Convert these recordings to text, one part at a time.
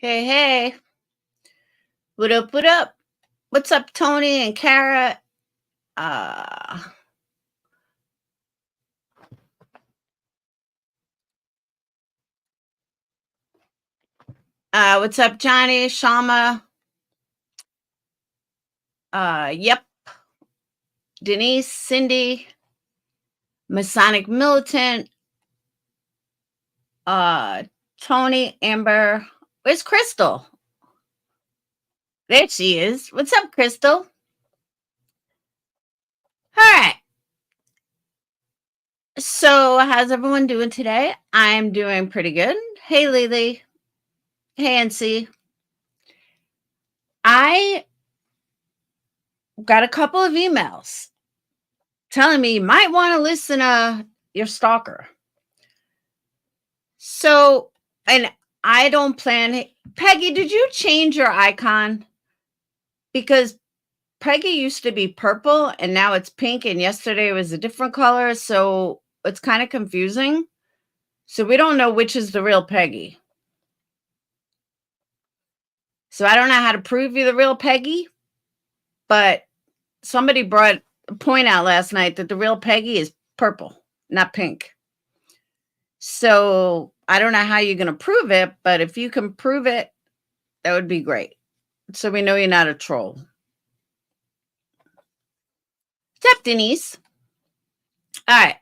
Hey, hey. What up, what up? What's up, Tony and Kara? Uh, what's up, Johnny, Shama? Yep. Denise, Cindy, Masonic Militant, uh, Tony, Amber. Where's Crystal? There she is. What's up, Crystal? All right. So, how's everyone doing today? I'm doing pretty good. Hey, Lily. Hey, NC. I got a couple of emails telling me you might want to listen to your stalker. So, and I don't plan. Peggy, did you change your icon? Because Peggy used to be purple and now it's pink, and yesterday it was a different color. So it's kind of confusing. So we don't know which is the real Peggy. So I don't know how to prove you the real Peggy, but somebody brought a point out last night that the real Peggy is purple, not pink. So I don't know how you're going to prove it, but if you can prove it, that would be great. So we know you're not a troll. What's up, Denise? All right.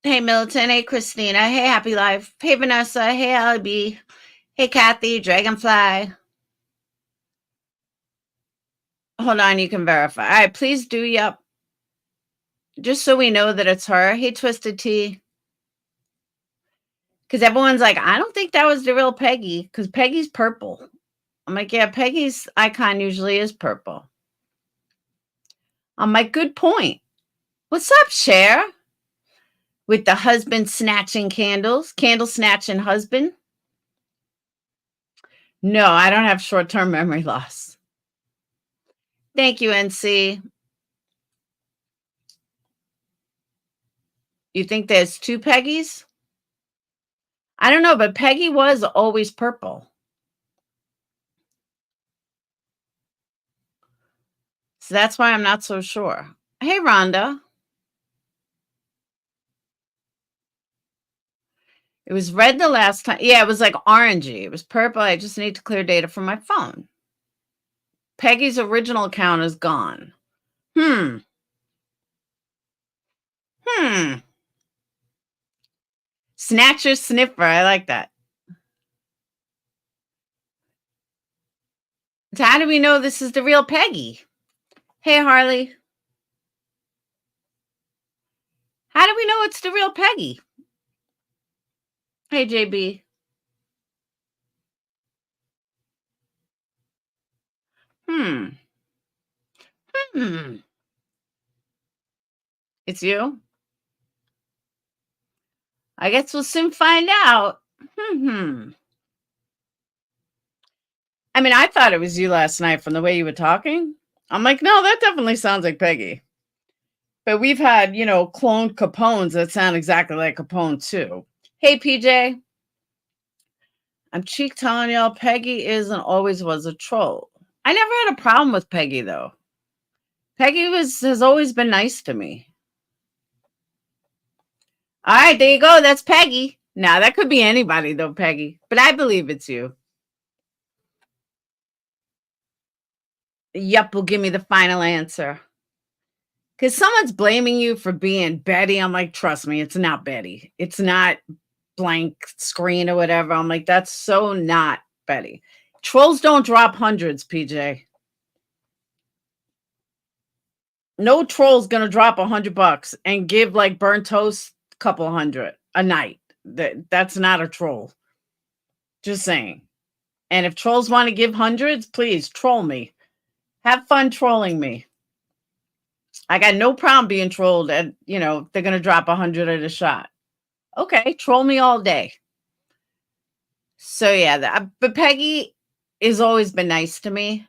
Hey, Milton. Hey, Christina. Hey, Happy Life. Hey, Vanessa. Hey, Allie B. Hey, Kathy. Dragonfly. Hold on. You can verify. All right. Please do. Yep. Just so we know that it's her. Hey, Twisted Tea. Because everyone's like, I don't think that was the real Peggy because Peggy's purple. I'm like, yeah, Peggy's icon usually is purple. I'm like, good point. What's up, Cher? With the husband snatching candles, candle snatching husband. No, I don't have short-term memory loss. Thank you, NC. You think there's two Peggys? I don't know, but Peggy was always purple. So that's why I'm not so sure. Hey, Rhonda. It was red the last time. Yeah, it was like orangey. It was purple. I just need to clear data from my phone. Peggy's original account is gone. Snatcher sniffer. I like that. So how do we know this is the real Peggy? Hey, Harley. How do we know it's the real Peggy? Hey, JB. It's you? I guess we'll soon find out. I mean, I thought it was you last night from the way you were talking. I'm like, no, that definitely sounds like Peggy. But we've had, cloned Capones that sound exactly like Capone, too. Hey, PJ. I'm cheek telling y'all, Peggy is and always was a troll. I never had a problem with Peggy, though. Peggy has always been nice to me. All right, there you go. That's Peggy. Now, that could be anybody, though, Peggy. But I believe it's you. Yup will give me the final answer. Because someone's blaming you for being Betty. I'm like, trust me, it's not Betty. It's not blank screen or whatever. I'm like, that's so not Betty. Trolls don't drop hundreds, PJ. No troll's gonna drop $100 and give like burnt toast a couple hundred a night. That's not a troll. Just saying. And if trolls want to give hundreds, please troll me. Have fun trolling me. I got no problem being trolled at, they're going to drop 100 at a shot. Okay, troll me all day. So yeah, but Peggy has always been nice to me.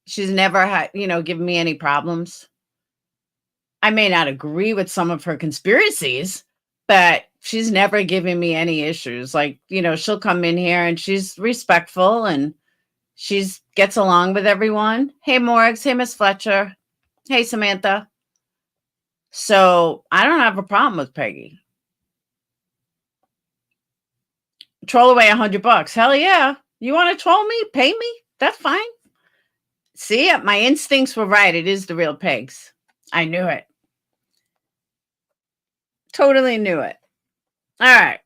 She's never had, given me any problems. I may not agree with some of her conspiracies, but She's never given me any issues. Like, you know, she'll come in here and she's respectful and she's gets along with everyone. Hey, Morgs. Hey, Miss Fletcher. Hey, Samantha. So I don't have a problem with Peggy. Troll away $100. Hell yeah. You want to troll me? Pay me? That's fine. See, my instincts were right. It is the real Pegs. I knew it. Totally knew it. All right.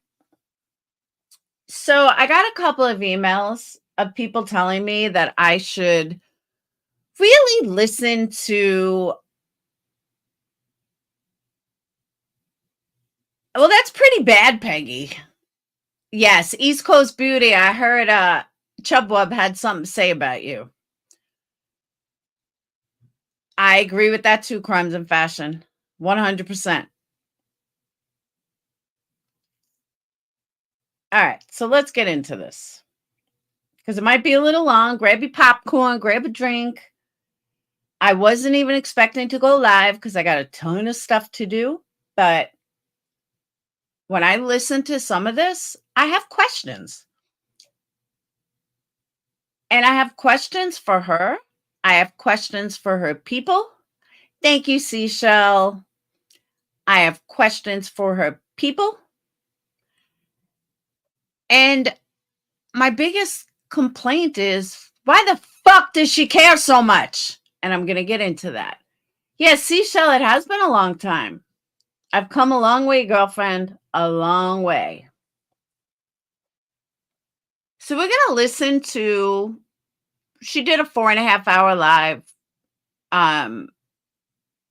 So I got a couple of emails of people telling me that I should really listen to. Well, that's pretty bad, Peggy. Yes, East Coast Beauty. I heard Chubwub had something to say about you. I agree with that too, Crimes and Fashion. 100%. All right, so let's get into this. Because it might be a little long. Grab your popcorn, grab a drink. I wasn't even expecting to go live because I got a ton of stuff to do. But when I listen to some of this, I have questions. And I have questions for her. I have questions for her people. Thank you, Seashell. I have questions for her people. And my biggest complaint is, why the fuck does she care so much? And I'm going to get into that. Yes, Seashell, it has been a long time. I've come a long way, girlfriend. A long way. So we're going to listen to, she did a 4.5-hour live. I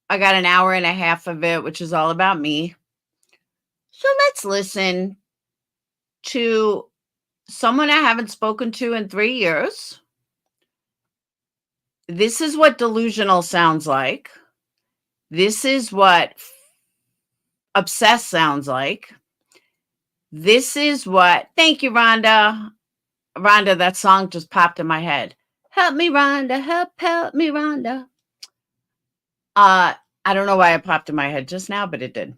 got an hour and a half of it, which is all about me. So let's listen to someone I haven't spoken to in 3 years. This is what delusional sounds like. This is what obsessed sounds like. This is what, thank you, Rhonda. Rhonda, that song just popped in my head. Help me, Rhonda, help me, Rhonda. I don't know why it popped in my head just now, but it did.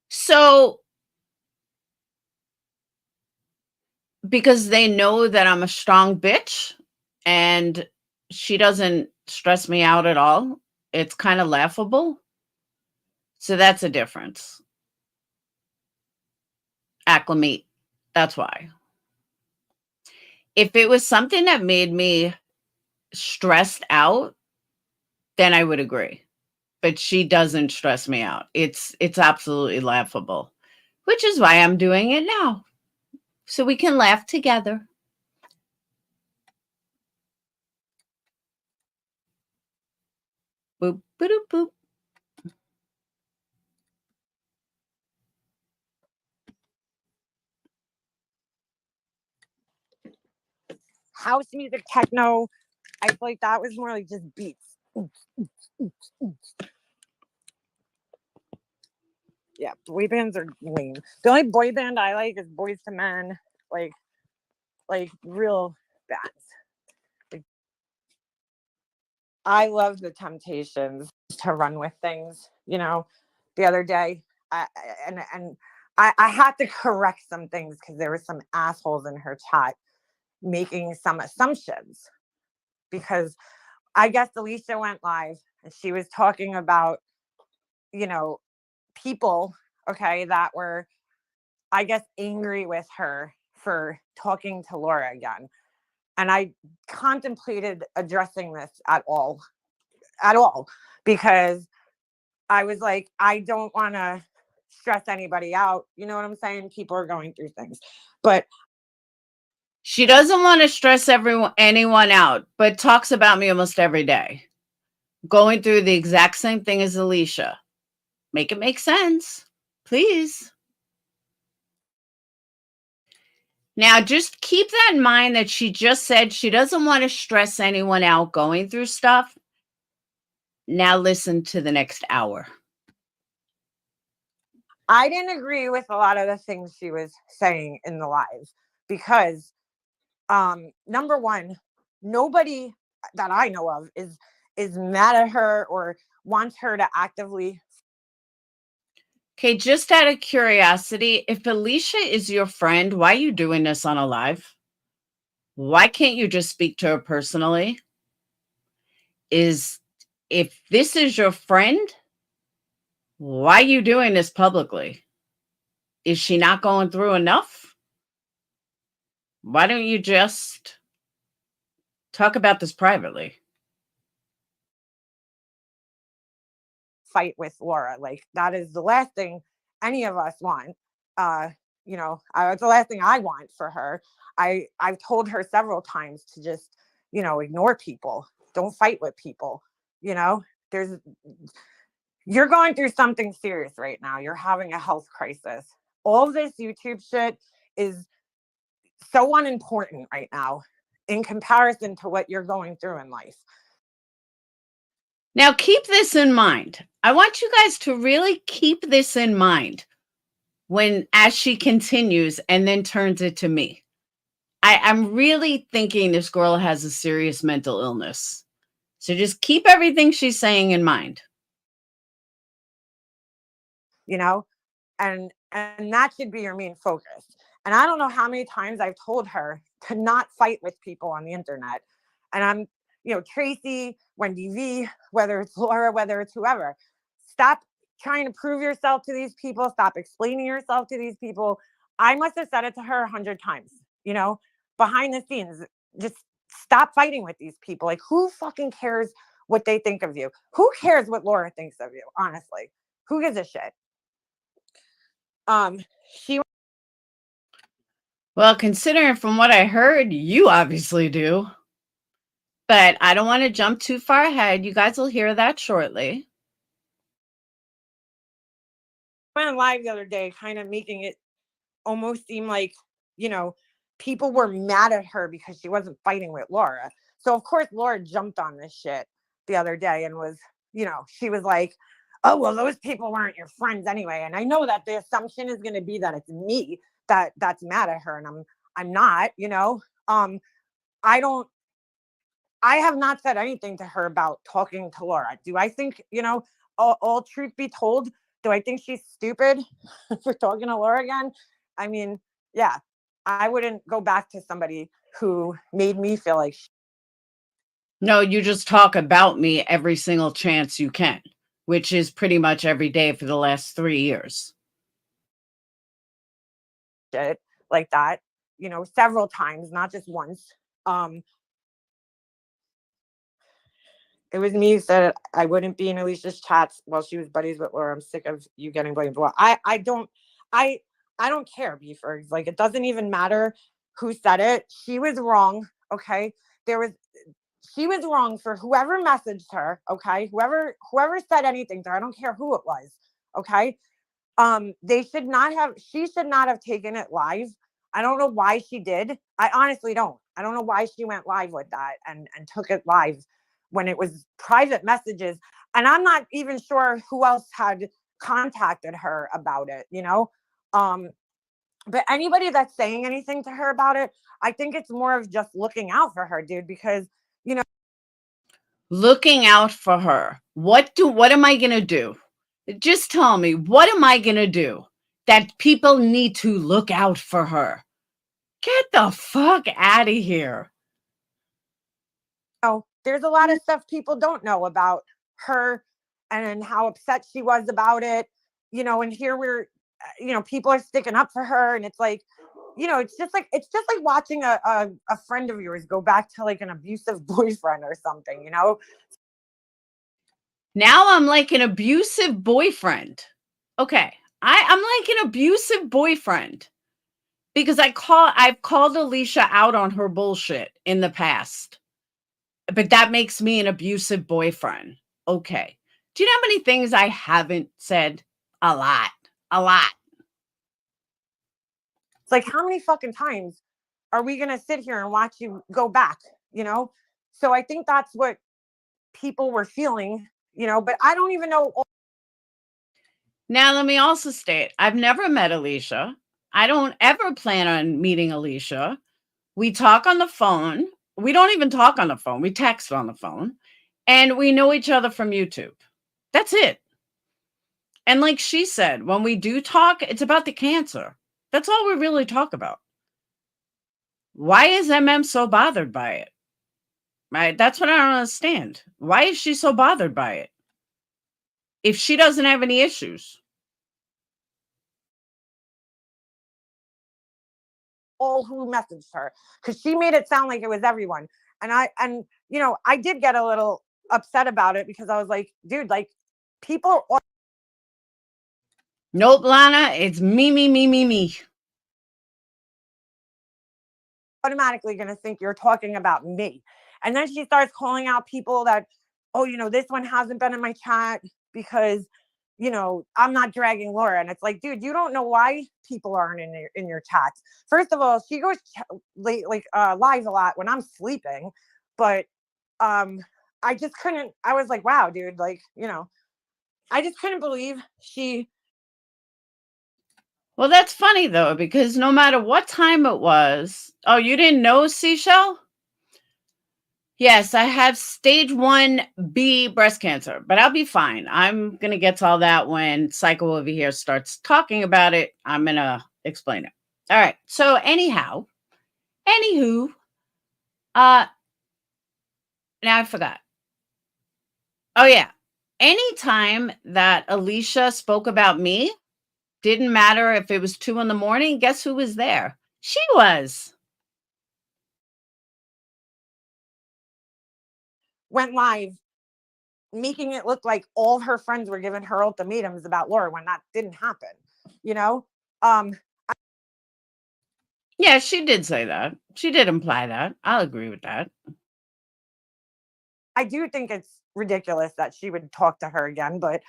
So, because they know that I'm a strong bitch and she doesn't stress me out at all. It's kind of laughable. So that's a difference. Acclimate. That's why. If it was something that made me stressed out, then I would agree. But she doesn't stress me out. It's absolutely laughable, which is why I'm doing it now. So we can laugh together. Boop, boop, boop. House music, techno. I feel like that was more like just beats. Yeah, boy bands are lame. The only boy band I like is Boys to Men, like real bands. I love the Temptations to run with things. You know, the other day, I had to correct some things because there were some assholes in her chat making some assumptions. Because I guess Alicia went live and she was talking about, you know, people, okay, that were, I guess, angry with her for talking to Laura again. And I contemplated addressing this at all, because I was like, I don't want to stress anybody out. You know what I'm saying? People are going through things. But she doesn't want to stress anyone out, but talks about me almost every day. Going through the exact same thing as Alicia. Make it make sense, please. Now, just keep that in mind that she just said she doesn't want to stress anyone out going through stuff. Now listen to the next hour. I didn't agree with a lot of the things she was saying in the live because, number one, nobody that I know of is mad at her or wants her to actively. Okay, just out of curiosity, if Alicia is your friend, why are you doing this on a live? Why can't you just speak to her personally? Is if this is your friend, why are you doing this publicly? Is she not going through enough? Why don't you just talk about this privately? Fight with Laura. Like that is the last thing any of us want. It's the last thing I want for her. I've told her several times to just, ignore people. Don't fight with people. You know, there's you're going through something serious right now. You're having a health crisis. All this YouTube shit is so unimportant right now in comparison to what you're going through in life. Now, keep this in mind. I want you guys to really keep this in mind as she continues and then turns it to me. I'm really thinking this girl has a serious mental illness. So just keep everything she's saying in mind. And that should be your main focus. And I don't know how many times I've told her to not fight with people on the internet. And I'm, Tracy, Wendy V, whether it's Laura, whether it's whoever, stop trying to prove yourself to these people. Stop explaining yourself to these people. I must have said it to her 100 times, behind the scenes. Just stop fighting with these people. Like, who fucking cares what they think of you? Who cares what Laura thinks of you? Honestly, who gives a shit? She Well, considering from what I heard, you obviously do. But I don't want to jump too far ahead. You guys will hear that shortly. went live the other day, kind of making it almost seem like, people were mad at her because she wasn't fighting with Laura. So of course Laura jumped on this shit the other day and was, she was like, oh, well, those people weren't your friends anyway. And I know that the assumption is going to be that it's me that's mad at her, and I'm not, I have not said anything to her about talking to Laura. Do I think, all truth be told, do I think she's stupid for talking to Laura again? I mean, yeah, I wouldn't go back to somebody who made me feel like No, you just talk about me every single chance you can, which is pretty much every day for the last 3 years. shit like that, several times, not just once. It was me who said I wouldn't be in Alicia's chats while she was buddies with Laura. I'm sick of you getting blamed. Well, I don't care, beefers. Like, it doesn't even matter who said it. She was wrong. Okay. She was wrong for whoever messaged her. Okay. Whoever said anything to her. I don't care who it was. Okay. She should not have taken it live. I don't know why she did. I honestly don't. I don't know why she went live with that and took it live when it was private messages. And I'm not even sure who else had contacted her about it, but anybody that's saying anything to her about it, I think it's more of just looking out for her, dude, because, Looking out for her. What am I going to do? Just tell me, what am I going to do that people need to look out for her? Get the fuck out of here. There's a lot of stuff people don't know about her and how upset she was about it, and here we're, people are sticking up for her, and it's like, it's just like watching a friend of yours go back to like an abusive boyfriend or something, Now I'm like an abusive boyfriend. Okay. I'm like an abusive boyfriend because I've called Alicia out on her bullshit in the past. But that makes me an abusive boyfriend. Okay. Do you know how many things I haven't said? A lot. A lot. It's like, how many fucking times are we going to sit here and watch you go back, So I think that's what people were feeling, but I don't even know. Now, let me also state, I've never met Alicia. I don't ever plan on meeting Alicia. We talk on the phone. We don't even talk on the phone. We text on the phone. And we know each other from YouTube. That's it. And like she said, when we do talk, it's about the cancer. That's all we really talk about. Why is MM so bothered by it? Right? That's what I don't understand. Why is she so bothered by it? If she doesn't have any issues. All who messaged her, because she made it sound like it was everyone. And I did get a little upset about it because I was like, dude, like people are Nope, Lana, it's me, me, me, me, me. automatically going to think you're talking about me. And then she starts calling out people that, oh, this one hasn't been in my chat because, I'm not dragging Laura. And it's like, dude, you don't know why people aren't in your chats. First of all, she goes late, live a lot when I'm sleeping, but I just couldn't. I was like, wow, dude, I just couldn't believe she. Well, that's funny though, because no matter what time it was, oh, you didn't know, Seashell? Yes, I have stage 1B breast cancer, but I'll be fine. I'm going to get to all that when Psycho over here starts talking about it. I'm going to explain it. All right. So anywho, now I forgot. Oh yeah. Anytime that Alicia spoke about me, didn't matter if it was 2 in the morning, guess who was there? She was. Went live making it look like all her friends were giving her ultimatums about Laura when that didn't happen, you know? Um, Yeah, she did say that. She did imply that. I'll agree with that. I do think it's ridiculous that she would talk to her again, but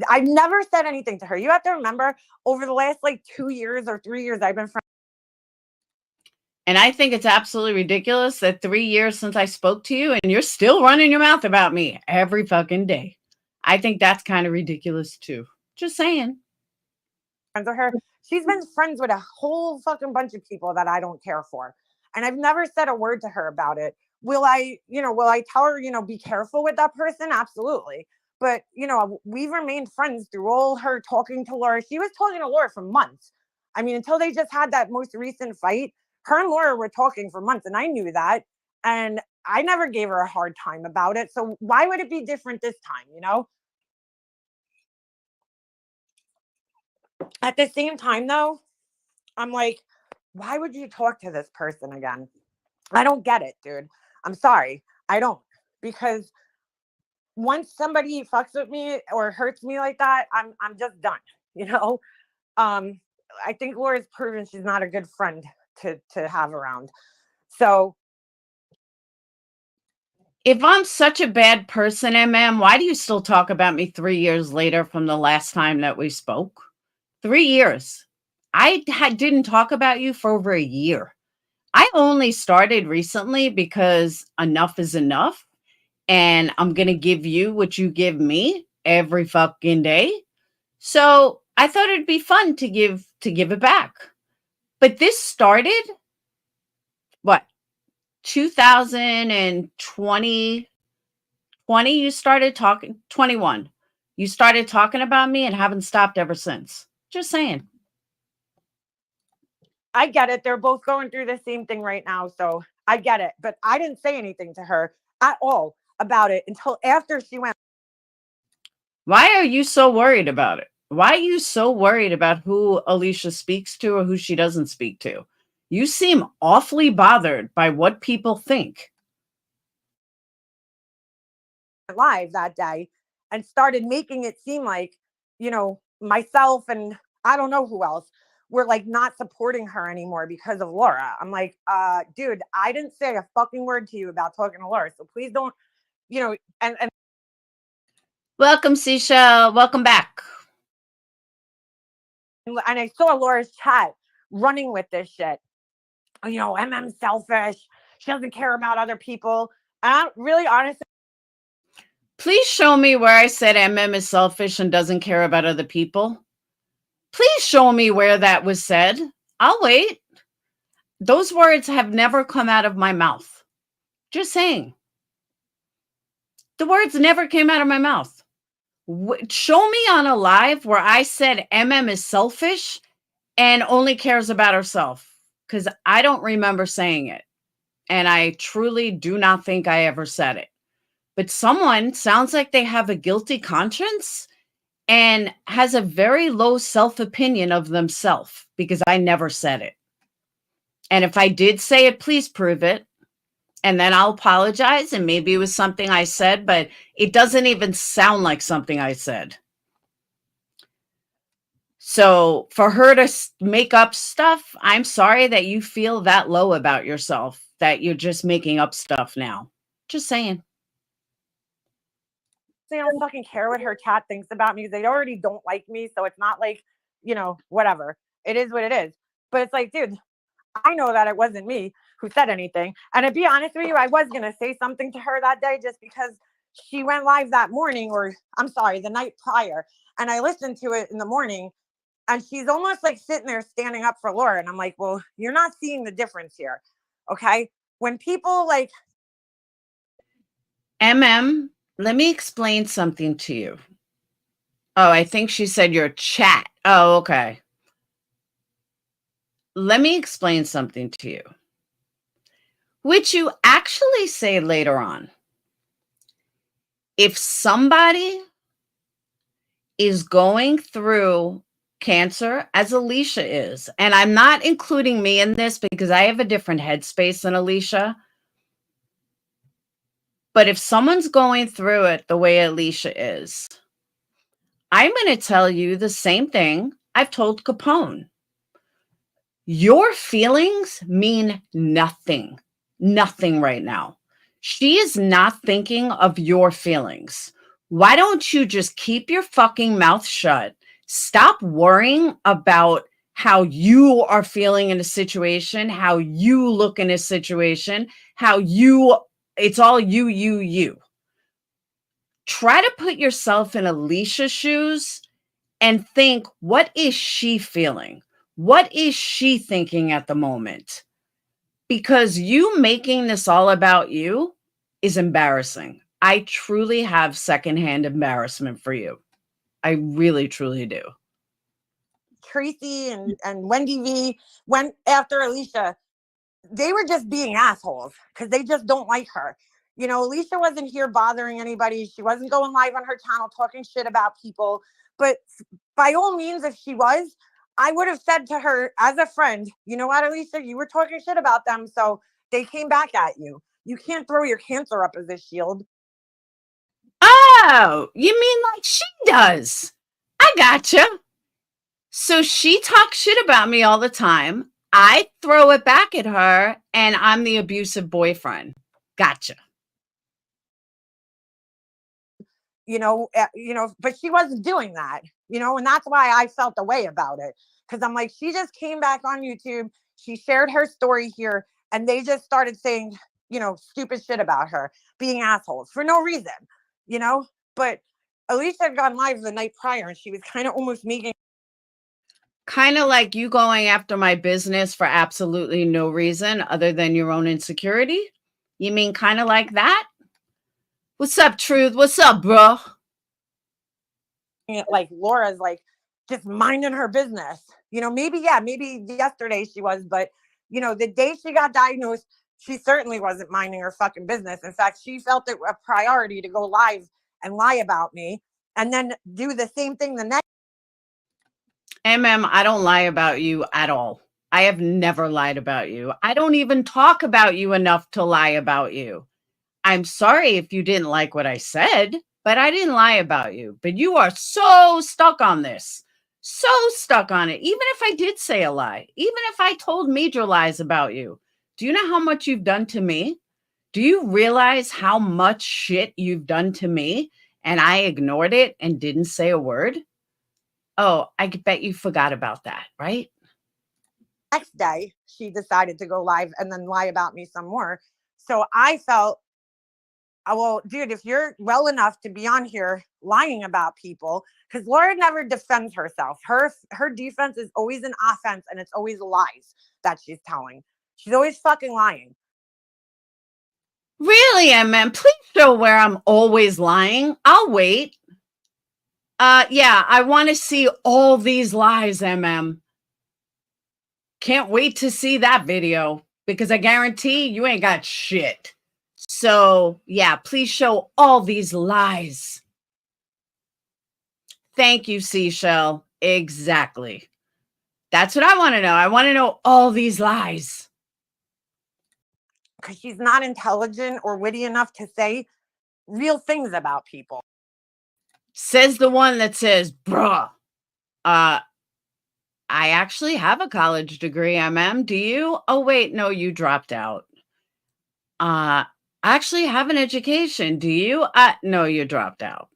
I've never said anything to her. You have to remember, over the last 2 years or 3 years, I've been friends. And I think it's absolutely ridiculous that 3 years since I spoke to you and you're still running your mouth about me every fucking day. I think that's kind of ridiculous too. Just saying. With her. She's been friends with a whole fucking bunch of people that I don't care for. And I've never said a word to her about it. Will I tell her, be careful with that person? Absolutely. But, we've remained friends through all her talking to Laura. She was talking to Laura for months. I mean, until they just had that most recent fight, her and Laura were talking for months, and I knew that. And I never gave her a hard time about it. So why would it be different this time? At the same time, though, I'm like, why would you talk to this person again? I don't get it, dude. I'm sorry. I don't. Because once somebody fucks with me or hurts me like that, I'm just done. You know? Um, I think Laura's proven she's not a good friend to have around. So If I'm such a bad person, MM, why do you still talk about me 3 years later from the last time that we spoke? 3 years. Didn't talk about you for over a year. I only started recently because enough is enough. And I'm going to give you what you give me every fucking day. So I thought it'd be fun to give it back. But this started what, 2020, you started talking 21. You started talking about me and haven't stopped ever since. Just saying. I get it. They're both going through the same thing right now. So I get it. But I didn't say anything to her at all about it until after she went. Why are you so worried about it? Why are you so worried about who Alicia speaks to or who she doesn't speak to? You seem awfully bothered by what people think. Live that day and started making it seem like, myself and I don't know who else were not supporting her anymore because of Laura. I'm like, dude, I didn't say a fucking word to you about talking to Laura. So please don't, and Welcome, Seashell. Welcome back. I saw Laura's chat running with this shit. MM's selfish. She doesn't care about other people. And I'm really honestly, Please show me where I said MM is selfish and doesn't care about other people. Please show me where that was said. I'll wait. Those words have never come out of my mouth. Just saying. The words never came out of my mouth. Show me on a live where I said MM is selfish and only cares about herself, because I don't remember saying it. And I truly do not think I ever said it. But someone sounds like they have a guilty conscience and has a very low self-opinion of themselves, because I never said it. And if I did say it, please prove it. And then I'll apologize. And maybe it was something I said, but it doesn't even sound like something I said. So for her to make up stuff, I'm sorry that you feel that low about yourself, that you're just making up stuff now. Just saying. They don't fucking care what her chat thinks about me. They already don't like me. So it's not like, whatever. It is what it is. But it's like, dude, I know that it wasn't me who said anything. And to be honest with you, I was going to say something to her that day just because she went live that morning, or I'm sorry, the night prior. And I listened to it in the morning, and she's almost like sitting there standing up for Laura. And I'm like, well, you're not seeing the difference here. Okay. When people like let me explain something to you. Oh, I think she said your chat. Oh, okay. Let me explain something to you, which you actually say later on. If somebody is going through cancer, as Alicia is, and I'm not including me in this because I have a different headspace than Alicia, but if someone's going through it the way Alicia is, I'm going to tell you the same thing I've told Capone. Your feelings mean nothing. Nothing right now. She is not thinking of your feelings. Why don't you just keep your fucking mouth shut? Stop worrying about how you are feeling in a situation, how you look in a situation, it's all you. Try to put yourself in Alicia's shoes and think, what is she feeling? What is she thinking at the moment? Because you making this all about you is embarrassing. I truly have secondhand embarrassment for you. I really, truly do. Tracy and Wendy V went after Alicia, they were just being assholes because they just don't like her. Alicia wasn't here bothering anybody. She wasn't going live on her channel talking shit about people. But by all means, if she was, I would have said to her as a friend, you know what, Alicia, you were talking shit about them, so they came back at you. You can't throw your cancer up as a shield. Oh, you mean like she does? I gotcha. So she talks shit about me all the time. I throw it back at her, and I'm the abusive boyfriend. Gotcha. But she wasn't doing that, and that's why I felt the way about it. Because I'm like, she just came back on YouTube. She shared her story here, and they just started saying, stupid shit about her, being assholes for no reason, But Alicia had gone live the night prior, and she was kind of almost making. Kind of like you going after my business for absolutely no reason other than your own insecurity? You mean kind of like that? What's up, Truth? What's up, bro? Like Laura's like just minding her business. Maybe yesterday she was, but the day she got diagnosed, she certainly wasn't minding her fucking business. In fact, she felt it a priority to go live and lie about me and then do the same thing the next. I don't lie about you at all. I have never lied about you. I don't even talk about you enough to lie about you. I'm sorry if you didn't like what I said, but I didn't lie about you. But you are so stuck on this. So stuck on it. Even if I did say a lie, even if I told major lies about you, do you know how much you've done to me? Do you realize how much shit you've done to me and I ignored it and didn't say a word? Oh, I bet you forgot about that, right? Next day, she decided to go live and then lie about me some more. So I felt, well, dude, if you're well enough to be on here lying about people, because Laura never defends herself. Her defense is always an offense, and it's always lies that she's telling. She's always fucking lying. Really, MM? Please show where I'm always lying. I'll wait. Yeah, I want to see all these lies, MM. Can't wait to see that video because I guarantee you ain't got shit. So, yeah, please show all these lies. Thank you, Seashell. Exactly. That's what I want to know. I want to know all these lies. Because she's not intelligent or witty enough to say real things about people. Says the one that says, bruh, I actually have a college degree, MM. Do you? Oh, wait, no, you dropped out. I actually have an education. Do you? No, you dropped out.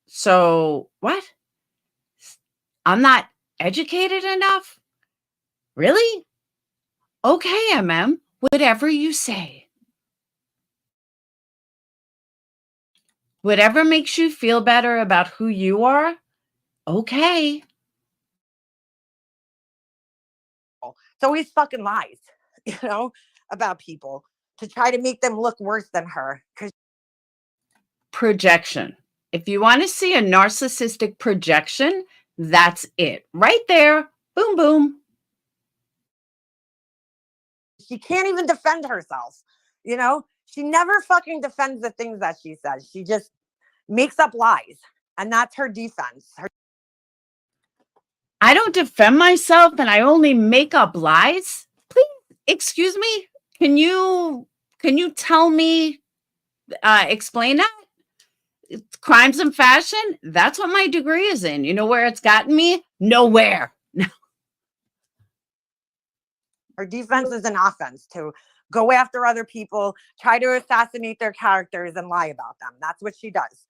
So, what? I'm not educated enough? Really? Okay, MM. Whatever you say. Whatever makes you feel better about who you are, okay. It's always fucking lies, about people to try to make them look worse than her. Because Projection. If you want to see a narcissistic projection, that's it. Right there. Boom, boom. she can't even defend herself. She never fucking defends the things that she says. She just makes up lies. And that's her defense. I don't defend myself and I only make up lies. Please, excuse me. Can you tell me, explain that? It's crimes and fashion. That's what my degree is in. You know where it's gotten me? Nowhere. Her defense is an offense to go after other people, try to assassinate their characters and lie about them. That's what she does.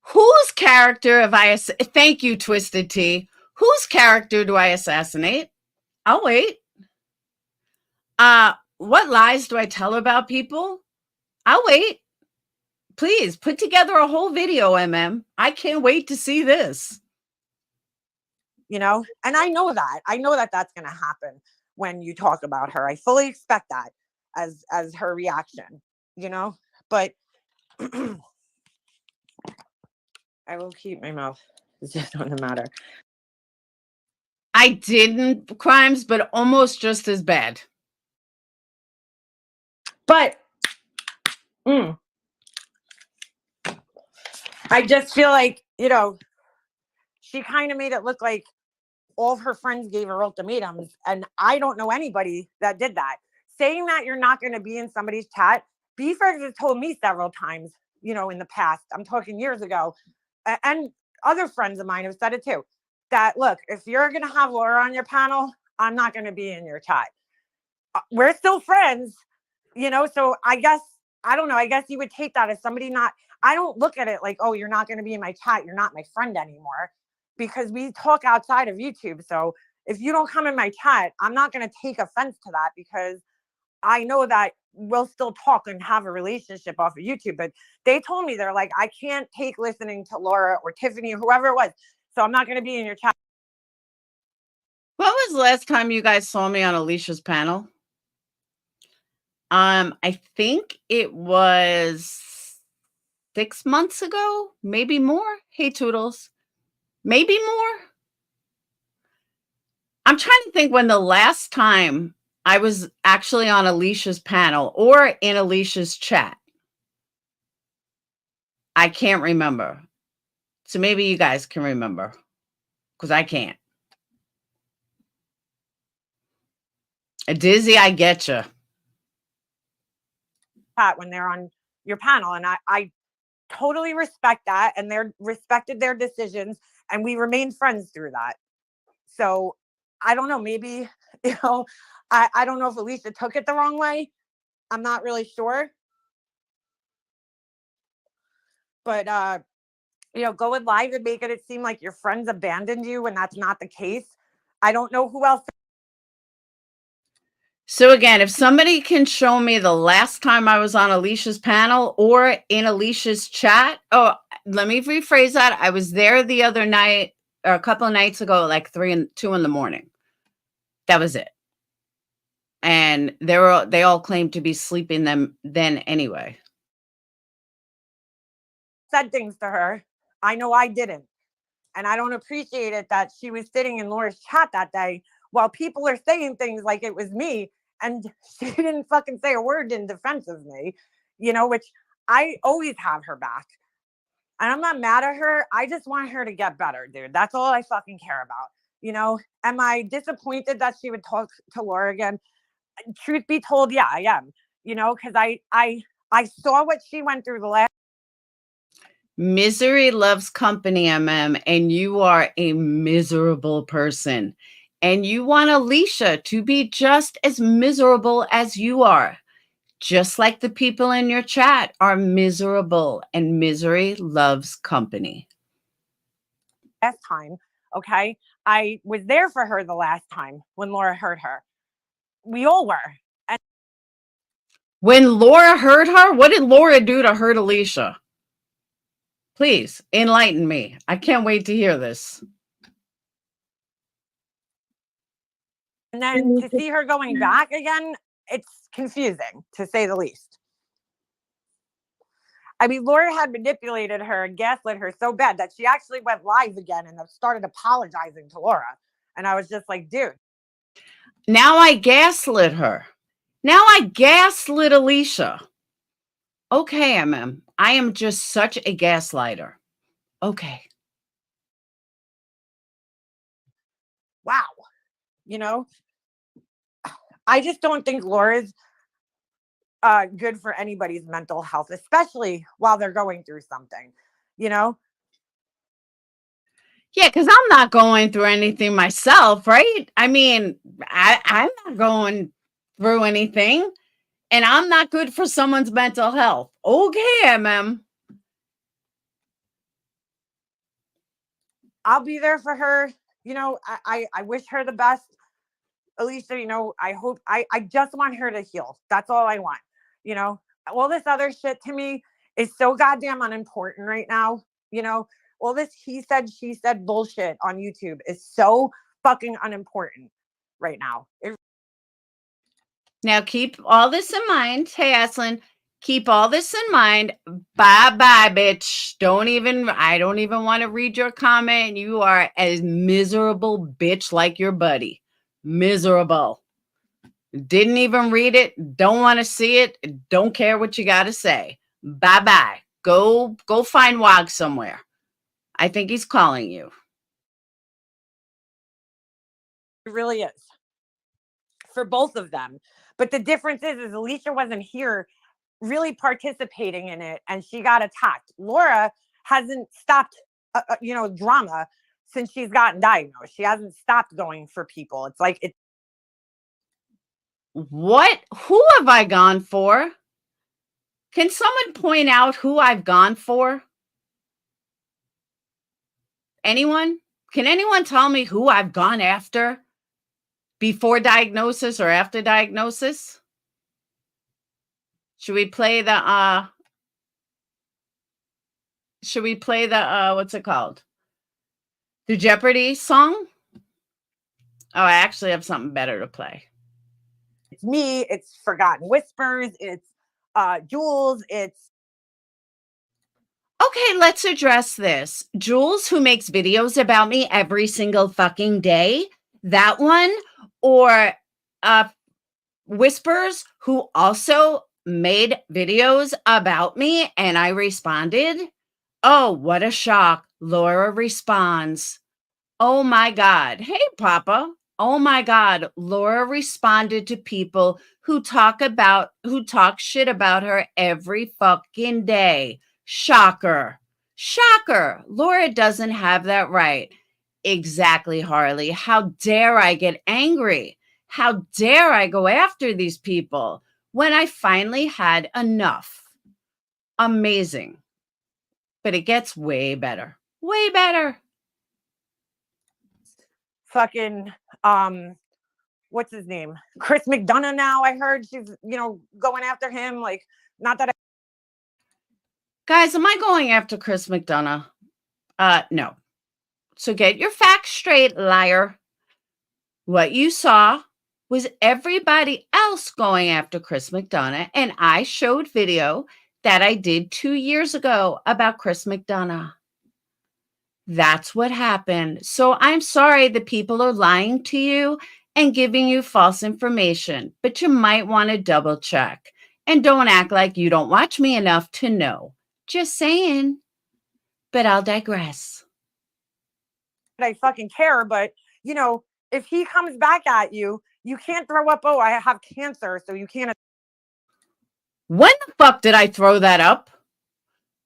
Whose character have I? Thank you, Twisted Tea. Whose character do I assassinate? I'll wait. What lies do I tell about people? I'll wait. Please put together a whole video, MM. I can't wait to see this. And I know that that's going to happen when you talk about her. I fully expect that as her reaction, but I will keep my mouth. It doesn't matter. I didn't crimes, but almost just as bad. But I just feel like, she kind of made it look like all of her friends gave her ultimatums. And I don't know anybody that did that. Saying that you're not going to be in somebody's chat, B-Fergs has told me several times, in the past, I'm talking years ago, and other friends of mine have said it too, that, look, if you're going to have Laura on your panel, I'm not going to be in your chat. We're still friends, so I guess, I don't know, I guess you would take that as somebody not, I don't look at it like, oh, you're not going to be in my chat, you're not my friend anymore, because we talk outside of YouTube. So if you don't come in my chat, I'm not going to take offense to that, because I know that we'll still talk and have a relationship off of YouTube. But they told me, they're like, I can't take listening to Laura or Tiffany or whoever it was, so I'm not going to be in your chat. When was the last time you guys saw me on Alicia's panel? I think it was 6 months ago, maybe more. Hey, Toodles. Maybe more. I'm trying to think when the last time I was actually on Alicia's panel or in Alicia's chat. I can't remember. So maybe you guys can remember, because I can't. Dizzy, I get you. When they're on your panel, and I totally respect that, and they're respected their decisions, and we remained friends through that. So I don't know, maybe, I don't know if Alicia took it the wrong way. I'm not really sure. But going live and making it seem like your friends abandoned you when that's not the case. I don't know who else. So again, if somebody can show me the last time I was on Alicia's panel or in Alicia's chat. Oh, let me rephrase that. I was there the other night, or a couple of nights ago, like 2 in the morning. That was it. And they all claimed to be sleeping them then anyway. Said things to her I know I didn't. And I don't appreciate it that she was sitting in Laura's chat that day while people are saying things like it was me. And she didn't fucking say a word in defense of me, which I always have her back. And I'm not mad at her. I just want her to get better, dude. That's all I fucking care about. Am I disappointed that she would talk to Laura again? Truth be told, yeah, I am. Because I saw what she went through the last. Misery loves company, and you are a miserable person. And you want Alicia to be just as miserable as you are. Just like the people in your chat are miserable, and misery loves company. Last time, okay? I was there for her the last time when Laura hurt her. We all were. And when Laura hurt her, what did Laura do to hurt Alicia? Please enlighten me. I can't wait to hear this. And then to see her going back again, it's confusing, to say the least. I mean, Laura had manipulated her and gaslit her so bad that she actually went live again and started apologizing to Laura. And I was just like, dude. Now I gaslit her. Now I gaslit Alicia. Okay, I am just such a gaslighter. Okay. Wow. I just don't think Laura's good for anybody's mental health, especially while they're going through something, Yeah, because I'm not going through anything myself, right? I mean, I'm not going through anything, and I'm not good for someone's mental health. Okay, I'll be there for her. I wish her the best. Alicia, I hope I just want her to heal. That's all I want. All this other shit to me is so goddamn unimportant right now. All this he said, she said bullshit on YouTube is so fucking unimportant right now. Now keep all this in mind. Hey, Aslan, keep all this in mind. Bye-bye, bitch. I don't even want to read your comment. You are a miserable bitch like your buddy. Miserable. Didn't even read it. Don't want to see it. Don't care what you got to say. Bye-bye. Go find Wog somewhere. I think he's calling you. It really is. For both of them. But the difference is Alicia wasn't here really participating in it and she got attacked. Laura hasn't stopped, drama since she's gotten diagnosed. She hasn't stopped going for people. It's like it. What? Who have I gone for? Can someone point out who I've gone for? Anyone? Can anyone tell me who I've gone after before diagnosis or after diagnosis? Should we play the what's it called? The Jeopardy song? Oh, I actually have something better to play. It's me, it's Forgotten Whispers, it's Jules, it's okay, let's address this. Jules, who makes videos about me every single fucking day, that one, or Whispers, who also made videos about me and I responded. Oh, what a shock. Laura responds. Oh my God. Hey, Papa. Oh my God. Laura responded to people who talk shit about her every fucking day. Shocker. Shocker. Laura doesn't have that right. Exactly, Harley. How dare I get angry? How dare I go after these people when I finally had enough? Amazing. But it gets way better. Way better. fucking what's his name? Chris McDonough now. I heard she's, going after him. Like, not that Guys, am I going after Chris McDonough? No. So get your facts straight, liar. What you saw was everybody else going after Chris McDonough, and I showed video that I did 2 years ago about Chris McDonough. That's what happened. So I'm sorry the people are lying to you and giving you false information, but you might want to double check. And don't act like you don't watch me enough to know. Just saying. But I'll digress. I fucking care, but you know, if he comes back at you, you can't throw up, oh, I have cancer, so you can't. When the fuck did I throw that up?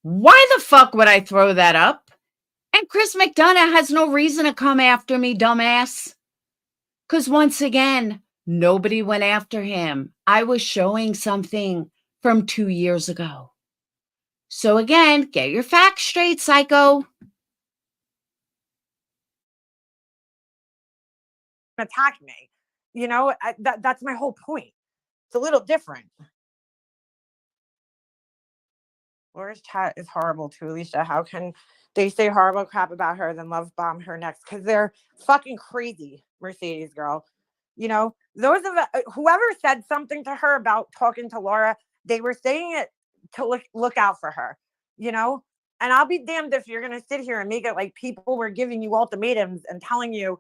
Why the fuck would I throw that up? And Chris McDonough has no reason to come after me, dumbass. Because once again, nobody went after him. I was showing something from 2 years ago. So again, get your facts straight, psycho. Attack me. You know, that's my whole point. It's a little different. Laura's chat is horrible too, Alicia. How can they say horrible crap about her, then love bomb her next? Because they're fucking crazy, Mercedes girl. You know, those of whoever said something to her about talking to Laura, they were saying it to look out for her. You know, and I'll be damned if you're gonna sit here and make it like people were giving you ultimatums and telling you,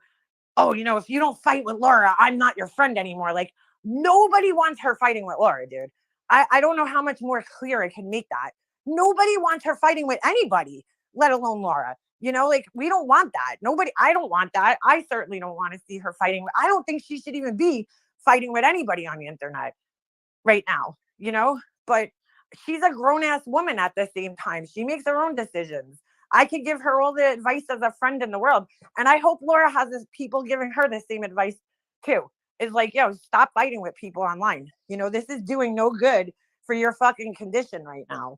oh, you know, if you don't fight with Laura, I'm not your friend anymore. Like nobody wants her fighting with Laura, dude. I don't know how much more clear I can make that. Nobody wants her fighting with anybody, let alone Laura. You know, like we don't want that. Nobody, I don't want that. I certainly don't want to see her fighting. I don't think she should even be fighting with anybody on the internet right now, you know, but she's a grown ass woman at the same time. She makes her own decisions. I could give her all the advice as a friend in the world. And I hope Laura has people giving her the same advice too. It's like, yo, stop fighting with people online. You know, this is doing no good for your fucking condition right now.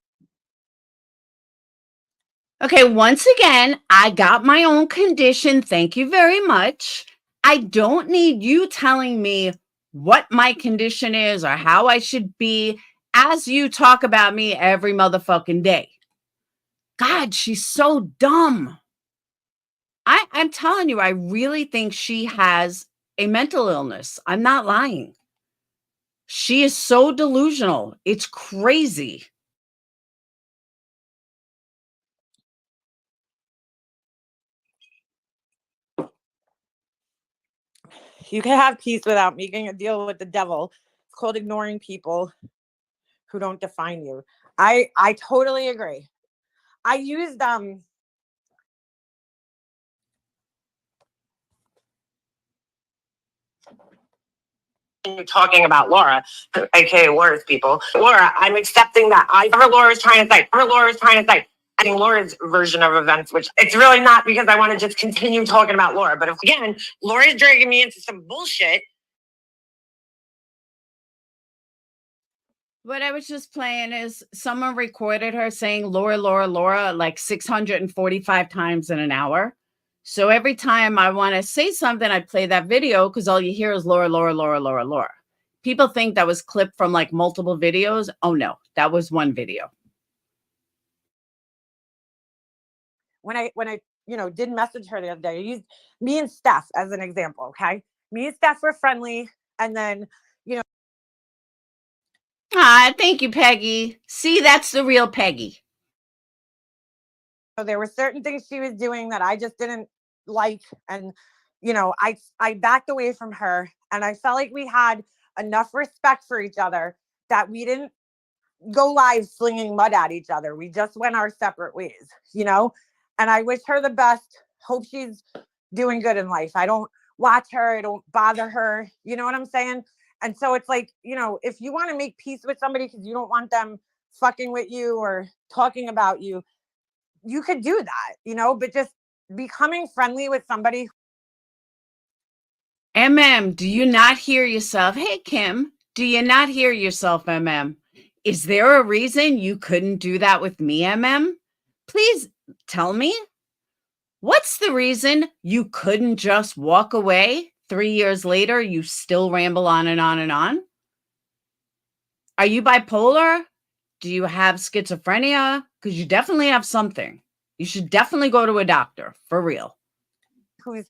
Okay, once again, I got my own condition. Thank you very much. I don't need you telling me what my condition is or how I should be as you talk about me every motherfucking day. God, she's so dumb. I'm telling you, I really think she has a mental illness. I'm not lying. She is so delusional. It's crazy. You can have peace without making a deal with the devil. It's called ignoring people who don't define you. I totally agree. I used talking about Laura, aka Laura's people. Laura, I'm accepting that Laura's trying to say. I think Laura's version of events, which it's really not because I want to just continue talking about Laura. But if again, Laura's dragging me into some bullshit. What I was just playing is someone recorded her saying Laura, Laura, Laura like 645 times in an hour. So every time I want to say something, I play that video because all you hear is Laura, Laura, Laura, Laura, Laura. People think that was clipped from like multiple videos. Oh no, that was one video. When I you know did message her the other day, I used me and Steph as an example. Okay, me and Steph were friendly, and then you know. Ah, thank you, Peggy. See, that's the real Peggy. So there were certain things she was doing that I just didn't like, and you know, I backed away from her, and I felt like we had enough respect for each other that we didn't go live slinging mud at each other. We just went our separate ways, you know. And I wish her the best. Hope she's doing good in life. I don't watch her. I don't bother her. You know what I'm saying? And so it's like, you know, if you want to make peace with somebody because you don't want them fucking with you or talking about you, you could do that, you know, but just becoming friendly with somebody. Do you not hear yourself? Hey, Kim, do you not hear yourself, Is there a reason you couldn't do that with me, Please tell me. What's the reason you couldn't just walk away? 3 years later, you still ramble on and on and on? Are you bipolar? Do you have schizophrenia? Because you definitely have something. You should definitely go to a doctor, for real. Who's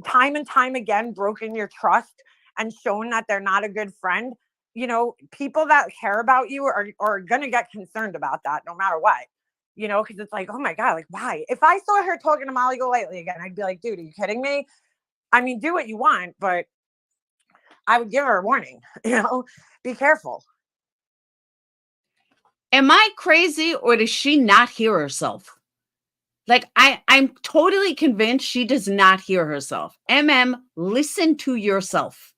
time and time again broken your trust and shown that they're not a good friend. You know, people that care about you are going to get concerned about that no matter what. you know, because it's like, oh my God, like, why? If I saw her talking to Molly Golightly again, I'd be like, dude, are you kidding me? I mean, do what you want, but I would give her a warning, be careful. Am I crazy or does she not hear herself? Like I'm totally convinced she does not hear herself. Listen to yourself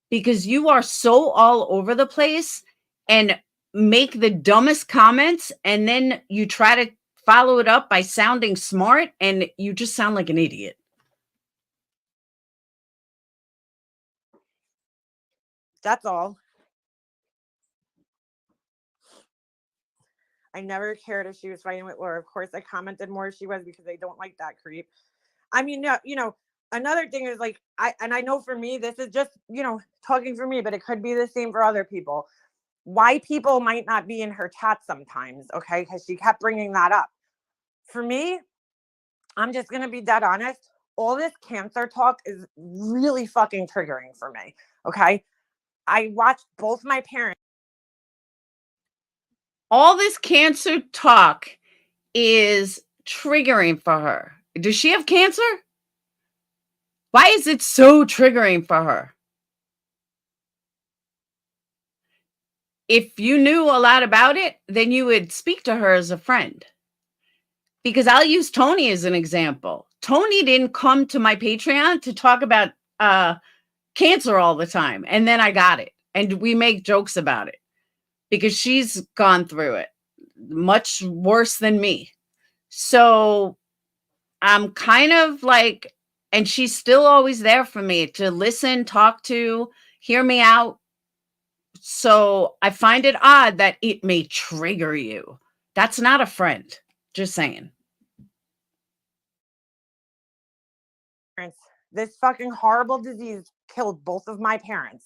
because you are so all over the place and make the dumbest comments and then you try to follow it up by sounding smart and you just sound like an idiot. That's all. I never cared if she was fighting with Laura. Of course, I commented more if she was because I don't like that creep. I mean, no, another thing is like, I know for me, this is just, talking for me, but it could be the same for other people. Why people might not be in her chat sometimes, okay? Because she kept bringing that up. For me, I'm just going to be dead honest. All this cancer talk is really fucking triggering for me, okay? I watched both my parents. All this cancer talk is triggering for her. Does she have cancer? Why is it so triggering for her? If you knew a lot about it, then you would speak to her as a friend. Because I'll use Tony as an example. Tony didn't come to my Patreon to talk about cancer all the time. And then I got it. And we make jokes about it because she's gone through it much worse than me. So I'm kind of like, and she's still always there for me to listen, talk to, hear me out. So I find it odd that it may trigger you. That's not a friend. Just saying. This fucking horrible disease killed both of my parents.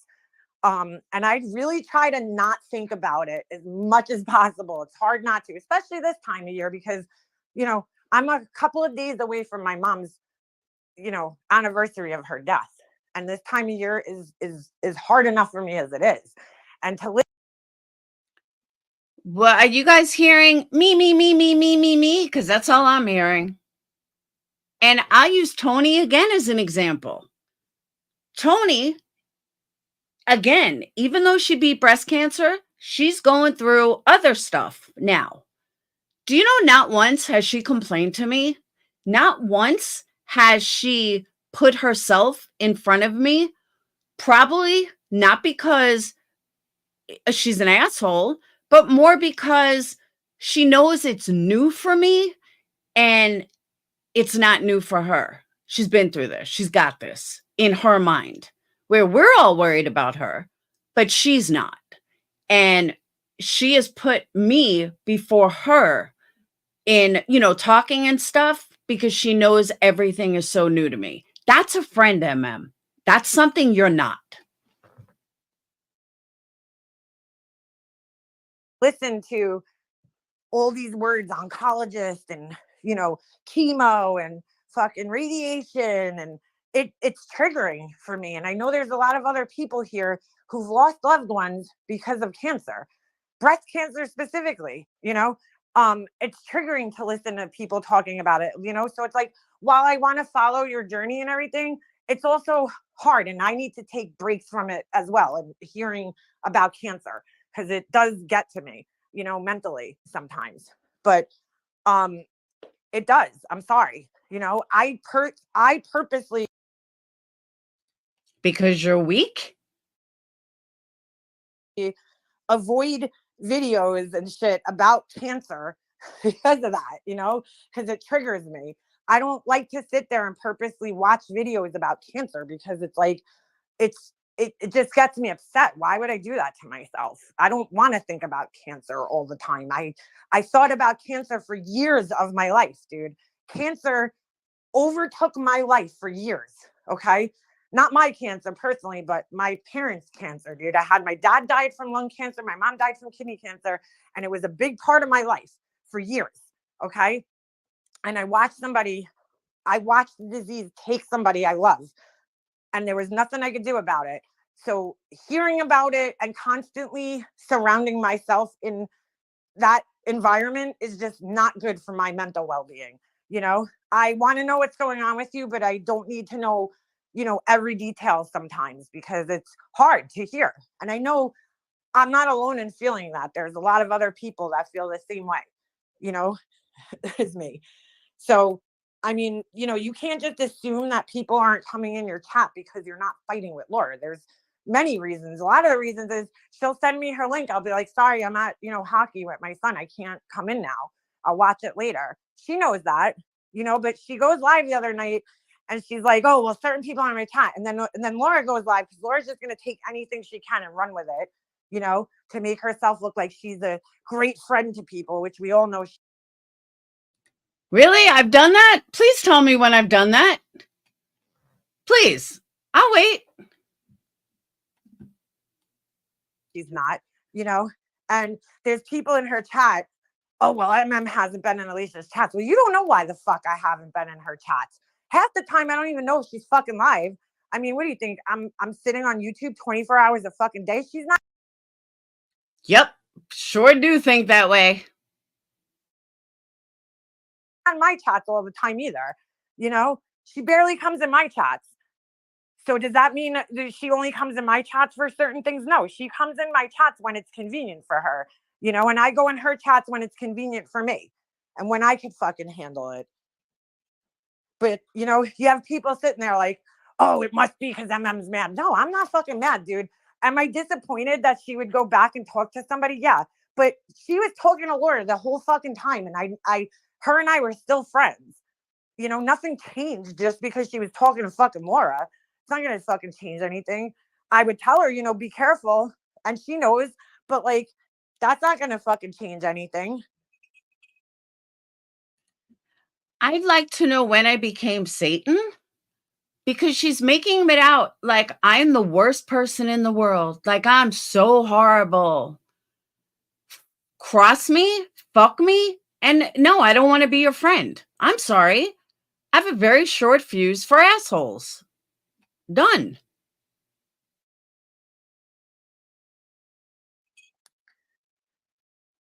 And I really try to not think about it as much as possible. It's hard not to, especially this time of year, because, I'm a couple of days away from my mom's, anniversary of her death. And this time of year is hard enough for me as it is. And to live. Well, are you guys hearing me? Because that's all I'm hearing. And I'll use Tony again as an example. Tony, again, even though she beat breast cancer, she's going through other stuff now. Do you know not once has she complained to me? Not once has she put herself in front of me. Probably not because she's an asshole, but more because she knows it's new for me and it's not new for her. She's been through this. She's got this in her mind, where we're all worried about her, but she's not. And she has put me before her in, talking and stuff because she knows everything is so new to me. That's a friend, That's something you're not. Listen to all these words, oncologist and, chemo and fucking radiation. And it's triggering for me. And I know there's a lot of other people here who've lost loved ones because of cancer, breast cancer specifically, it's triggering to listen to people talking about it, so it's like, while I want to follow your journey and everything, it's also hard. And I need to take breaks from it as well. And hearing about cancer, because it does get to me, mentally sometimes. But it does. I'm sorry. I purposely, Because you're weak? avoid videos and shit about cancer because of that, because it triggers me. I don't like to sit there and purposely watch videos about cancer because it's like, it just gets me upset. Why would I do that to myself? I don't want to think about cancer all the time. I thought about cancer for years of my life, dude. Cancer overtook my life for years. Okay. Not my cancer personally, but my parents' cancer, dude. My dad died from lung cancer. My mom died from kidney cancer. And it was a big part of my life for years. Okay. And I watched the disease take somebody I love. And there was nothing I could do about it. So hearing about it and constantly surrounding myself in that environment is just not good for my mental well-being. I want to know what's going on with you, but I don't need to know, every detail sometimes, because it's hard to hear. And I know I'm not alone in feeling that. There's a lot of other people that feel the same way, you know, as me. So, I mean, you can't just assume that people aren't coming in your chat because you're not fighting with Laura. There's many reasons. A lot of the reasons is she'll send me her link. I'll be like, sorry, I'm at, hockey with my son. I can't come in now. I'll watch it later. She knows that, but she goes live the other night and she's like, oh, well, certain people are in my chat. And then Laura goes live because Laura's just going to take anything she can and run with it, to make herself look like she's a great friend to people, which we all know. Really? I've done that? Please tell me when I've done that. Please. I'll wait. She's not, and there's people in her chat. Oh, well, hasn't been in Alicia's chats. Well, you don't know why the fuck I haven't been in her chats. Half the time, I don't even know if she's fucking live. I mean, what do you think? I'm sitting on YouTube 24 hours a fucking day. She's not. Yep. Sure do think that way. On my chats all the time either. She barely comes in my chats. So does that mean that she only comes in my chats for certain things? No, she comes in my chats when it's convenient for her, and I go in her chats when it's convenient for me and when I can fucking handle it. But, you have people sitting there like, oh, it must be because MM's mad. No, I'm not fucking mad, dude. Am I disappointed that she would go back and talk to somebody? Yeah. But she was talking to Laura the whole fucking time. And her and I were still friends. Nothing changed just because she was talking to fucking Laura. It's not going to fucking change anything. I would tell her, be careful. And she knows, but like, that's not going to fucking change anything. I'd like to know when I became Satan, because she's making it out like I'm the worst person in the world. Like I'm so horrible. Cross me, fuck me, and no, I don't want to be your friend. I'm sorry. I have a very short fuse for assholes. Done.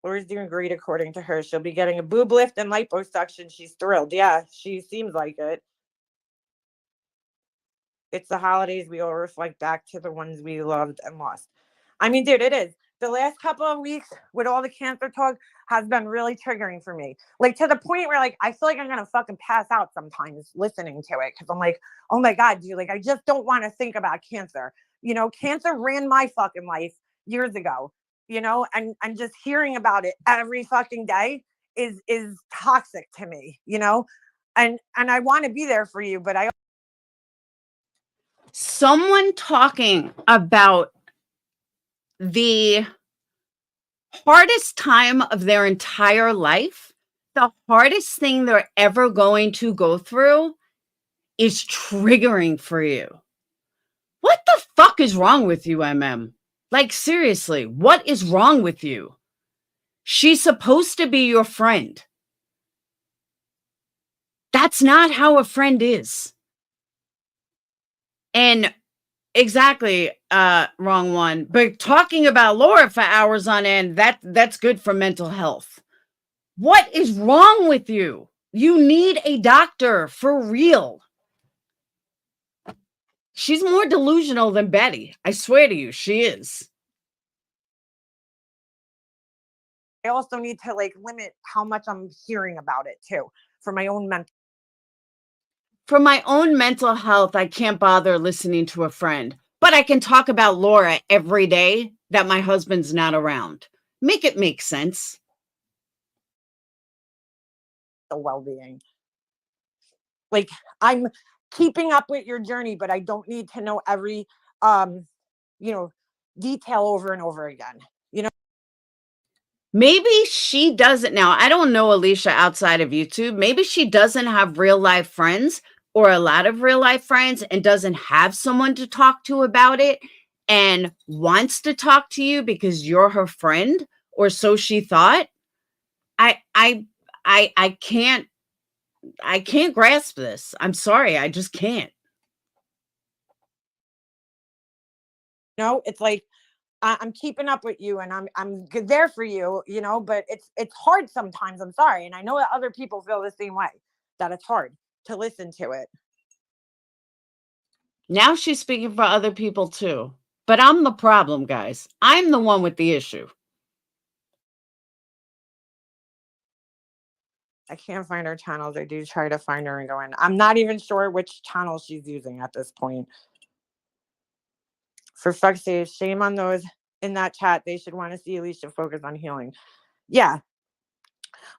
Laura's doing great according to her. She'll be getting a boob lift and liposuction. She's thrilled. Yeah, she seems like it. It's the holidays. We all reflect back to the ones we loved and lost. I mean, dude, it is. The last couple of weeks with all the cancer talk has been really triggering for me. Like to the point where like I feel like I'm gonna fucking pass out sometimes listening to it because I'm like, oh my God, dude, like I just don't want to think about cancer. Cancer ran my fucking life years ago, and just hearing about it every fucking day is toxic to me, and I want to be there for you, but Someone talking about the hardest time of their entire life, the hardest thing they're ever going to go through is triggering for you. What the fuck is wrong with you, MM? Like, seriously, what is wrong with you? She's supposed to be your friend. That's not how a friend is. And exactly, wrong one. But talking about Laura for hours on end, that's good for mental health. What is wrong with you? You need a doctor for real. She's more delusional than Betty. I swear to you, she is. I also need to like limit how much I'm hearing about it too for my own mental. For my own mental health, I can't bother listening to a friend, but I can talk about Laura every day that my husband's not around. Make it make sense. The well-being. Like I'm keeping up with your journey, but I don't need to know every detail over and over again. Maybe she doesn't now. I don't know Alicia outside of YouTube. Maybe she doesn't have real life friends or a lot of real life friends and doesn't have someone to talk to about it and wants to talk to you because you're her friend, or so she thought. I can't grasp this. I'm sorry. I just can't. It's like I'm keeping up with you and I'm there for you, you know, but it's hard sometimes. I'm sorry. And I know that other people feel the same way, that it's hard to listen to it. Now she's speaking for other people too. But I'm the problem, guys. I'm the one with the issue. I can't find her channels. I do try to find her and go in. I'm not even sure which channel she's using at this point. For fuck's sake, shame on those in that chat. They should want to see Alicia focus on healing. Yeah.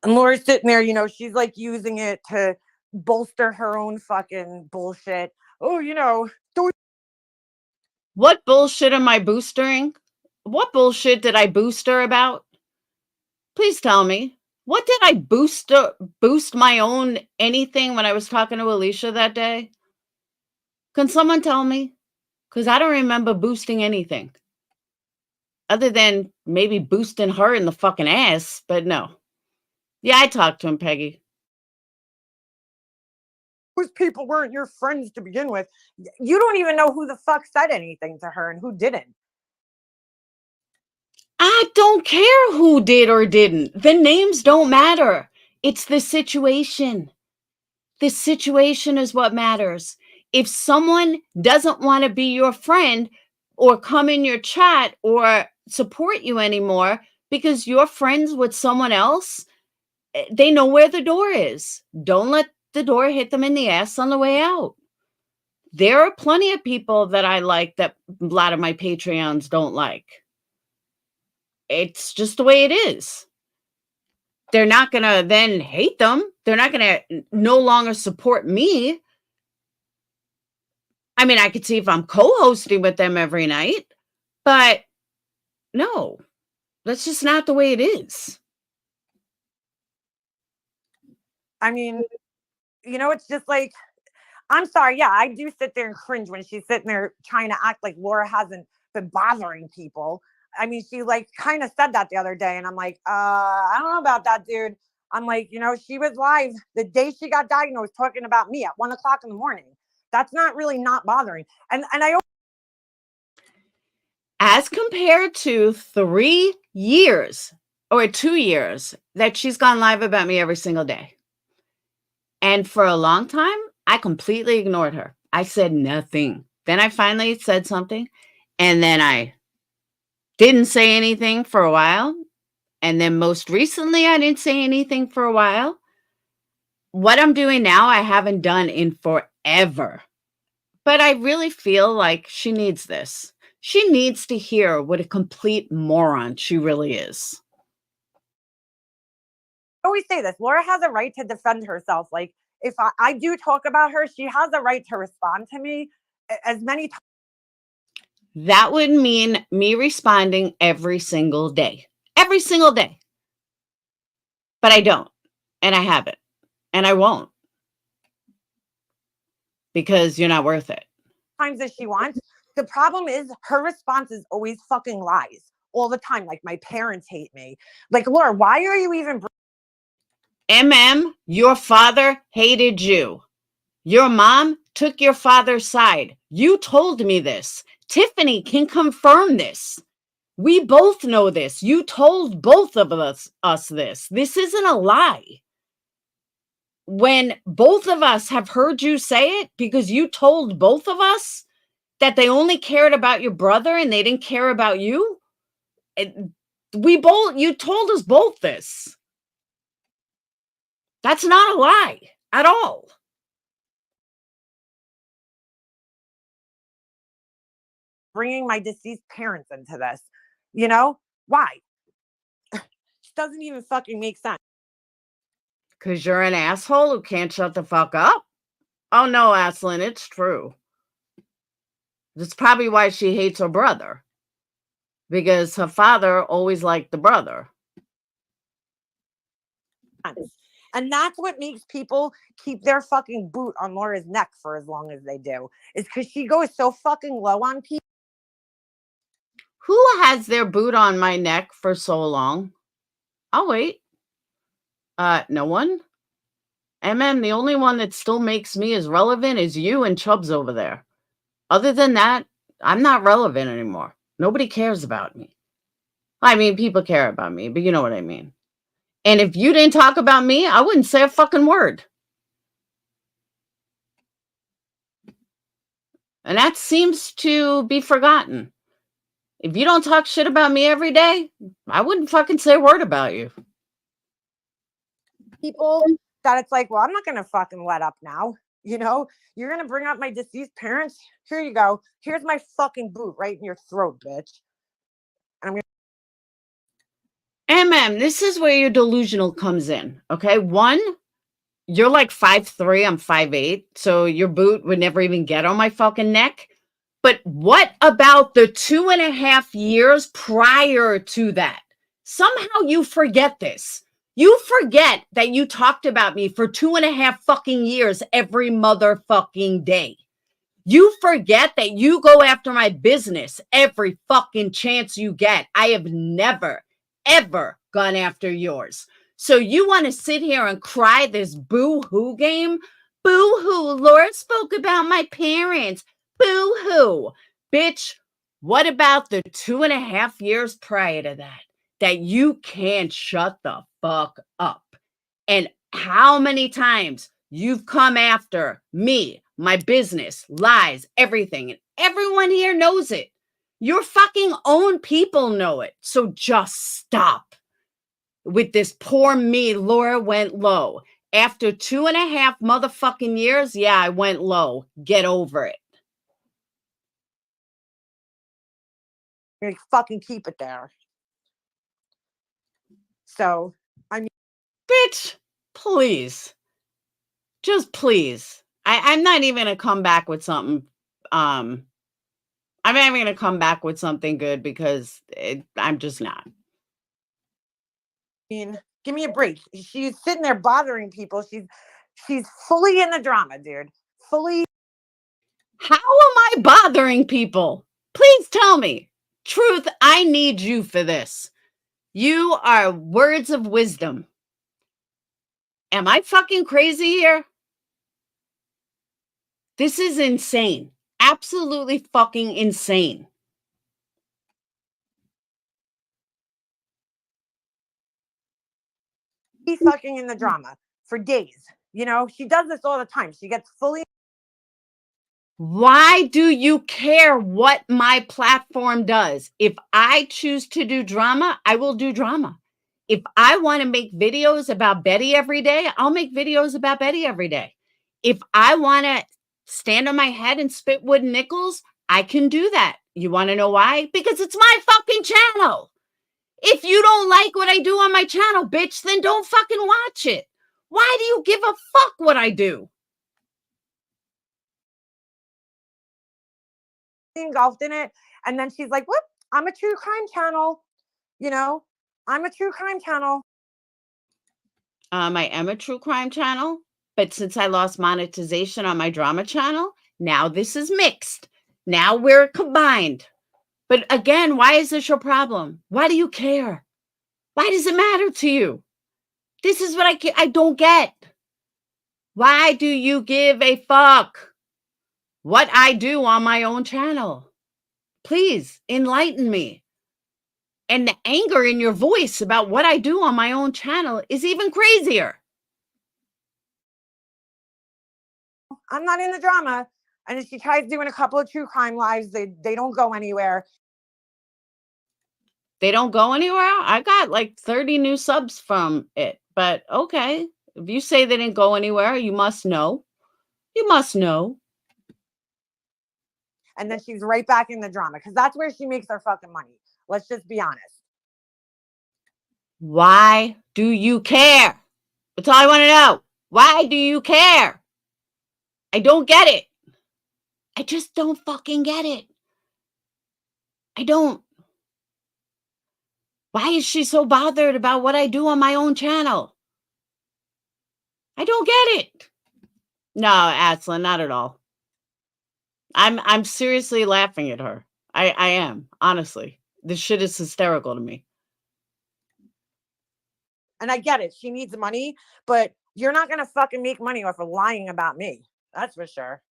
And Laura's sitting there, you know, she's like using it to bolster her own fucking bullshit. Oh, you know, what bullshit am I boostering? What bullshit did I booster about? Please tell me. What did I boost my own anything when I was talking to Alicia that day? Can someone tell me? Because I don't remember boosting anything. Other than maybe boosting her in the fucking ass, but no. Yeah, I talked to him, Peggy. Those people weren't your friends to begin with. You don't even know who the fuck said anything to her and who didn't. I don't care who did or didn't. The names don't matter. It's the situation. The situation is what matters. If someone doesn't want to be your friend or come in your chat or support you anymore because you're friends with someone else, they know where the door is. Don't let the door hit them in the ass on the way out. There are plenty of people that I like that a lot of my Patreons don't like. It's just the way it is. They're not going to then hate them. They're not going to no longer support me. I mean, I could see if I'm co-hosting with them every night, but no, that's just not the way it is. I mean, you know, it's just like, I'm sorry. Yeah, I do sit there and cringe when she's sitting there trying to act like Laura hasn't been bothering people. I mean, she like kind of said that the other day, and I'm like, I don't know about that, dude. I'm like, you know, she was live the day she got diagnosed talking about me at 1 o'clock in the morning. That's not really not bothering. And I, as compared to 3 years or 2 years that she's gone live about me every single day. And for a long time, I completely ignored her. I said nothing. Then I finally said something, and then I didn't say anything for a while. And then most recently, I didn't say anything for a while. What I'm doing now, I haven't done in forever. But I really feel like she needs this. She needs to hear what a complete moron she really is. always say this, Laura has a right to defend herself. Like, if I do talk about her, she has a right to respond to me as many times. That would mean me responding every single day. Every single day. But I don't. And I haven't. And I won't. Because you're not worth it. Times as she wants. The problem is her response is always fucking lies all the time. Like, my parents hate me. Like, Laura, why are you even... Your father hated you. Your mom took your father's side. You told me this. Tiffany can confirm this. We both know this. You told both of us this. This isn't a lie. When both of us have heard you say it, because you told both of us that they only cared about your brother and they didn't care about you, you told us both this. That's not a lie at all. Bringing my deceased parents into this, you know? Why? It doesn't even fucking make sense. Because you're an asshole who can't shut the fuck up? Oh no, Aslan, it's true. That's probably why she hates her brother. Because her father always liked the brother. And that's what makes people keep their fucking boot on Laura's neck for as long as they do. Is because she goes so fucking low on people. Who has their boot on my neck for so long? I'll wait. No one? The only one that still makes me as relevant is you and Chubbs over there. Other than that, I'm not relevant anymore. Nobody cares about me. I mean, people care about me, but you know what I mean. And if you didn't talk about me, I wouldn't say a fucking word. And that seems to be forgotten. If you don't talk shit about me every day, I wouldn't fucking say a word about you. People that it's like, well, I'm not going to fucking let up now. You know, you're going to bring up my deceased parents. Here you go. Here's my fucking boot right in your throat, bitch. And I'm going This is where your delusional comes in. Okay. One, you're like 5'3", I'm 5'8", so your boot would never even get on my fucking neck. But what about the 2.5 years prior to that? Somehow you forget this. You forget that you talked about me for 2.5 fucking years every motherfucking day. You forget that you go after my business every fucking chance you get. I have never, ever gone after yours. So you want to sit here and cry this boo-hoo game? Boo-hoo, Laura spoke about my parents. Boo-hoo. Bitch, what about the 2.5 years prior to that? That you can't shut the fuck up. And how many times you've come after me, my business, lies, everything. And everyone here knows it. Your fucking own people know it. So just stop with this poor me. Laura went low. After 2.5 motherfucking years, yeah, I went low. Get over it. to fucking keep it there. So, I mean, Bitch, please. Just please. I'm not even going to come back with something. I'm not even going to come back with something good because I'm just not. Give me a break. She's sitting there bothering people. She's fully in the drama, dude. Fully. How am I bothering people? Please tell me. Truth, I need you for this. You are words of wisdom. Am I fucking crazy here? This is insane. Absolutely fucking insane. She's fucking in the drama for days. You know, she does this all the time. She gets fully. Why do you care what my platform does? If I choose to do drama, I will do drama. If I want to make videos about Betty every day, I'll make videos about Betty every day. If I want to stand on my head and spit wooden nickels, I can do that. You want to know why? Because it's my fucking channel. If you don't like what I do on my channel, bitch, then don't fucking watch it. Why do you give a fuck what I do? Engulfed in it. And then she's like, what? I'm a true crime channel. You know, I'm a true crime channel. I am a true crime channel, but since I lost monetization on my drama channel, now this is mixed. Now we're combined. But again, why is this your problem? Why do you care? Why does it matter to you? This is what I don't get. Why do you give a fuck what I do on my own channel? Please enlighten me. And the anger in your voice about what I do on my own channel is even crazier. I'm not in the drama. And she tries doing a couple of true crime lives. They don't go anywhere. They don't go anywhere. I got like 30 new subs from it. But okay, if you say they didn't go anywhere, you must know. You must know. And then she's right back in the drama because that's where she makes her fucking money. Let's just be honest. Why do you care? That's all I want to know. Why do you care? I don't get it. I just don't fucking get it. I don't. Why is she so bothered about what I do on my own channel? I don't get it. No, Aslan, not at all. I'm seriously laughing at her. I am, honestly. This shit is hysterical to me. And I get it. She needs money, but you're not going to fucking make money off of lying about me. That's for sure.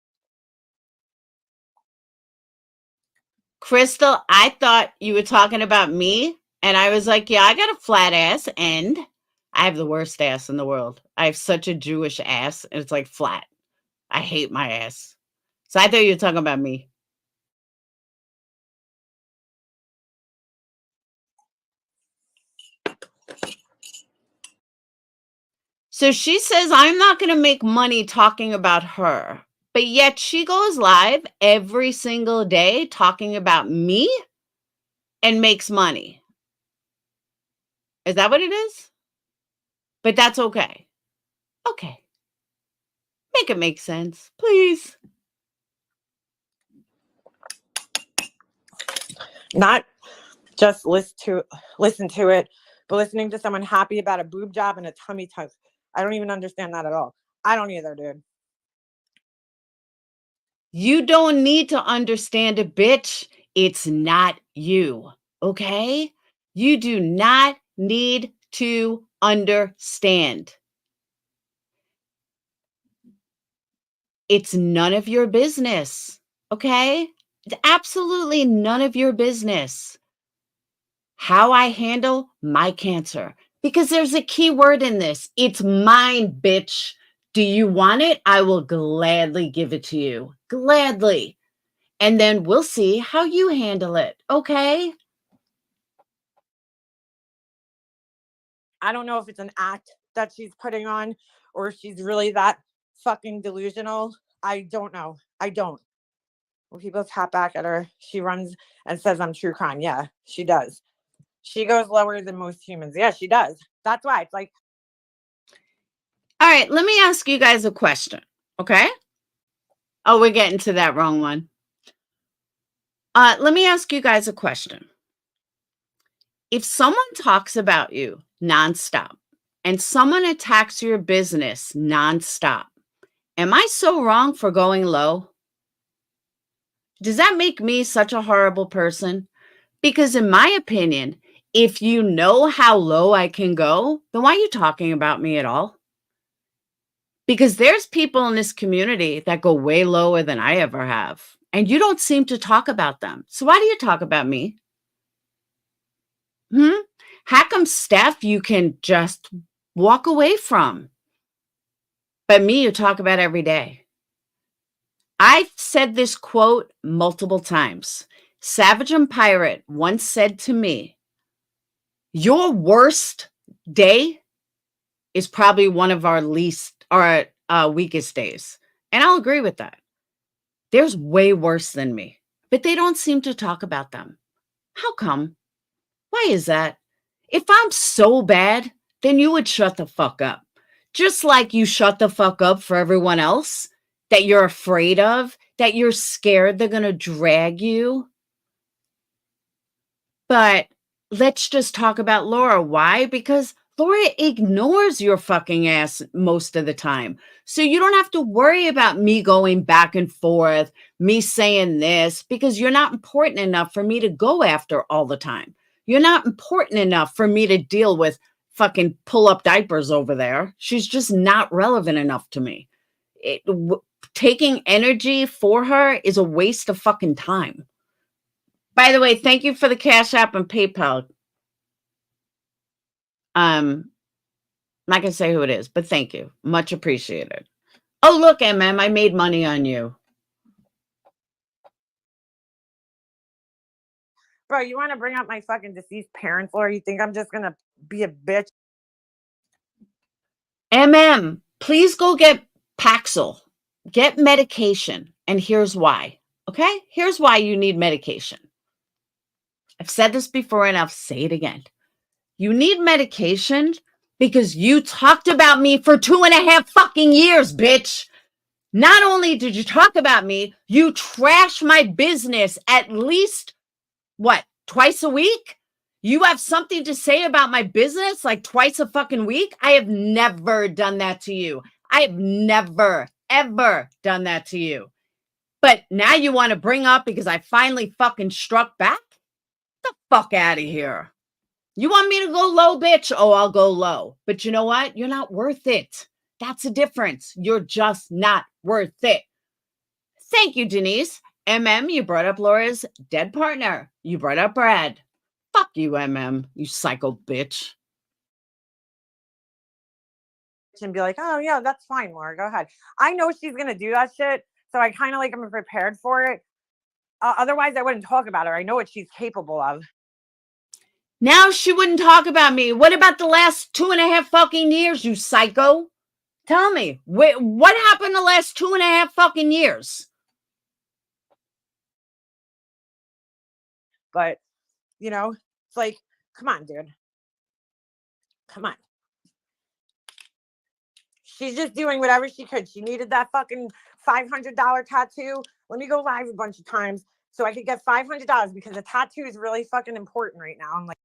Crystal, I thought you were talking about me. And I was like, yeah, I got a flat ass and I have the worst ass in the world. I have such a Jewish ass. And it's like flat. I hate my ass. So I thought you were talking about me. So she says, I'm not going to make money talking about her. But yet she goes live every single day talking about me and makes money. Is that what it is? But that's okay. Okay. Make it make sense, please. Not just listen to it, but listening to someone happy about a boob job and a tummy tuck. I don't even understand that at all. I don't either, dude. You don't need to understand it, bitch. It's not you, okay? You do not need to understand. It's none of your business, okay? It's absolutely none of your business how I handle my cancer. Because there's a key word in this. It's mine, bitch. Do you want it? I will gladly give it to you. Gladly. And then we'll see how you handle it, okay? I don't know if it's an act that she's putting on or if she's really that fucking delusional. I don't know. I don't. When people tap back at her, she runs and says, I'm true crime. Yeah, she does. She goes lower than most humans. Yeah, she does. That's why it's like. All right, let me ask you guys a question, okay? Oh, we're getting to that wrong one. Let me ask you guys a question. If someone talks about you nonstop and someone attacks your business nonstop, am I so wrong for going low? Does that make me such a horrible person? Because in my opinion, if you know how low I can go, then why are you talking about me at all? Because there's people in this community that go way lower than I ever have, and you don't seem to talk about them. So why do you talk about me? How come Steph you can just walk away from? But me, you talk about every day. I've said this quote multiple times. Savage and Pirate once said to me, your worst day is probably one of our weakest days. And I'll agree with that. There's way worse than me, but they don't seem to talk about them. How come? Why is that? If I'm so bad, then you would shut the fuck up. Just like you shut the fuck up for everyone else that you're afraid of, that you're scared they're going to drag you. But let's just talk about Laura. Why? Because Laura ignores your fucking ass most of the time. So you don't have to worry about me going back and forth, me saying this, because you're not important enough for me to go after all the time. You're not important enough for me to deal with fucking pull up diapers over there. She's just not relevant enough to me. Taking energy for her is a waste of fucking time. By the way, thank you for the Cash App and PayPal. I'm not gonna say who it is, but thank you. Much appreciated. Oh, look, MM, I made money on you. Bro, you want to bring up my fucking deceased parents, Laura? You think I'm just going to be a bitch? MM, please go get Paxil. Get medication. And here's why. Okay? Here's why you need medication. I've said this before and I'll say it again. You need medication because you talked about me for 2.5 fucking years, bitch. Not only did you talk about me, you trash my business at least, twice a week? You have something to say about my business like twice a fucking week? I have never done that to you. I have never, ever done that to you. But now you want to bring up because I finally fucking struck back? Get the fuck out of here. You want me to go low, bitch? Oh, I'll go low. But you know what? You're not worth it. That's the difference. You're just not worth it. Thank you, Denise. You brought up Laura's dead partner. You brought up Brad. Fuck you, you psycho bitch. And be like, oh yeah, that's fine, Laura, go ahead. I know she's gonna do that shit, so I kind of like am prepared for it. Otherwise, I wouldn't talk about her. I know what she's capable of. Now she wouldn't talk about me. What about the last 2.5 fucking years, you psycho? Tell me, what happened the last 2.5 fucking years? But, you know, it's like, come on, dude. Come on. She's just doing whatever she could. She needed that fucking $500 tattoo. Let me go live a bunch of times so I could get $500 because the tattoo is really fucking important right now. I'm like,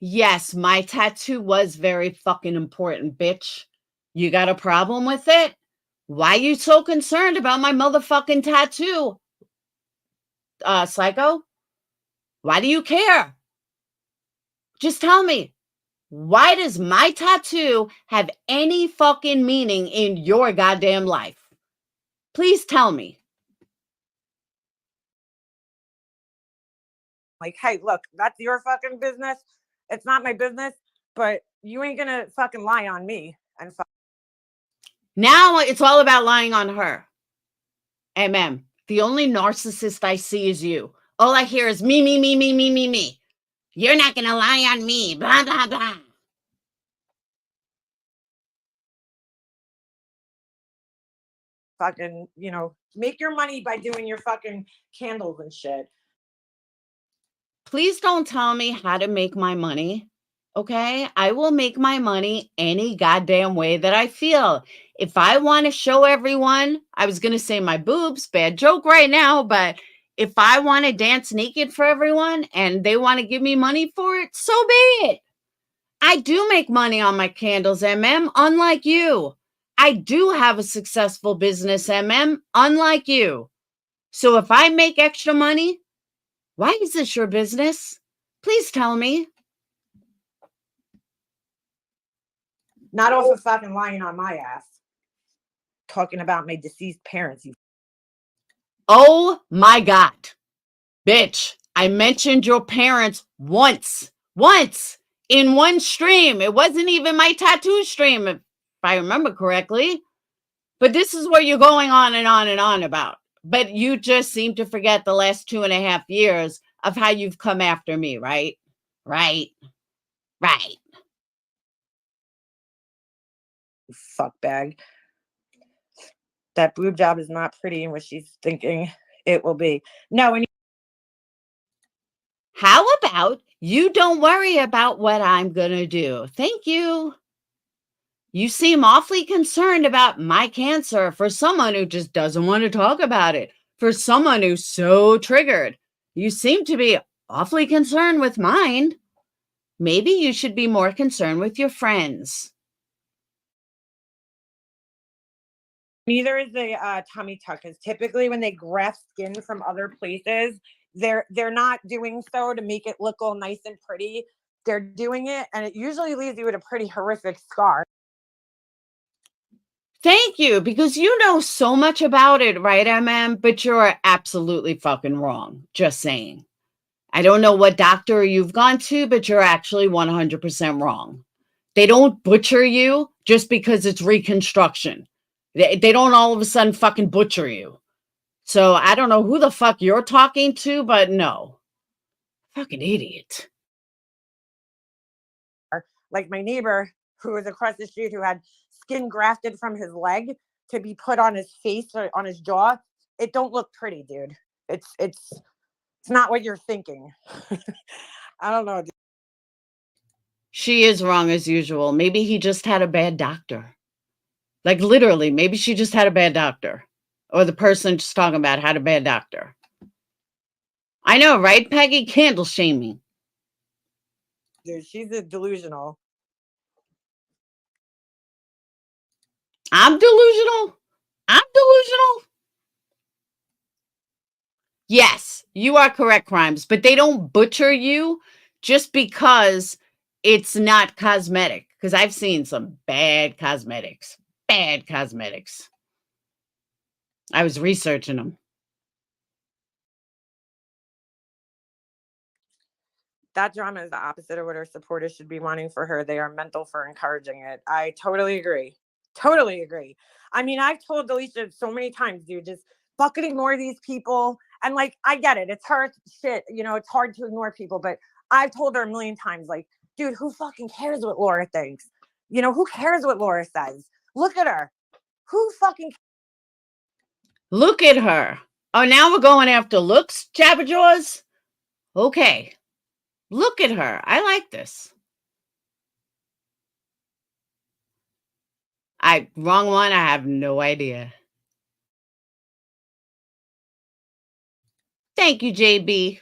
yes, my tattoo was very fucking important, bitch. You got a problem with it? Why are you so concerned about my motherfucking tattoo? Psycho? Why do you care? Just tell me. Why does my tattoo have any fucking meaning in your goddamn life? Please tell me. Like, hey, look, that's your fucking business. It's not my business, but you ain't gonna fucking lie on me. And now it's all about lying on her. The only narcissist I see is you. All I hear is me, me, me, me, me, me, me. You're not gonna lie on me, blah, blah, blah. fucking, make your money by doing your fucking candles and shit. Please don't tell me how to make my money. Okay? I will make my money any goddamn way that I feel. If I want to show everyone, I was going to say my boobs, bad joke right now, but if I want to dance naked for everyone and they want to give me money for it, so be it. I do make money on my candles, unlike you. I do have a successful business, unlike you. So if I make extra money, why is this your business? Please tell me. Not off of fucking lying on my ass. Talking about my deceased parents. Oh my God. Bitch, I mentioned your parents once in one stream. It wasn't even my tattoo stream, if I remember correctly. But this is what you're going on and on and on about. But you just seem to forget the last 2.5 years of how you've come after me, right? Right. Fuck bag. That boob job is not pretty in what she's thinking it will be. No, and how about you don't worry about what I'm gonna do? Thank you. You seem awfully concerned about my cancer for someone who just doesn't want to talk about it. For someone who's so triggered, you seem to be awfully concerned with mine. Maybe you should be more concerned with your friends. neither is the tummy tuck, because typically when they graft skin from other places, they're not doing so to make it look all nice and pretty. They're doing it, and it usually leaves you with a pretty horrific scar. Thank you, because you know so much about it, right, But you're absolutely fucking wrong. Just saying. I don't know what doctor you've gone to, but you're actually 100% wrong. They don't butcher you just because it's Reconstruction. They don't all of a sudden fucking butcher you. So I don't know who the fuck you're talking to, but no. Fucking idiot. Like my neighbor who was across the street who had skin grafted from his leg to be put on his face or on his jaw. It don't look pretty, dude. It's not what you're thinking. I don't know. She is wrong as usual. Maybe he just had a bad doctor. Like literally, maybe she just had a bad doctor. Or the person just talking about had a bad doctor. I know, right, Peggy? Candle shaming. Dude, she's a delusional. I'm delusional? Yes, you are correct, Crimes, but they don't butcher you just because it's not cosmetic. Because I've seen some bad cosmetics. I was researching them. That drama is the opposite of what her supporters should be wanting for her. They are mental for encouraging it. I totally agree. Totally agree. I mean, I've told Alicia so many times, dude, just fucking ignore these people. And like, I get it. It's her shit. You know, it's hard to ignore people, but I've told her a million times, like, dude, who fucking cares what Laura thinks? You know, who cares what Laura says? Look at her. Who fucking Look at her. Oh, now we're going after looks, Jabberjaws? Okay. Look at her. I like this. Wrong one. I have no idea. Thank you, JB.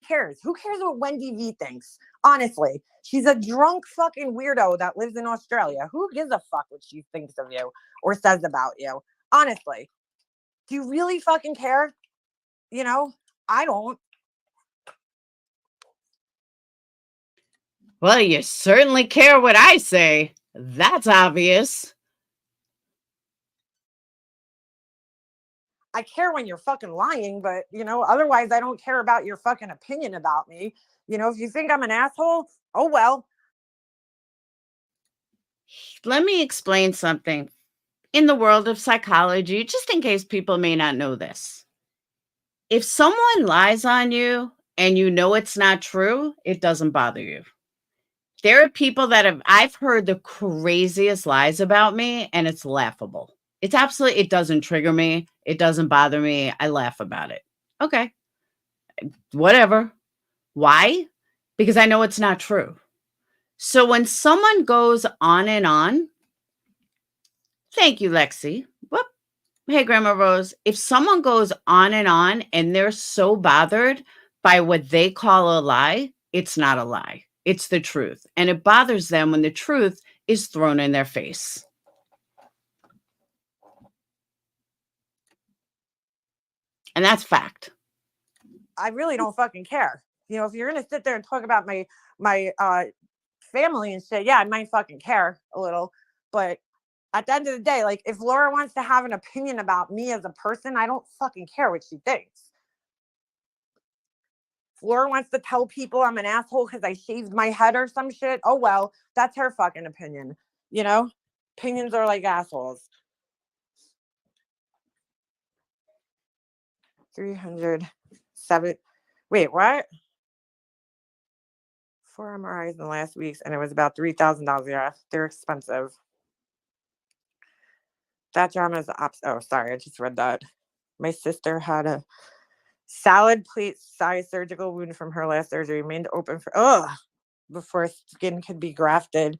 cares? Who cares what Wendy V thinks? Honestly, she's a drunk fucking weirdo that lives in Australia. Who gives a fuck what she thinks of you or says about you? Honestly, do you really fucking care? You know, I don't. Well, you certainly care what I say. That's obvious. I care when you're fucking lying, but you know, otherwise I don't care about your fucking opinion about me. You know, if you think I'm an asshole, oh well. Let me explain something in the world of psychology, just in case people may not know this. If someone lies on you and you know it's not true, it doesn't bother you. There are people that I've heard the craziest lies about me, and it's laughable. It's absolutely, it doesn't trigger me. It doesn't bother me. I laugh about it. Okay, whatever. Why? Because I know it's not true. So when someone goes on and on, thank you, Lexi. Whoop. Hey, Grandma Rose. If someone goes on and they're so bothered by what they call a lie, it's not a lie. It's the truth. And it bothers them when the truth is thrown in their face. And that's fact. I really don't fucking care. You know, if you're gonna sit there and talk about my family and shit, yeah, I might fucking care a little. But at the end of the day, like if Laura wants to have an opinion about me as a person, I don't fucking care what she thinks. If Laura wants to tell people I'm an asshole because I shaved my head or some shit, oh well, that's her fucking opinion. You know? Opinions are like assholes. 307. Wait, what? 4 MRIs in the last weeks, and it was about $3,000. Yeah, they're expensive. That drama is the opposite. Oh, sorry, I just read that. My sister had a salad plate size surgical wound from her last surgery, remained open for before skin could be grafted.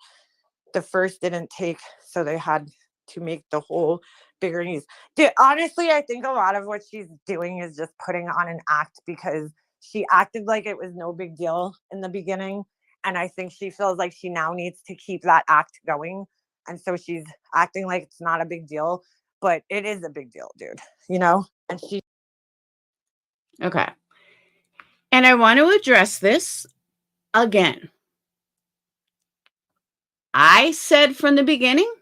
The first didn't take, so they had to make the hole bigger knees. Dude, honestly, I think a lot of what she's doing is just putting on an act because she acted like it was no big deal in the beginning. And I think she feels like she now needs to keep that act going. And so she's acting like it's not a big deal, but it is a big deal, dude. You know? And she. Okay. And I want to address this again. I said from the beginning,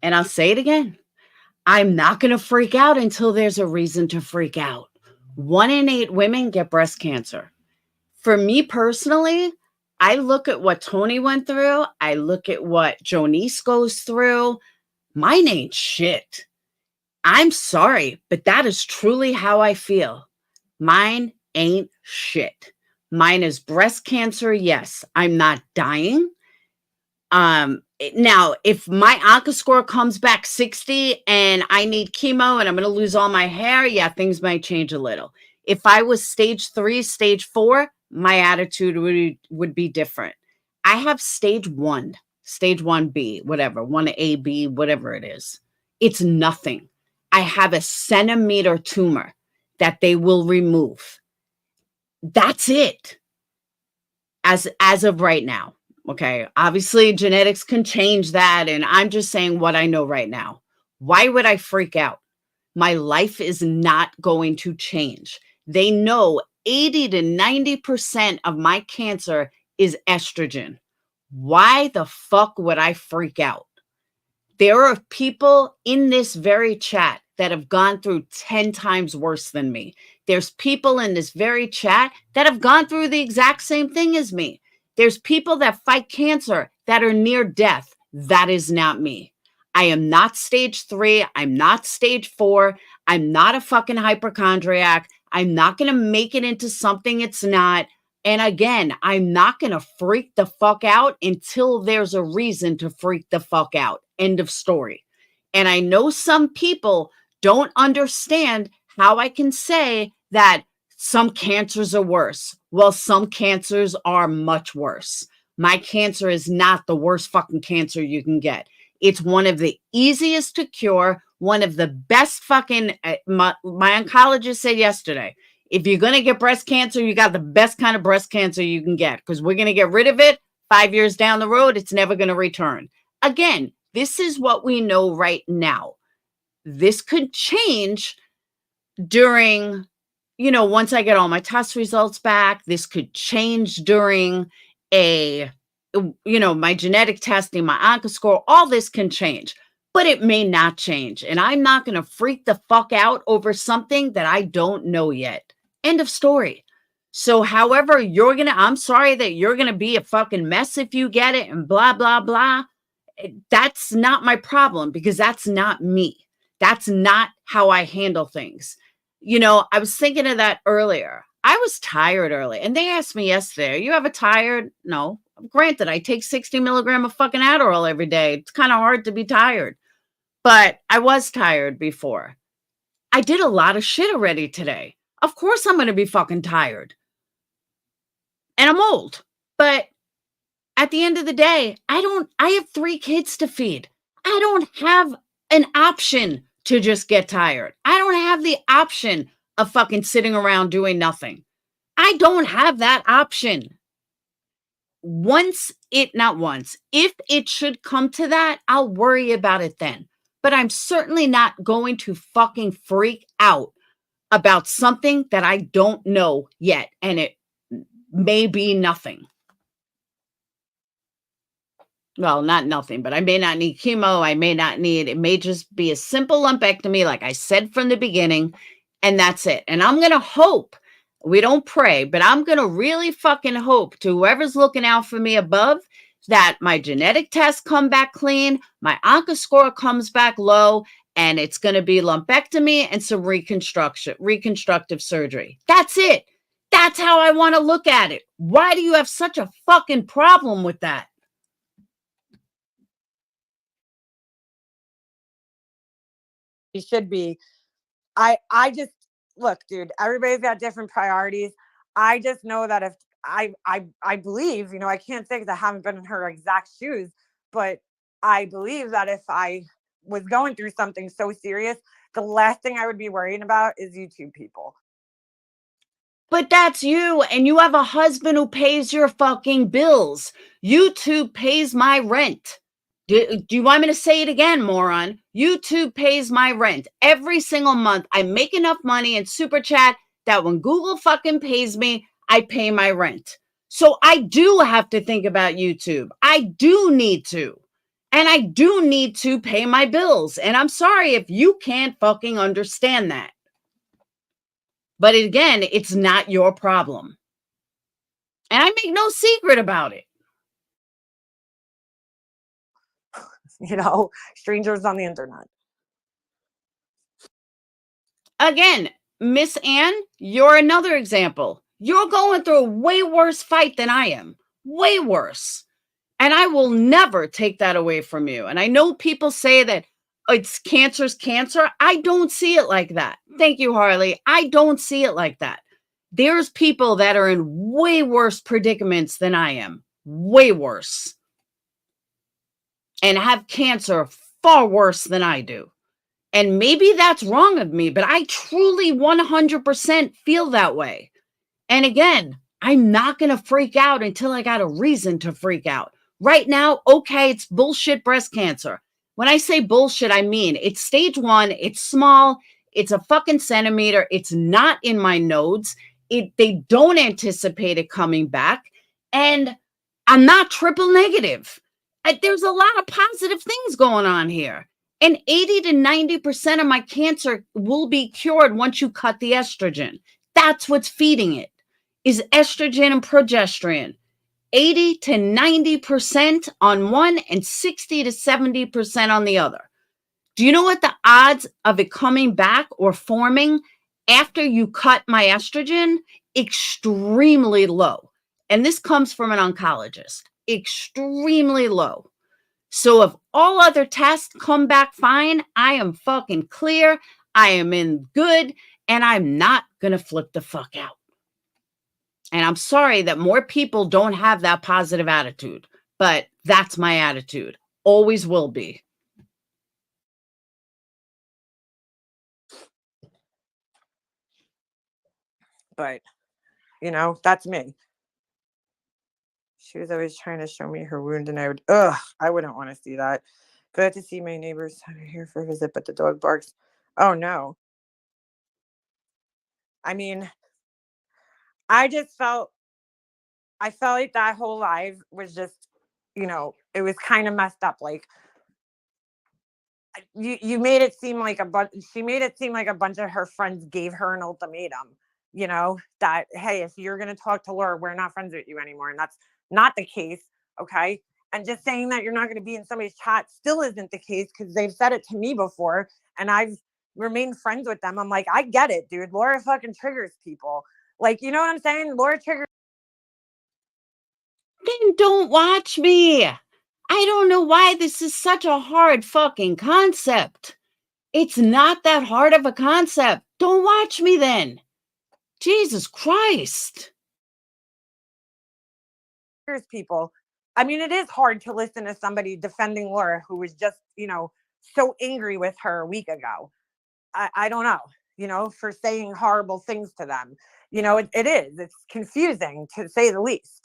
and I'll say it again, I'm not going to freak out until there's a reason to freak out. 1 in 8 women get breast cancer. For me personally, I look at what Tony went through. I look at what Jonice goes through. Mine ain't shit. I'm sorry, but that is truly how I feel. Mine ain't shit. Mine is breast cancer. Yes, I'm not dying. Now, if my ANCA score comes back 60 and I need chemo and I'm going to lose all my hair, yeah, things might change a little. If I was stage 3, stage 4, my attitude would be different. I have stage 1, stage 1B, whatever, 1AB, whatever it is. It's nothing. I have a centimeter tumor that they will remove. That's it. As of right now. Okay. Obviously, genetics can change that. And I'm just saying what I know right now. Why would I freak out? My life is not going to change. They know 80 to 90% of my cancer is estrogen. Why the fuck would I freak out? There are people in this very chat that have gone through 10 times worse than me. There's people in this very chat that have gone through the exact same thing as me. There's people that fight cancer that are near death. That is not me. I am not stage 3. I'm not stage 4. I'm not a fucking hypochondriac. I'm not going to make it into something it's not. And again, I'm not going to freak the fuck out until there's a reason to freak the fuck out. End of story. And I know some people don't understand how I can say that some cancers are worse. Well, some cancers are much worse. My cancer is not the worst fucking cancer you can get. It's one of the easiest to cure, one of the best fucking, my oncologist said yesterday, if you're going to get breast cancer, you got the best kind of breast cancer you can get, because we're going to get rid of it 5 years down the road. It's never going to return. Again, this is what we know right now. This could change during, once I get all my test results back. This could change during my genetic testing, my oncoscore, all this can change, but it may not change. And I'm not going to freak the fuck out over something that I don't know yet. End of story. So however I'm sorry that you're going to be a fucking mess if you get it and blah, blah, blah. That's not my problem, because that's not me. That's not how I handle things. I was thinking of that earlier. I was tired early, and they asked me yesterday, are you ever tired? No. Granted, I take 60 milligram of fucking Adderall every day. It's kind of hard to be tired, but I was tired before. I did a lot of shit already today. Of course I'm going to be fucking tired. And I'm old, but at the end of the day, I have 3 kids to feed. I don't have an option to just get tired. I don't have the option of fucking sitting around doing nothing. I don't have that option. If it should come to that, I'll worry about it then. But I'm certainly not going to fucking freak out about something that I don't know yet. And it may be nothing. Well, not nothing, but I may not need chemo. It may just be a simple lumpectomy, like I said from the beginning, and that's it. And I'm going to hope, we don't pray, but I'm going to really fucking hope to whoever's looking out for me above that my genetic tests come back clean, my oncoscore comes back low, and it's going to be lumpectomy and some reconstructive surgery. That's it. That's how I want to look at it. Why do you have such a fucking problem with that? He should be. I just look, dude, everybody's got different priorities. I just know that if I believe, I can't say because I haven't been in her exact shoes, but I believe that if I was going through something so serious, the last thing I would be worrying about is YouTube people. But that's you, and you have a husband who pays your fucking bills. YouTube pays my rent. Do you want me to say it again, moron? YouTube pays my rent every single month. I make enough money in Super Chat that when Google fucking pays me, I pay my rent. So I do have to think about YouTube. I do need to. And I do need to pay my bills. And I'm sorry if you can't fucking understand that. But again, it's not your problem. And I make no secret about it. Strangers on the internet. Again, Miss Ann, you're another example. You're going through a way worse fight than I am. Way worse. And I will never take that away from you. And I know people say that it's cancer's cancer. I don't see it like that. Thank you, Harley. I don't see it like that. There's people that are in way worse predicaments than I am. Way worse. And have cancer far worse than I do. And maybe that's wrong of me, but I truly 100% feel that way. And again, I'm not going to freak out until I got a reason to freak out. Right now, okay, it's bullshit breast cancer. When I say bullshit, I mean it's stage 1, it's small, it's a fucking centimeter, it's not in my nodes. They don't anticipate it coming back, and I'm not triple negative. There's a lot of positive things going on here. And 80 to 90% of my cancer will be cured once you cut the estrogen. That's what's feeding it, is estrogen and progesterone. 80 to 90% on one and 60 to 70% on the other. Do you know what the odds of it coming back or forming after you cut my estrogen? Extremely low. And this comes from an oncologist. Extremely low. So if all other tests come back fine, I am fucking clear, I am in good, and I'm not going to flip the fuck out. And I'm sorry that more people don't have that positive attitude, but that's my attitude. Always will be. But, you know, that's me. She was always trying to show me her wound, and I wouldn't want to see that. Glad to see my neighbors here for a visit, but the dog barks. Oh no. I mean, I felt like that whole life was just, it was kind of messed up. Like, you made it seem like she made it seem like a bunch of her friends gave her an ultimatum, that, hey, if you're going to talk to Laura, we're not friends with you anymore. And that's not the case. Okay. And just saying that you're not going to be in somebody's chat still isn't the case, because they've said it to me before and I've remained friends with them. I'm like, I get it, dude. Laura fucking triggers people. Like, you know what I'm saying? Laura triggers. Then don't watch me. I don't know why this is such a hard fucking concept. It's not that hard of a concept. Don't watch me then. Jesus Christ. People. I mean, it is hard to listen to somebody defending Laura who was just, so angry with her a week ago. I don't know, for saying horrible things to them. It is. It's confusing, to say the least.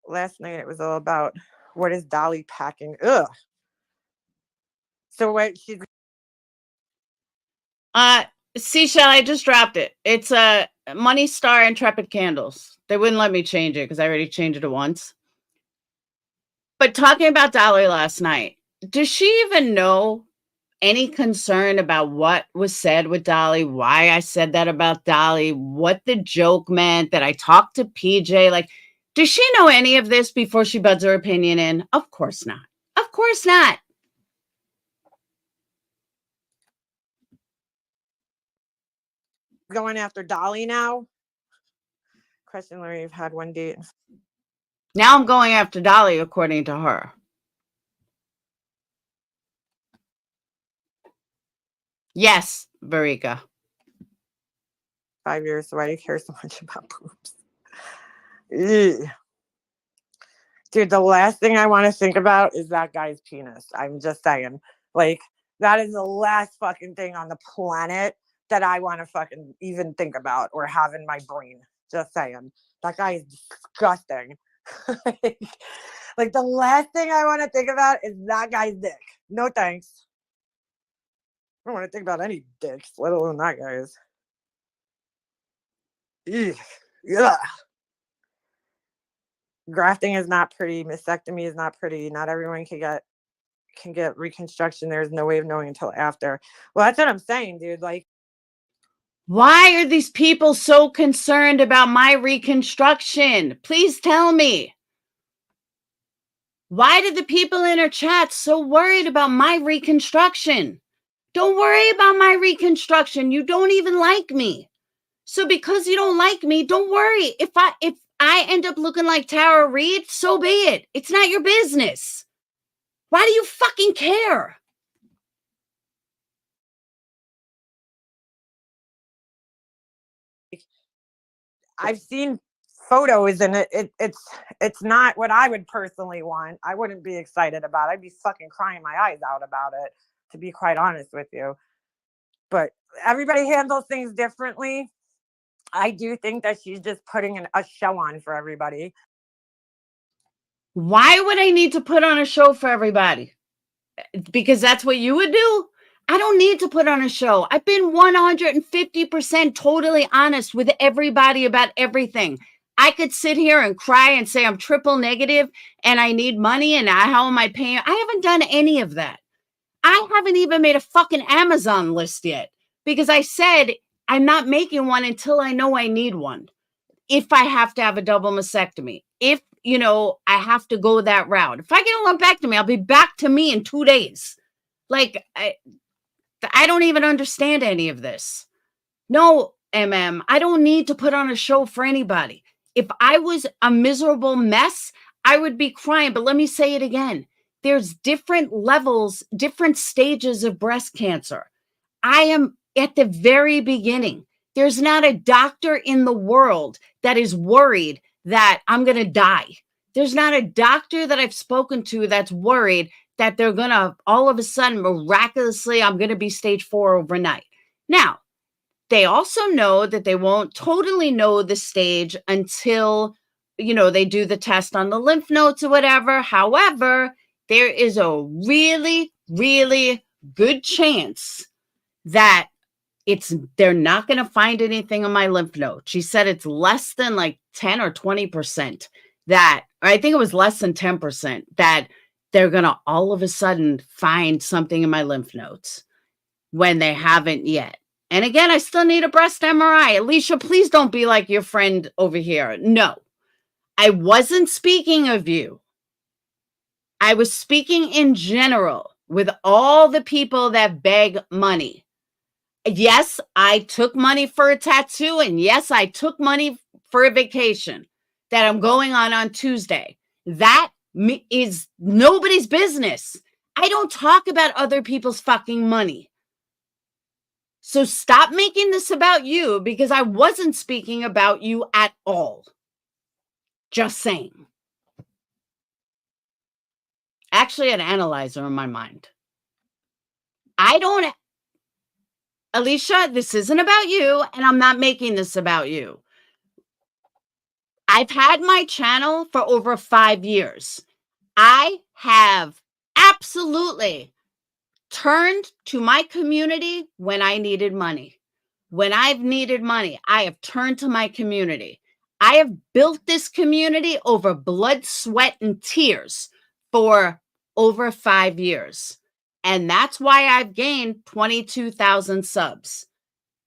Last night it was all about, what is Dolly packing? Ugh. So what she's... Seashell, I just dropped it. It's a Money Star Intrepid Candles. They wouldn't let me change it because I already changed it once. But talking about Dolly last night, does she even know any concern about what was said with Dolly, why I said that about Dolly, what the joke meant, that I talked to PJ? Like, does she know any of this before she buds her opinion in? Of course not. Of course not. Going after Dolly now? Question, Larry, you've had one date. Now I'm going after Dolly, according to her. Yes, Verika. 5 years, so why do you care so much about boobs? Ew. Dude, the last thing I want to think about is that guy's penis. I'm just saying. Like, that is the last fucking thing on the planet that I want to fucking even think about or have in my brain. Just saying. That guy is disgusting. Like, the last thing I want to think about is that guy's dick. No thanks. I don't want to think about any dicks, let alone that guy's. Yeah. Grafting is not pretty. Mastectomy is not pretty. Not everyone can get reconstruction. There's no way of knowing until after. Well, that's what I'm saying, dude. Like, why are these people so concerned about my reconstruction? Please tell me. Why did the people in her chat so worried about my reconstruction? Don't worry about my reconstruction. You don't even like me. So because you don't like me, don't worry. If I end up looking like Tara Reid, so be it. It's not your business. Why do you fucking care? I've seen photos and it's not what I would personally want. I wouldn't be excited about it. I'd be fucking crying my eyes out about it, to be quite honest with you. But everybody handles things differently. I do think that she's just putting a show on for everybody. Why would I need to put on a show for everybody? Because that's what you would do? I don't need to put on a show. I've been 150% totally honest with everybody about everything. I could sit here and cry and say I'm triple negative and I need money and how am I paying? I haven't done any of that. I haven't even made a fucking Amazon list yet because I said I'm not making one until I know I need one. If I have to have a double mastectomy, if, I have to go that route. If I get a lumpectomy, I'll be back to me in 2 days. Like, I don't even understand any of this. No, I don't need to put on a show for anybody. If I was a miserable mess, I would be crying. But let me say it again. There's different levels, different stages of breast cancer. I am at the very beginning. There's not a doctor in the world that is worried that I'm going to die. There's not a doctor that I've spoken to that's worried that they're going to all of a sudden miraculously, I'm going to be stage 4 overnight. Now, they also know that they won't totally know the stage until, they do the test on the lymph nodes or whatever. However, there is a really, really good chance that they're not going to find anything on my lymph node. She said it's less than like 10 or 20% that, or I think it was less than 10% that they're going to all of a sudden find something in my lymph nodes when they haven't yet. And again, I still need a breast MRI. Alicia, please don't be like your friend over here. No, I wasn't speaking of you. I was speaking in general with all the people that beg money. Yes, I took money for a tattoo. And yes, I took money for a vacation that I'm going on Tuesday. That is nobody's business. I don't talk about other people's fucking money. So stop making this about you because I wasn't speaking about you at all. Just saying. Actually, an analyzer in my mind. Alicia, this isn't about you, and I'm not making this about you. I've had my channel for over 5 years. I have absolutely turned to my community when I needed money. When I've needed money, I have turned to my community. I have built this community over blood, sweat, and tears for over 5 years. And that's why I've gained 22,000 subs.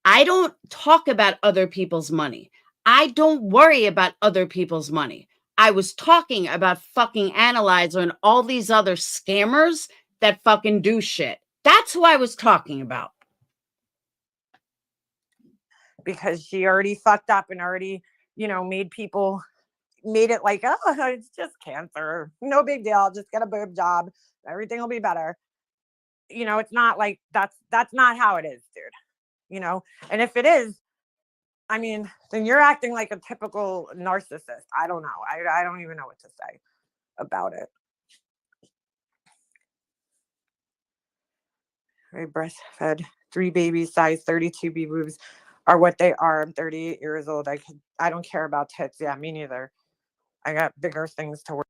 I don't talk about other people's money. I don't worry about other people's money. I was talking about fucking Analyzer and all these other scammers that fucking do shit. That's who I was talking about. Because she already fucked up and already, made it like, oh, it's just cancer. No big deal. Just get a boob job. Everything will be better. It's not like that's not how it is, dude. And if it is, I mean, then you're acting like a typical narcissist. I don't know. I don't even know what to say about it. I breastfed 3 babies, size 32 B boobs are what they are. I'm 38 years old. I don't care about tits. Yeah, me neither. I got bigger things to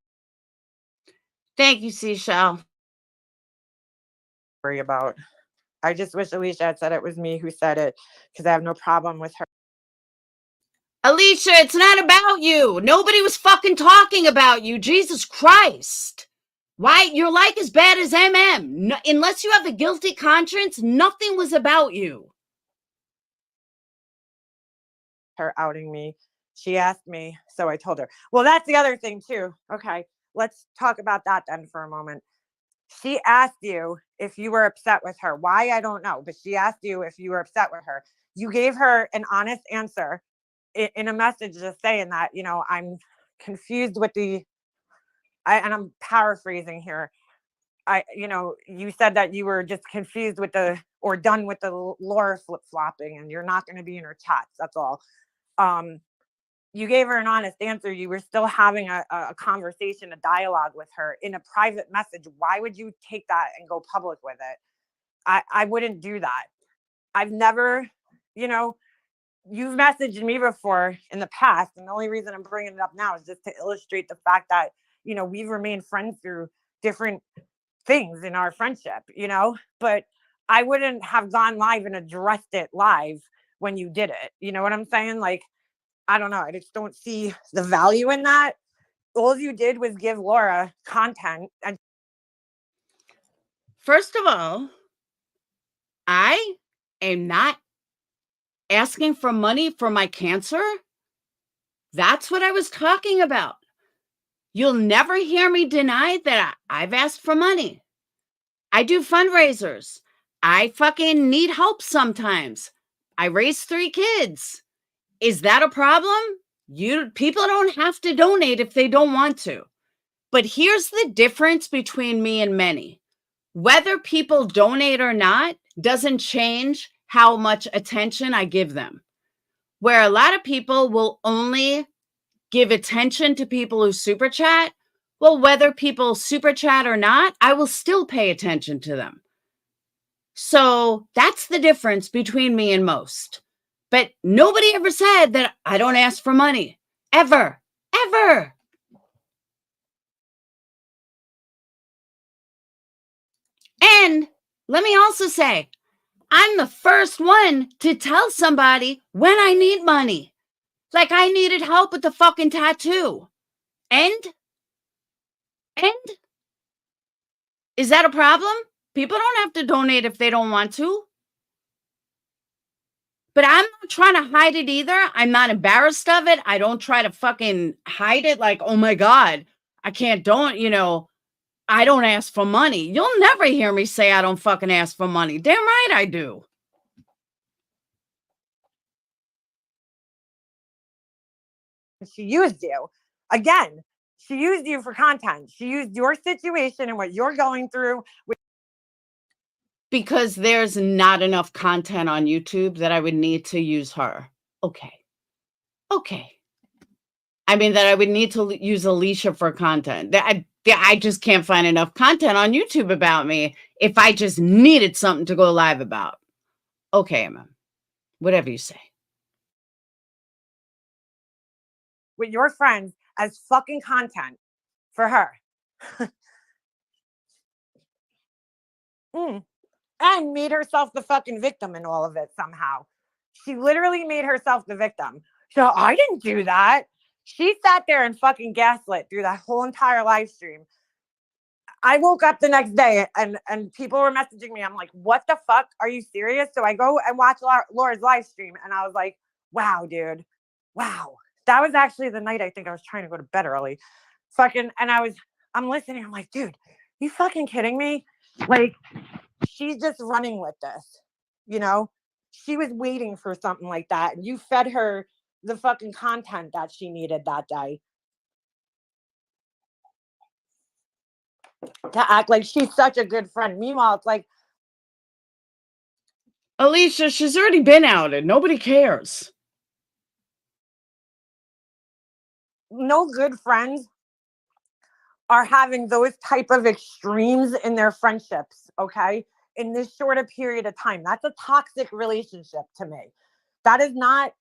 Thank you, Seashell. worry about. I just wish Alicia had said it was me who said it because I have no problem with her. Alicia, it's not about you. Nobody was fucking talking about you. Jesus Christ. Why? You're like as bad as No, unless you have a guilty conscience, nothing was about you. Her outing me. She asked me, so I told her. Well, that's the other thing too. Okay, let's talk about that then for a moment. She asked you if you were upset with her. Why? I don't know, but she asked you if you were upset with her. You gave her an honest answer in a message just saying that, I'm confused with and I'm paraphrasing here. You said that you were just confused with or done with the Laura flip-flopping and you're not going to be in her chats. That's all. You gave her an honest answer. You were still having a conversation, a dialogue with her in a private message. Why would you take that and go public with it? I wouldn't do that. I've never, you've messaged me before in the past. And the only reason I'm bringing it up now is just to illustrate the fact that, we've remained friends through different things in our friendship, but I wouldn't have gone live and addressed it live when you did it. You know what I'm saying? Like, I don't know. I just don't see the value in that. All you did was give Laura content. And first of all, I am not asking for money for my cancer. That's what I was talking about. You'll never hear me deny that I've asked for money. I do fundraisers. I fucking need help sometimes. I raised 3 kids. Is that a problem? People don't have to donate if they don't want to. But here's the difference between me and many. Whether people donate or not doesn't change how much attention I give them. Where a lot of people will only give attention to people who super chat, well, whether people super chat or not, I will still pay attention to them. So that's the difference between me and most. But nobody ever said that I don't ask for money. Ever. Ever. And let me also say, I'm the first one to tell somebody when I need money. Like I needed help with the fucking tattoo. And is that a problem? People don't have to donate if they don't want to. But I'm not trying to hide it either. I'm not embarrassed of it. I don't try to fucking hide it like, oh my God, I can't, I don't ask for money. You'll never hear me say I don't fucking ask for money. Damn right I do. she used you. Again, she used you for content. She used your situation and what you're going through. Because there's not enough content on YouTube that I would need to use her. Okay. I mean, that I would need to use Alicia for content. I just can't find enough content on YouTube about me if I just needed something to go live about. Okay, ma'am. Whatever you say. With your friends as fucking content for her. And made herself the fucking victim in all of it somehow. She literally made herself the victim. So I didn't do that. She sat there and fucking gaslit through that whole entire live stream. I woke up the next day and people were messaging me. I'm like, what the fuck? Are you serious? So I go and watch Laura's live stream and I was like, wow, dude. Wow. That was actually the night I think I was trying to go to bed early. Fucking, and I'm listening. I'm like, dude, you fucking kidding me? Like, she's just running with this, She was waiting for something like that. And you fed her the fucking content that she needed that day. To act like she's such a good friend. Meanwhile, it's like, Alicia, she's already been outed. Nobody cares. no good friends are having those type of extremes in their friendships, okay? In this short a period of time. That's a toxic relationship to me. That is not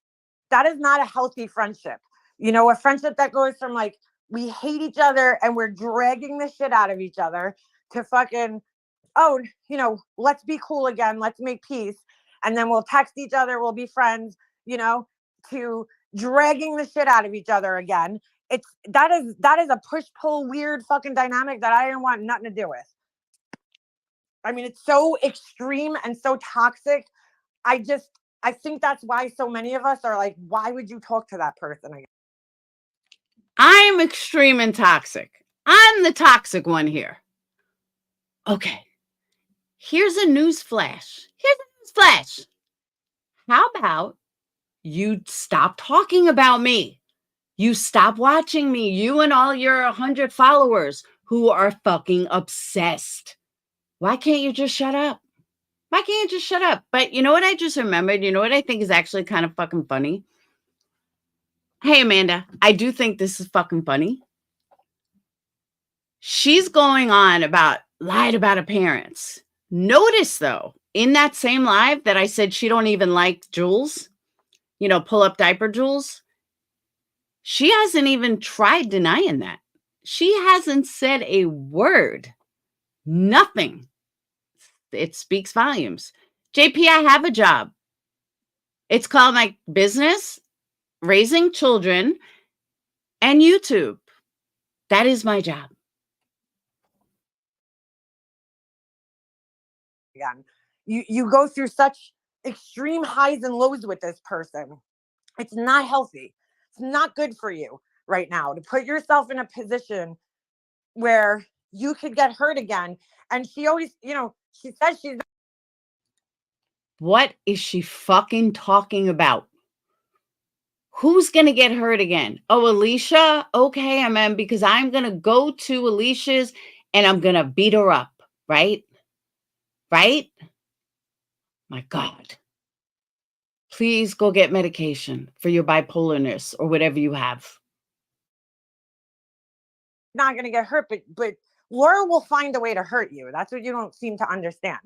a healthy friendship. A friendship that goes from like, we hate each other and we're dragging the shit out of each other to fucking, oh, let's be cool again. Let's make peace. And then we'll text each other. We'll be friends, to dragging the shit out of each other again. That is a push-pull weird fucking dynamic that I didn't want nothing to do with. I mean, it's so extreme and so toxic. I think that's why so many of us are like, why would you talk to that person again? I'm extreme and toxic. I'm the toxic one here. Okay. Here's a news flash. How about you stop talking about me? You stop watching me, you and all your 100 followers who are fucking obsessed. Why can't you just shut up? But you know what I just remembered? You know what I think is actually kind of fucking funny? Hey, Amanda, I do think this is fucking funny. She's going on lied about appearance. Notice, though, in that same live that I said she don't even like Jules, pull up diaper Jules. She hasn't even tried denying that. She hasn't said a word. Nothing. It speaks volumes. JP, I have a job. It's called my business, raising children, and YouTube. That is my job. Again, you go through such extreme highs and lows with this person. It's not healthy. It's not good for you right now to put yourself in a position where you could get hurt again. And she always, she says she's. What is she fucking talking about? Who's going to get hurt again? Oh, Alicia? Okay, because I'm going to go to Alicia's and I'm going to beat her up, right? Right? My God. Please go get medication for your bipolarness or whatever you have. Not going to get hurt, but Laura will find a way to hurt you. That's what you don't seem to understand.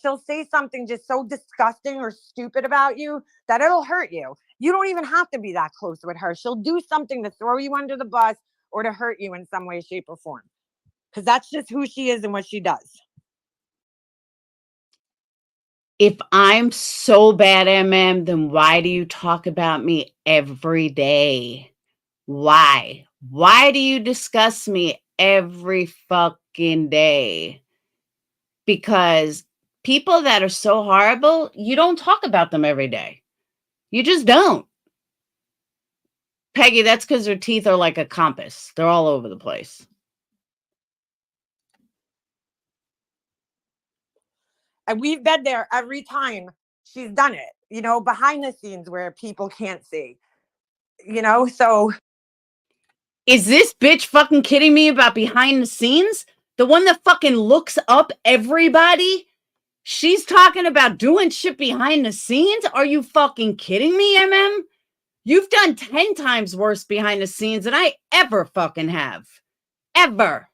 She'll say something just so disgusting or stupid about you that it'll hurt you. You don't even have to be that close with her. She'll do something to throw you under the bus or to hurt you in some way, shape, or form. Because that's just who she is and what she does. If I'm so bad, then why do you talk about me every day? Why? Why do you discuss me every fucking day? Because people that are so horrible, you don't talk about them every day. You just don't. Peggy, that's because their teeth are like a compass. They're all over the place. And we've been there every time she's done it, behind the scenes where people can't see, so. Is this bitch fucking kidding me about behind the scenes? The one that fucking looks up everybody? She's talking about doing shit behind the scenes? Are you fucking kidding me, You've done 10 times worse behind the scenes than I ever fucking have. Ever.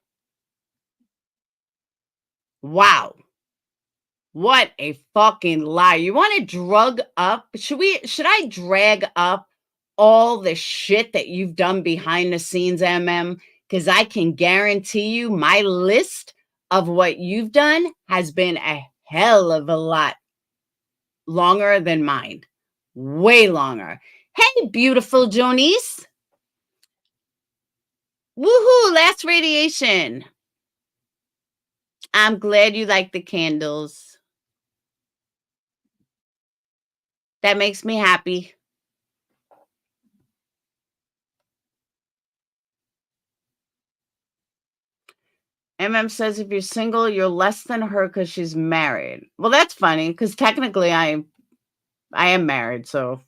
Wow. What a fucking lie. You want to drug up? Should I drag up all the shit that you've done behind the scenes, Because I can guarantee you my list of what you've done has been a hell of a lot longer than mine. Way longer. Hey, beautiful Jonice. Woohoo, last radiation. I'm glad you like the candles. That makes me happy. Says if you're single, you're less than her because she's married. Well, that's funny because technically I am married. So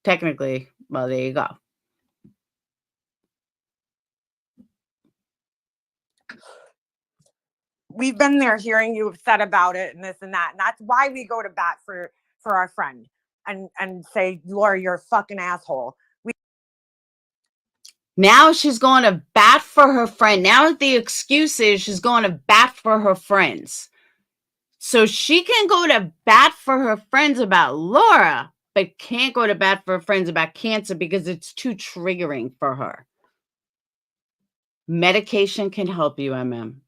technically, well, there you go. We've been there hearing you upset about it and this and that. And that's why we go to bat for our friend and say, Laura, you're a fucking asshole. Now she's going to bat for her friend. Now the excuse is she's going to bat for her friends. So she can go to bat for her friends about Laura, but can't go to bat for her friends about cancer because it's too triggering for her. Medication can help you,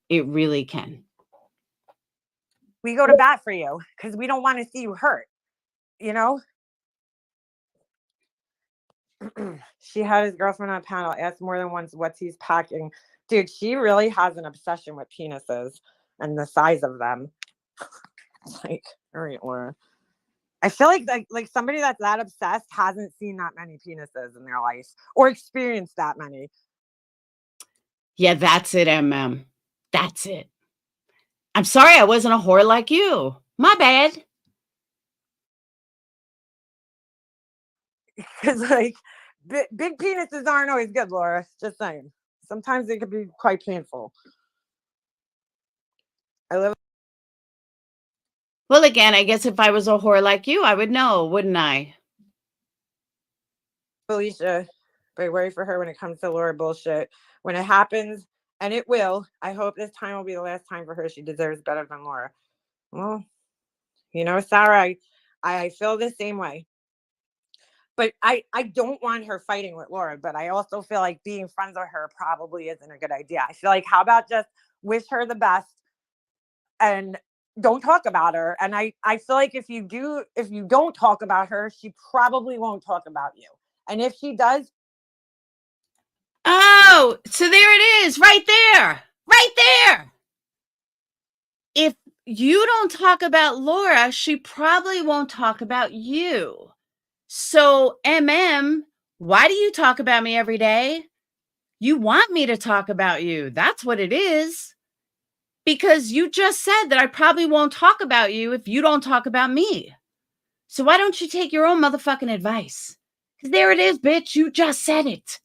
It really can. We go to bat for you because we don't want to see you hurt, She had his girlfriend on a panel, asked more than once what he's packing. Dude, she really has an obsession with penises and the size of them. Like, all right, Laura. I feel like somebody that's that obsessed hasn't seen that many penises in their life or experienced that many. Yeah, that's it, That's it. I'm sorry I wasn't a whore like you. My bad. Because like big penises aren't always good, Laura. Just saying. Sometimes they could be quite painful. Well, again, I guess if I was a whore like you, I would know, wouldn't I? Alicia, but worry for her when it comes to Laura bullshit. When it happens, and it will, I hope this time will be the last time for her. She deserves better than Laura. Well, Sarah, I feel the same way. But I don't want her fighting with Laura, but I also feel like being friends with her probably isn't a good idea. I feel like how about just wish her the best and don't talk about her. And I feel like if you don't talk about her, she probably won't talk about you. And if she does. Oh, so there it is, right there. Right there. If you don't talk about Laura, she probably won't talk about you. So, why do you talk about me every day? You want me to talk about you. That's what it is. Because you just said that I probably won't talk about you if you don't talk about me. So why don't you take your own motherfucking advice? Because there it is, bitch. You just said it.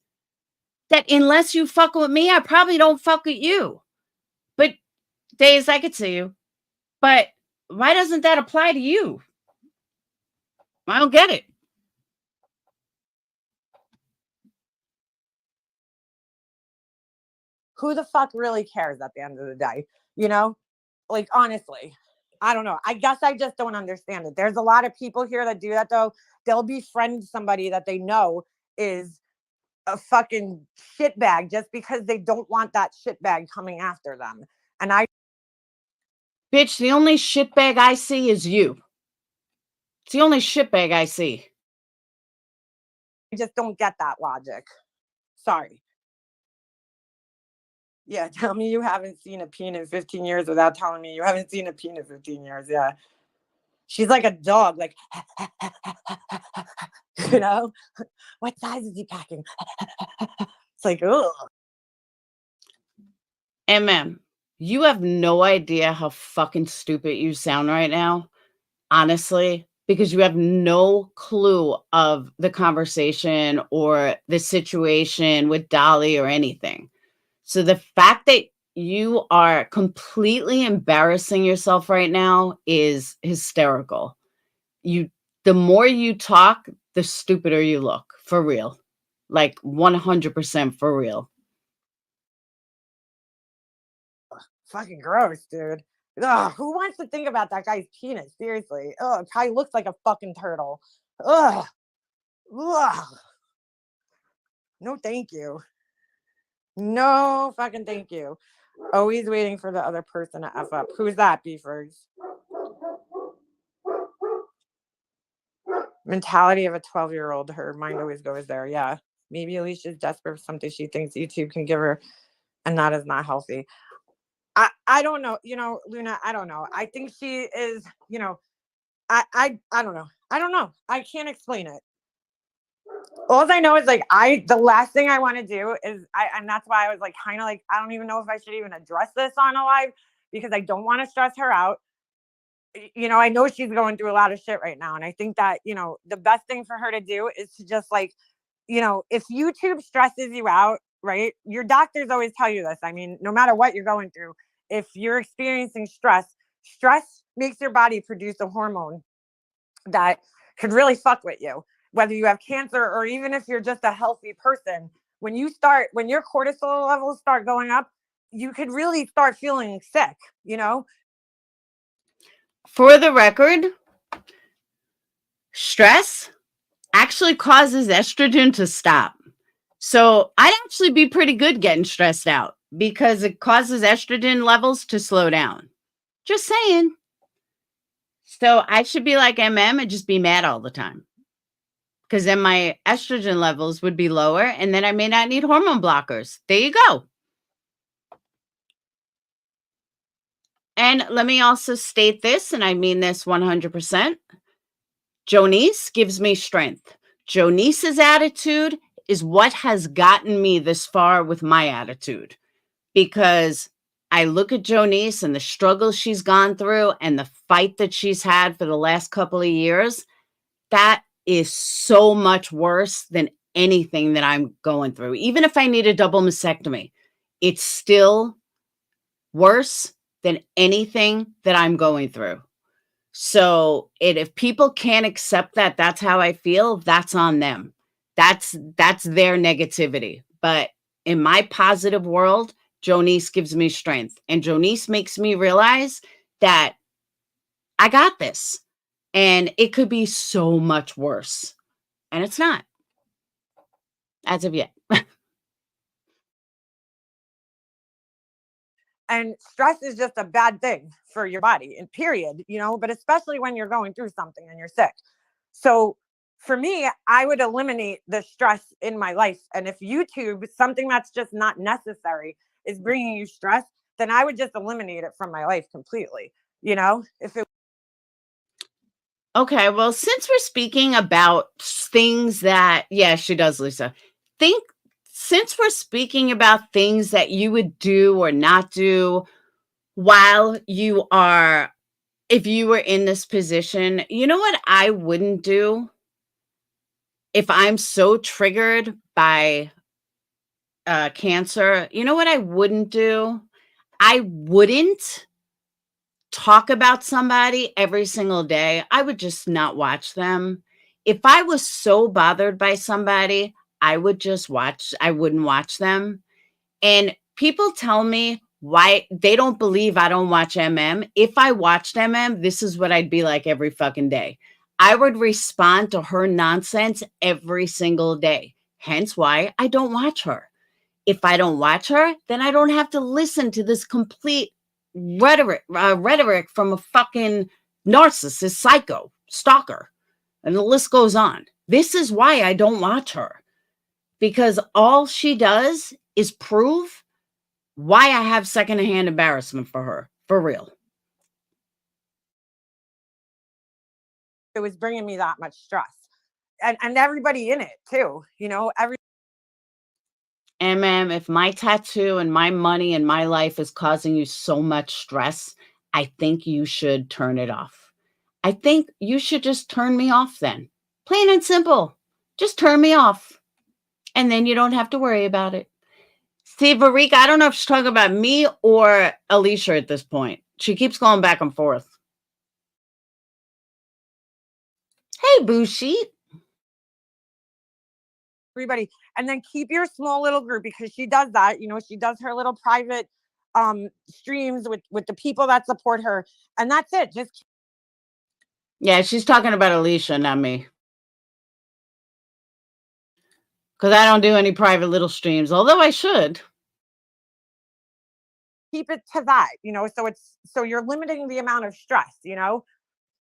That unless you fuck with me, I probably don't fuck with you. But Days, I could see you. But why doesn't that apply to you? I don't get it. Who the fuck really cares at the end of the day? You know, like, honestly, I don't know. I guess I just don't understand it. There's a lot of people here that do that, though. They'll befriend somebody that they know is a fucking shitbag just because they don't want that shitbag coming after them. And I Bitch, the only shitbag I see is you. It's the only shitbag I see. just don't get that logic. Sorry. Yeah, tell me you haven't seen a peen in 15 years without telling me you haven't seen a peen in 15 years. Yeah. She's like a dog, like, you know, what size is he packing? It's like, ugh. You have no idea how fucking stupid you sound right now, honestly, because you have no clue of the conversation or the situation with Dolly or anything. So the fact that you are completely embarrassing yourself right now is hysterical. The more you talk, the stupider you look, for real. Like 100% for real. Fucking gross, dude. Ugh, who wants to think about that guy's penis? Seriously. Ugh, it probably looks like a fucking turtle. Ugh. Ugh. No, thank you. No fucking thank you. Always waiting for the other person to F up. Who's that, beefers? Mentality of a 12-year-old. Her mind always goes there. Yeah. Maybe Alicia's desperate for something she thinks YouTube can give her, and that is not healthy. I don't know. You know, Luna, I don't know. I think she is, you know, I don't know. I don't know. I can't explain it. All I know is like the last thing I want to do is and that's why I was like kind of like I don't even know if I should even address this on a live because I don't want to stress her out. You know, I know she's going through a lot of shit right now, and I think that, you know, the best thing for her to do is to just like, you know, if YouTube stresses you out, right? Your doctors always tell you this. I mean, no matter what you're going through, if you're experiencing stress makes your body produce a hormone that could really fuck with you, whether you have cancer or even if you're just a healthy person. When your cortisol levels start going up, you could really start feeling sick, you know? For the record, stress actually causes estrogen to stop. So I'd actually be pretty good getting stressed out because it causes estrogen levels to slow down. Just saying. So I should be like and just be mad all the time. Because then my estrogen levels would be lower and then I may not need hormone blockers. There you go. And let me also state this, and I mean this 100%. Jonice gives me strength. Jonice's attitude is what has gotten me this far with my attitude, because I look at Jonice and the struggles she's gone through and the fight that she's had for the last couple of years. That is so much worse than anything that I'm going through. Even if I need a double mastectomy, it's still worse than anything that I'm going through. So if people can't accept that that's how I feel, that's on them. That's their negativity. But in my positive world, Jonice gives me strength. And Jonice makes me realize that I got this. And it could be so much worse. And it's not. As of yet. And stress is just a bad thing for your body, and period, you know, but especially when you're going through something and you're sick. So for me, I would eliminate the stress in my life. And if YouTube, something that's just not necessary, is bringing you stress, then I would just eliminate it from my life completely. You know, if it Okay, well, since we're speaking about things that, yeah, she does, Lisa. Think since we're speaking about things that you would do or not do while you are, if you were in this position, you know what I wouldn't do if I'm so triggered by cancer? You know what I wouldn't do? I wouldn't talk about somebody every single day. I would just not watch them. If I was so bothered by somebody, I wouldn't watch them. And people tell me why they don't believe I don't watch MM. If I watched MM, this is what I'd be like every fucking day. I would respond to her nonsense every single day. Hence why I don't watch her. If I don't watch her, then I don't have to listen to this complete rhetoric from a fucking narcissist, psycho, stalker, and the list goes on. This is why I don't watch her, because all she does is prove why I have secondhand embarrassment for her, for real. was bringing me that much stress, and everybody in it too, you know, MM, if my tattoo and my money and my life is causing you so much stress, I think you should turn it off. I think you should just turn me off then. Plain and simple. Just turn me off. And then you don't have to worry about it. See, Varika, I don't know if she's talking about me or Alicia at this point. She keeps going back and forth. Hey, Boo Sheet. everybody, and then keep your small little group, because she does that. You know, she does her little private streams with the people that support her, and that's it. Just Yeah, she's talking about Alicia, not me. Because I don't do any private little streams, although I should. keep it to that, you know, so you're limiting the amount of stress, you know,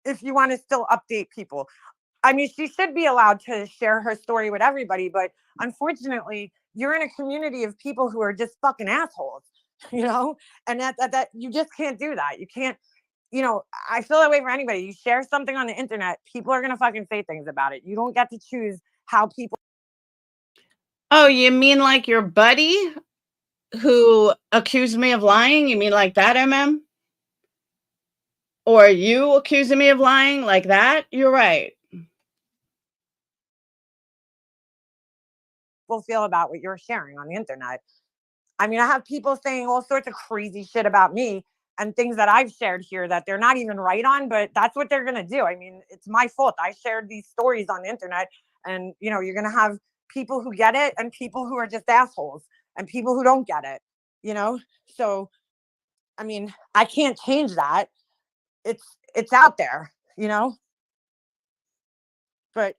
if you want to still update people. I mean, she should be allowed to share her story with everybody, but unfortunately, you're in a community of people who are just fucking assholes, you know, and that you just can't do that. You can't, you know, I feel that way for anybody. You share something on the internet, people are gonna fucking say things about it. You don't get to choose how people. Oh, you mean like your buddy who accused me of lying? You mean like that, MM? Or you accusing me of lying like that? You're right. People feel about what you're sharing on the internet. I mean, I have people saying all sorts of crazy shit about me and things that I've shared here that they're not even right on, but that's what they're going to do. I mean, it's my fault. I shared these stories on the internet, and you know, you're going to have people who get it and people who are just assholes and people who don't get it, you know? So, I mean, I can't change that. It's out there, you know? But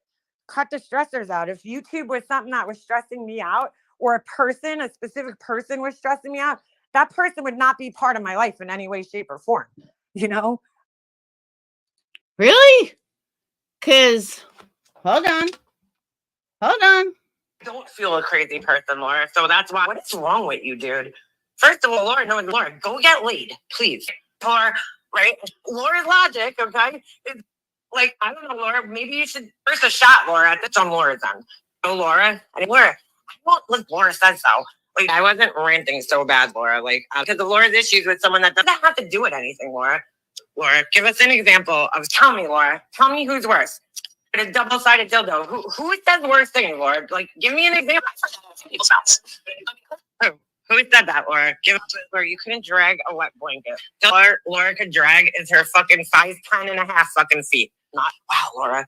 cut the stressors out. If YouTube was something that was stressing me out, or a specific person was stressing me out, that person would not be part of my life in any way, shape, or form, you know? Really? Because, hold on. Don't feel a crazy person, Laura. So that's why. What is wrong with you, dude? First of all, Laura, no, Laura, go get laid, please. Laura, right? Laura's logic, okay, is like, I don't know, Laura. Maybe you should first a shot, Laura. That's on Laura's end. No, Laura. I mean, Laura. I won't. Look, Laura says so. Like, I wasn't ranting so bad, Laura. Like, because of Laura's issues with someone that doesn't have to do with anything, Laura. Laura, give us an example of. Tell me, Laura. Tell me who's worse. A double-sided dildo. Who says worse thing, Laura? Like, give me an example. Who said that, Laura? Give us, Laura. You couldn't drag a wet blanket. Laura could drag is her fucking 5'10" and a half fucking feet. Not wow, Laura.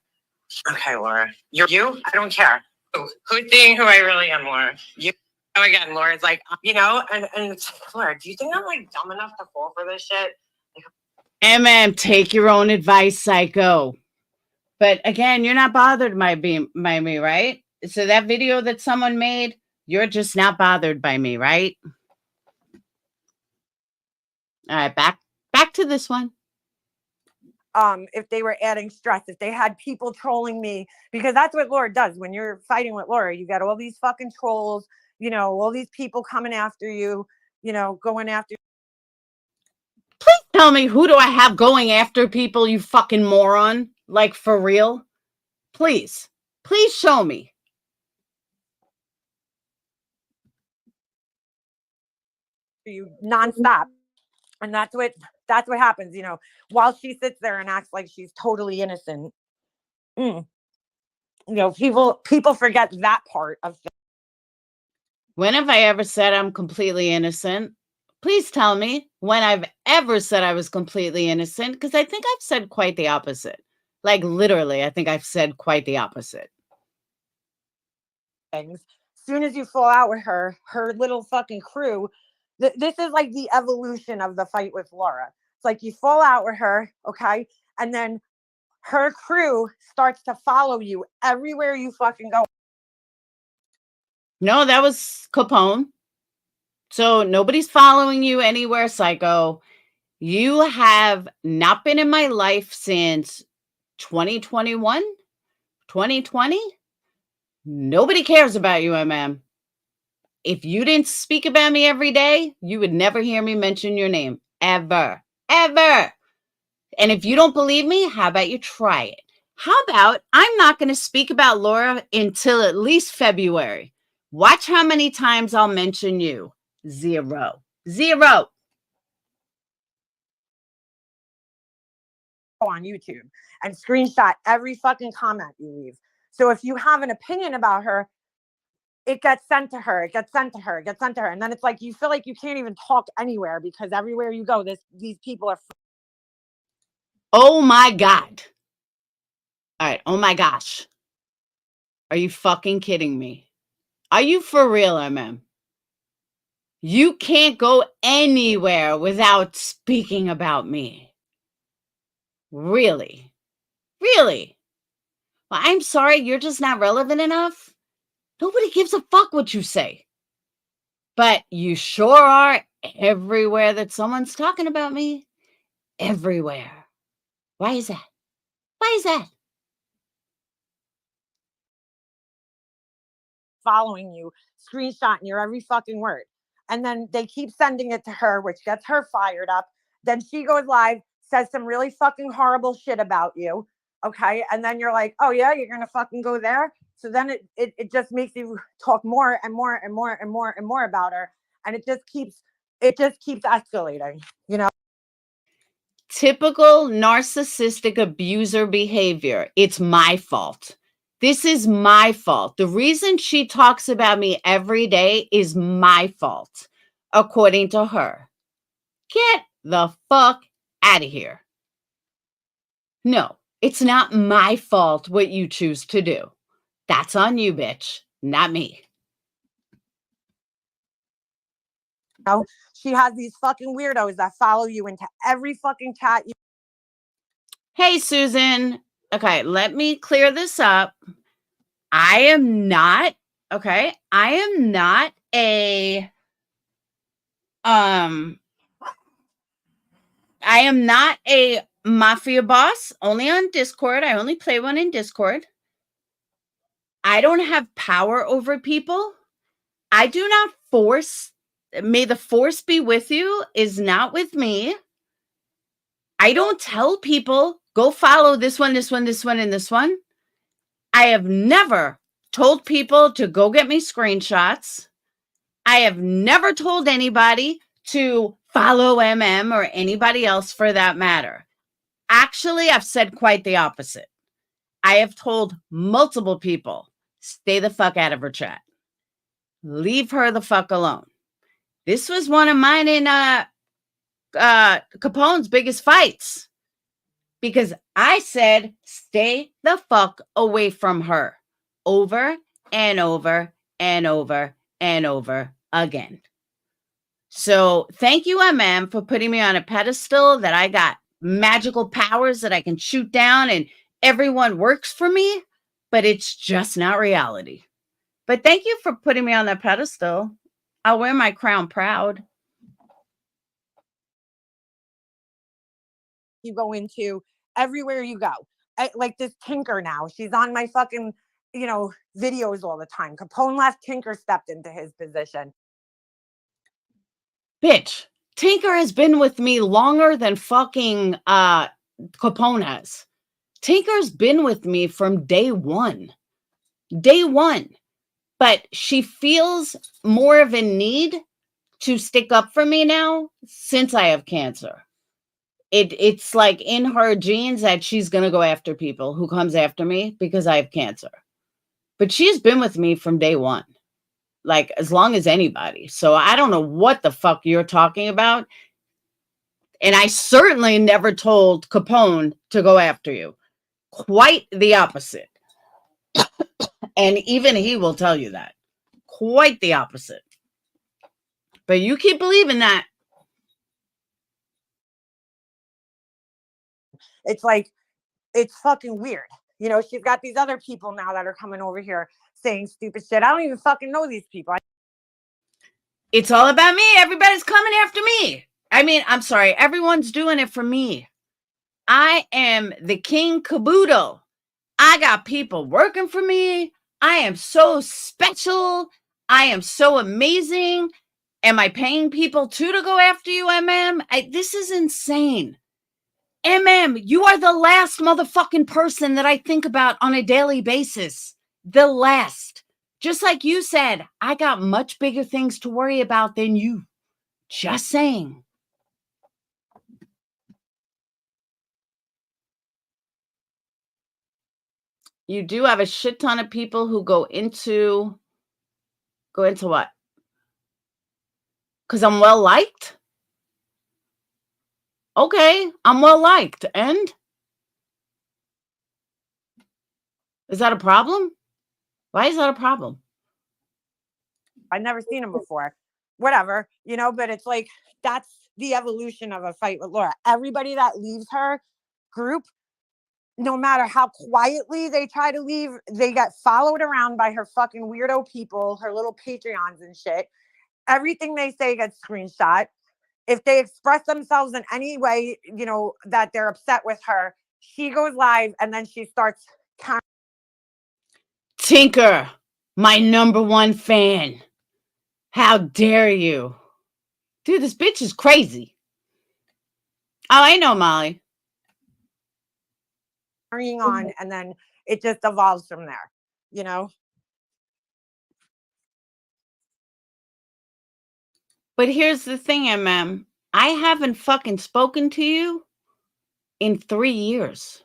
Okay, Laura. You? I don't care. Who's seeing who I really am, Laura? You. Oh, again, Laura's like, you know, and it's like, Laura, do you think I'm like dumb enough to fall for this shit? MM, take your own advice, psycho. But again, you're not bothered by me, right? So that video that someone made, you're just not bothered by me, right? All right, back to this one. if they were adding stress, if they had people trolling me, because that's what Laura does. When you're fighting with Laura, you got all these fucking trolls, you know, all these people coming after you, you know, going after. Please tell me, who do I have going after people, you fucking moron? Like, for real? Please. Please show me. You nonstop. And that's what happens, you know, while she sits there and acts like she's totally innocent. You know, people forget that part of things. When have I ever said I'm completely innocent? Please tell me when I've ever said I was completely innocent, because I think I've said quite the opposite. Like, literally, I think I've said quite the opposite. Things. As soon as you fall out with her little fucking crew, this is like the evolution of the fight with Laura. It's like you fall out with her, okay? And then her crew starts to follow you everywhere you fucking go. No, that was Capone. So nobody's following you anywhere, psycho. You have not been in my life since 2021, 2020. Nobody cares about you, MM. If you didn't speak about me every day, you would never hear me mention your name. Ever. Ever. And if you don't believe me, how about you try it? How about I'm not going to speak about Laura until at least February. Watch how many times I'll mention you. 0. 0. On YouTube and screenshot every fucking comment you leave. So if you have an opinion about her, it gets sent to her. It gets sent to her. It gets sent to her. And then it's like you feel like you can't even talk anywhere because everywhere you go, these people are. Oh my God. All right. Oh my gosh. Are you fucking kidding me? Are you for real, MM? You can't go anywhere without speaking about me. Really? Really? Well, I'm sorry, you're just not relevant enough. Nobody gives a fuck what you say. But you sure are everywhere that someone's talking about me. Everywhere. Why is that? Why is that? Following you, screenshotting your every fucking word. And then they keep sending it to her, which gets her fired up. Then she goes live, says some really fucking horrible shit about you. Okay. And then you're like, oh yeah, you're gonna fucking go there. So then it just makes you talk more and more and more and more and more about her. And it just keeps escalating, you know. Typical narcissistic abuser behavior. It's my fault. This is my fault. The reason she talks about me every day is my fault, according to her. Get the fuck out of here. No, it's not my fault what you choose to do. That's on you, bitch, not me. You know, she has these fucking weirdos that follow you into every fucking chat. Hey, Susan. Okay, let me clear this up. I am not, okay, I am not a, I am not a mafia boss, only on Discord. I only play one in Discord. I don't have power over people. I do not force, may the force be with you is not with me. I don't tell people, go follow this one, this one, this one, and this one. I have never told people to go get me screenshots. I have never told anybody to follow MM or anybody else for that matter. Actually, I've said quite the opposite. I have told multiple people, stay the fuck out of her chat. Leave her the fuck alone. This was one of mine in Capone's biggest fights. Because I said, stay the fuck away from her. Over and over and over and over again. So thank you, MM, for putting me on a pedestal that I got magical powers that I can shoot down and everyone works for me, but it's just not reality. But thank you for putting me on that pedestal. I'll wear my crown proud. You go into everywhere you go. Like this Tinker now, she's on my fucking, you know, videos all the time. Capone left, Tinker stepped into his position. Bitch, Tinker has been with me longer than fucking Capone has. Tinker's been with me from day one. Day one. But she feels more of a need to stick up for me now since I have cancer. It's like in her genes that she's going to go after people who comes after me because I have cancer. But she's been with me from day one, like as long as anybody. So I don't know what the fuck you're talking about. And I certainly never told Capone to go after you. Quite the opposite. And even he will tell you that. Quite the opposite. But you keep believing that. It's like, it's fucking weird. You know, she's got these other people now that are coming over here saying stupid shit. I don't even fucking know these people. It's all about me. Everybody's coming after me. I mean, I'm sorry. Everyone's doing it for me. I am the king caboodle. I got people working for me. I am so special. I am so amazing. Am I paying people too to go after you, This is insane. You are the last motherfucking person that I think about on a daily basis. The last. Just like you said, I got much bigger things to worry about than you. Just saying. You do have a shit ton of people who go into what? Because I'm well liked? Okay, I'm well liked. And? Is that a problem? Why is that a problem? I've never seen him before. Whatever, you know, but it's like, that's the evolution of a fight with Laura. Everybody that leaves her group, no matter how quietly they try to leave, they get followed around by her fucking weirdo people, her little Patreons and shit. Everything they say gets screenshot. If they express themselves in any way, you know, that they're upset with her, she goes live and then she starts. Tinker, my #1 fan. How dare you? Dude, this bitch is crazy. Oh, I know, Molly. Carrying on, and then it just evolves from there, you know? But here's the thing, I haven't fucking spoken to you in 3 years.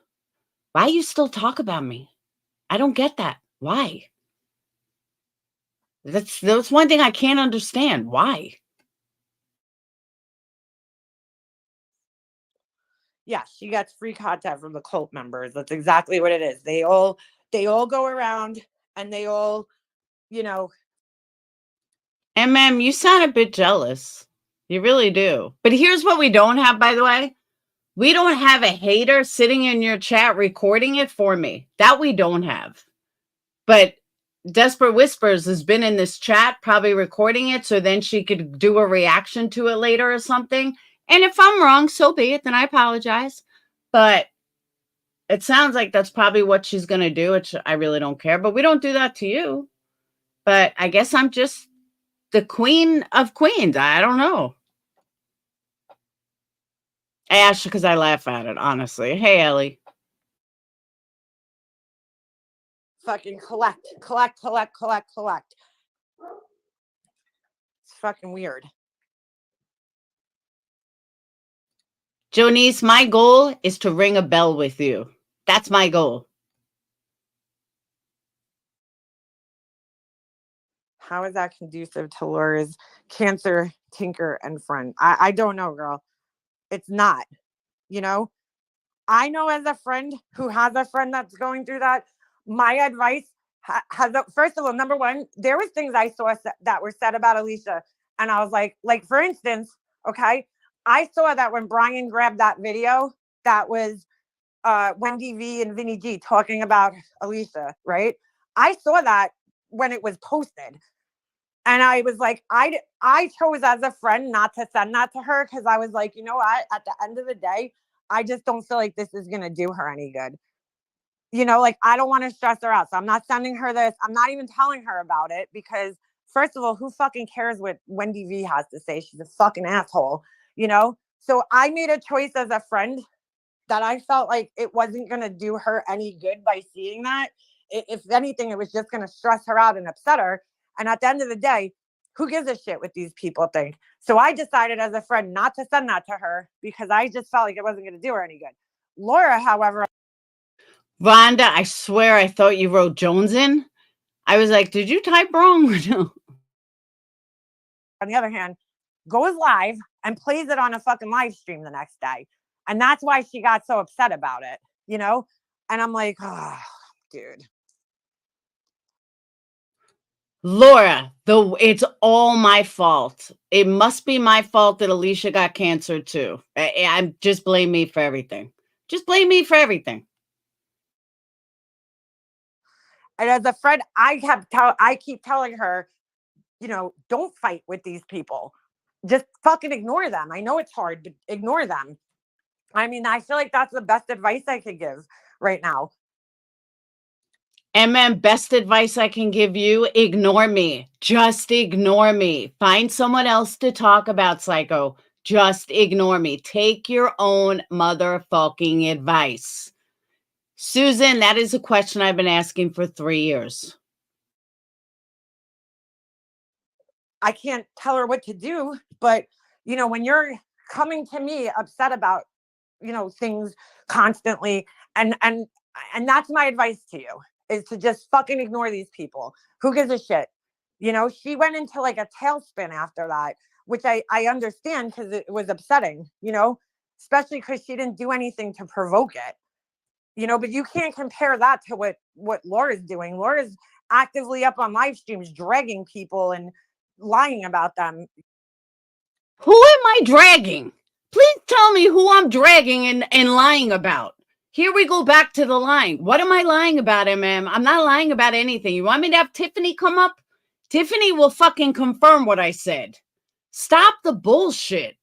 Why you still talk about me? I don't get that. Why? That's one thing I can't understand. Why? Yeah, she gets free content from the cult members. That's exactly what it is. They all go around and they all, you know. And you sound a bit jealous. You really do. But here's what we don't have, by the way. We don't have a hater sitting in your chat recording it for me. That we don't have. But Desperate Whispers has been in this chat, probably recording it, so then she could do a reaction to it later or something. And if I'm wrong, so be it, then I apologize. But it sounds like that's probably what she's going to do, which I really don't care. But we don't do that to you. But I guess I'm just the queen of queens. I don't know. I asked you because I laugh at it, honestly. Hey, Ellie. Fucking collect. It's fucking weird. Jonice, my goal is to ring a bell with you. That's my goal. How is that conducive to Laura's cancer, Tinker, and friend? I don't know, girl. It's not, you know? I know as a friend who has a friend that's going through that, my advice has, first of all, number one, there was things I saw that were said about Alicia. And I was like, for instance, okay, I saw that when Brian grabbed that video, that was Wendy V and Vinny G talking about Alicia, right? I saw that when it was posted. And I was like, I chose as a friend not to send that to her because I was like, you know what? At the end of the day, I just don't feel like this is going to do her any good. You know, like, I don't want to stress her out. So I'm not sending her this. I'm not even telling her about it because, first of all, who fucking cares what Wendy V has to say? She's a fucking asshole, you know? So I made a choice as a friend that I felt like it wasn't going to do her any good by seeing that. If anything, it was just going to stress her out and upset her. And at the end of the day, who gives a shit what these people think? So I decided as a friend not to send that to her because I just felt like it wasn't going to do her any good. Laura, however, Rhonda, I swear I thought you wrote Jones in. I was like, did you type wrong? on the other hand, goes live and plays it on a fucking live stream the next day. And that's why she got so upset about it, you know? And I'm like, oh, dude. Laura, it's all my fault. It must be my fault that Alicia got cancer too. I just blame me for everything. Just blame me for everything. And as a friend, I keep telling her, you know, don't fight with these people. Just fucking ignore them. I know it's hard, but ignore them. I mean, I feel like that's the best advice I could give right now. Best advice I can give you, ignore me. Just ignore me. Find someone else to talk about, Psycho. Just ignore me. Take your own motherfucking advice. Susan, that is a question I've been asking for 3 years. I can't tell her what to do, but, you know, when you're coming to me upset about, you know, things constantly, and that's my advice to you, is to just fucking ignore these people. Who gives a shit? You know, she went into like a tailspin after that, which I understand because it was upsetting, you know, especially because she didn't do anything to provoke it, you know, but you can't compare that to what Laura's doing. Laura's actively up on live streams, dragging people and lying about them. Who am I dragging? Please tell me who I'm dragging and lying about. Here we go back to the lying. What am I lying about, I'm not lying about anything. You want me to have Tiffany come up? Tiffany will fucking confirm what I said. Stop the bullshit.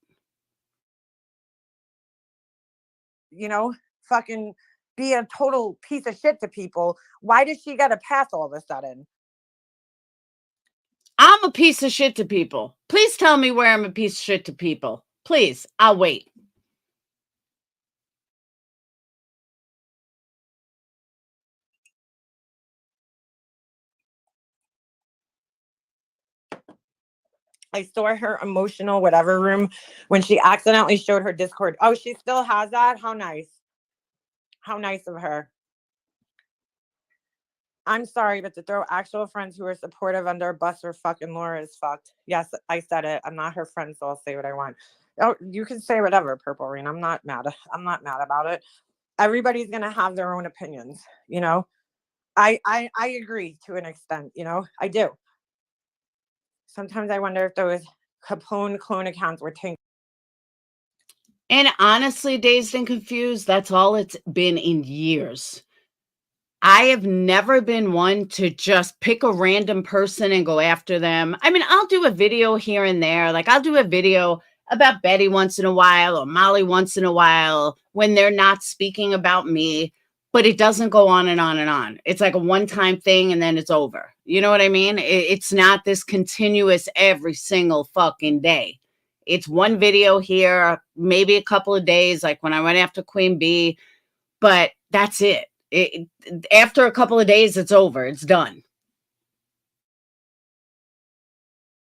You know, fucking be a total piece of shit to people. Why does she get a pass all of a sudden? I'm a piece of shit to people. Please tell me where I'm a piece of shit to people. Please, I'll wait. I saw her emotional whatever room when she accidentally showed her Discord. Oh, she still has that? How nice. How nice of her. I'm sorry, but to throw actual friends who are supportive under a bus for fucking Laura is fucked. Yes, I said it. I'm not her friend, so I'll say what I want. Oh, you can say whatever, Purple Rain. I'm not mad about it. Everybody's gonna have their own opinions, you know. I agree to an extent, you know. I do. Sometimes I wonder if those Capone clone accounts were taken. And honestly, Dazed and Confused, that's all it's been in years. I have never been one to just pick a random person and go after them. I mean, I'll do a video here and there. Like, I'll do a video about Betty once in a while or Molly once in a while when they're not speaking about me, but it doesn't go on and on and on. It's like a one-time thing and then it's over. You know what I mean? It's not this continuous every single fucking day. It's one video here, maybe a couple of days, like when I went after Queen Bee, but that's it. After a couple of days, it's over. It's done.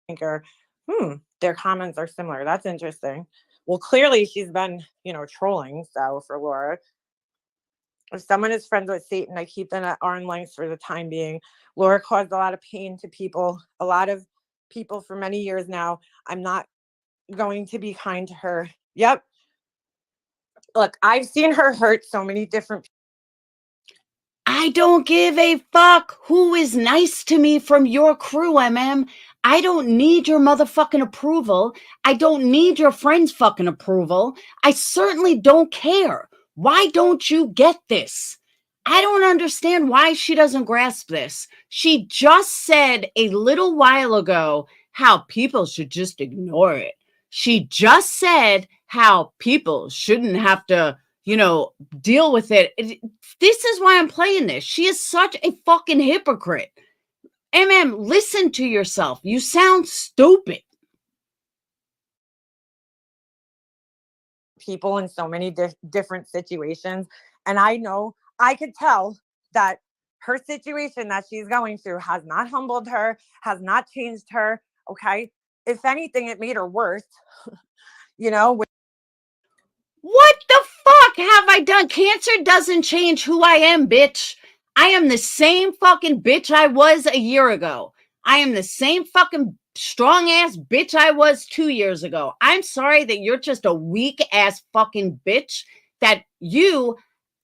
Their comments are similar. That's interesting. Well, clearly she's been, you know, trolling. So for Laura, if someone is friends with Satan, I keep them at arm's length for the time being. Laura caused a lot of pain to people, a lot of people for many years now. I'm not going to be kind to her. Yep. Look, I've seen her hurt so many different people. I don't give a fuck who is nice to me from your crew, I don't need your motherfucking approval. I don't need your friends' fucking approval. I certainly don't care. Why don't you get this? I don't understand why she doesn't grasp this. She just said a little while ago how people should just ignore it. She just said how people shouldn't have to you know, deal with it. This is why I'm playing this. She is such a fucking hypocrite. Listen to yourself. You sound stupid. People in so many different situations. And I know, I could tell that her situation that she's going through has not humbled her, has not changed her. Okay. If anything, it made her worse, you know. What the fuck have I done? Cancer doesn't change who I am, bitch. I am the same fucking bitch I was a year ago. I am the same fucking strong ass bitch I was 2 years ago. I'm sorry that you're just a weak ass fucking bitch, that you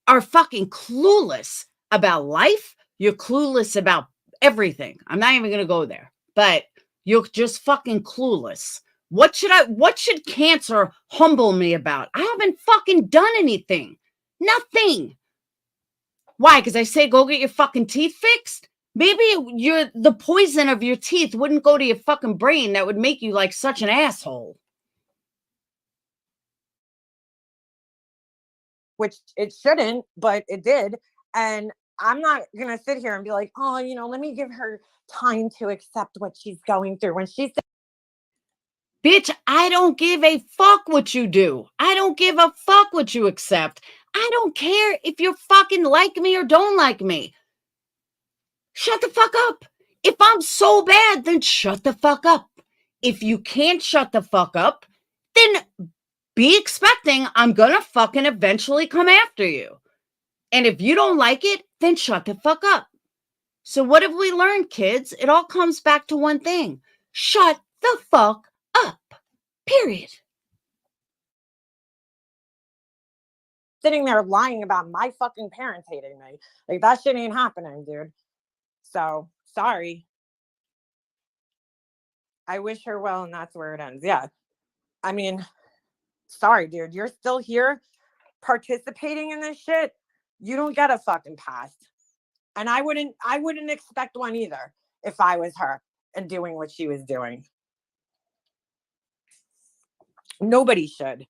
are fucking clueless about life. You're clueless about everything. I'm not even going to go there, but you're just fucking clueless. What should cancer humble me about? I haven't fucking done anything. Nothing. Why? Because I say go get your fucking teeth fixed? Maybe the poison of your teeth wouldn't go to your fucking brain. That would make you like such an asshole. Which it shouldn't, but it did. And I'm not going to sit here and be like, oh, you know, let me give her time to accept what she's going through. When she said, bitch, I don't give a fuck what you do. I don't give a fuck what you accept. I don't care if you fucking like me or don't like me. Shut the fuck up. If I'm so bad, then shut the fuck up. If you can't shut the fuck up, then be expecting I'm gonna fucking eventually come after you. And if you don't like it, then shut the fuck up. So what have we learned, kids? It all comes back to one thing. Shut the fuck up. Period. sitting there lying about my fucking parents hating me. Like, that shit ain't happening, dude. So, sorry. I wish her well, and that's where it ends. Yeah. I mean, sorry, dude. You're still here participating in this shit. You don't get a fucking pass. And I wouldn't expect one either if I was her and doing what she was doing. Nobody should.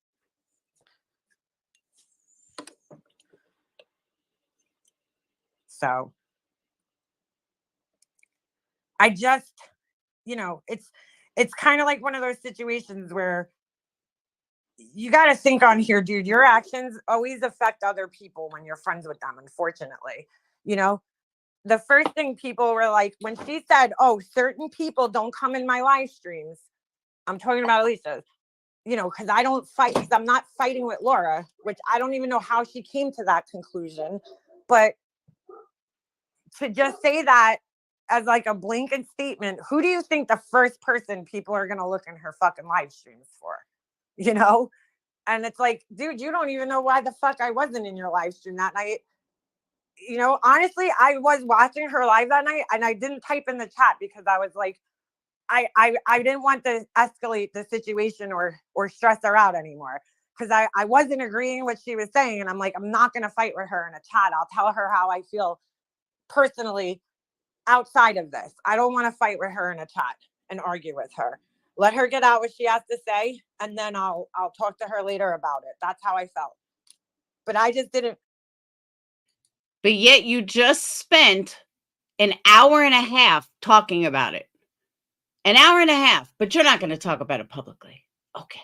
So I just, it's kind of like one of those situations where you got to think on here, dude. Your actions always affect other people when you're friends with them, unfortunately. The first thing people were like, when she said, oh, certain people don't come in my live streams, I'm talking about Alicia, because I don't fight, because I'm not fighting with Laura, which I don't even know how she came to that conclusion. But to just say that as like a blanket statement, who do you think the first person people are going to look in her fucking live streams for? And it's like, dude, you don't even know why the fuck I wasn't in your live stream that night. Honestly, I was watching her live that night and I didn't type in the chat because I was like, I didn't want to escalate the situation or stress her out anymore, because I wasn't agreeing what she was saying. And I'm like, I'm not going to fight with her in a chat. I'll tell her how I feel personally outside of this. I don't want to fight with her in a chat and argue with her. Let her get out what she has to say, and then I'll talk to her later about it. That's how I felt. But I just didn't. But yet you just spent an hour and a half talking about it. An hour and a half, but you're not going to talk about it publicly. Okay.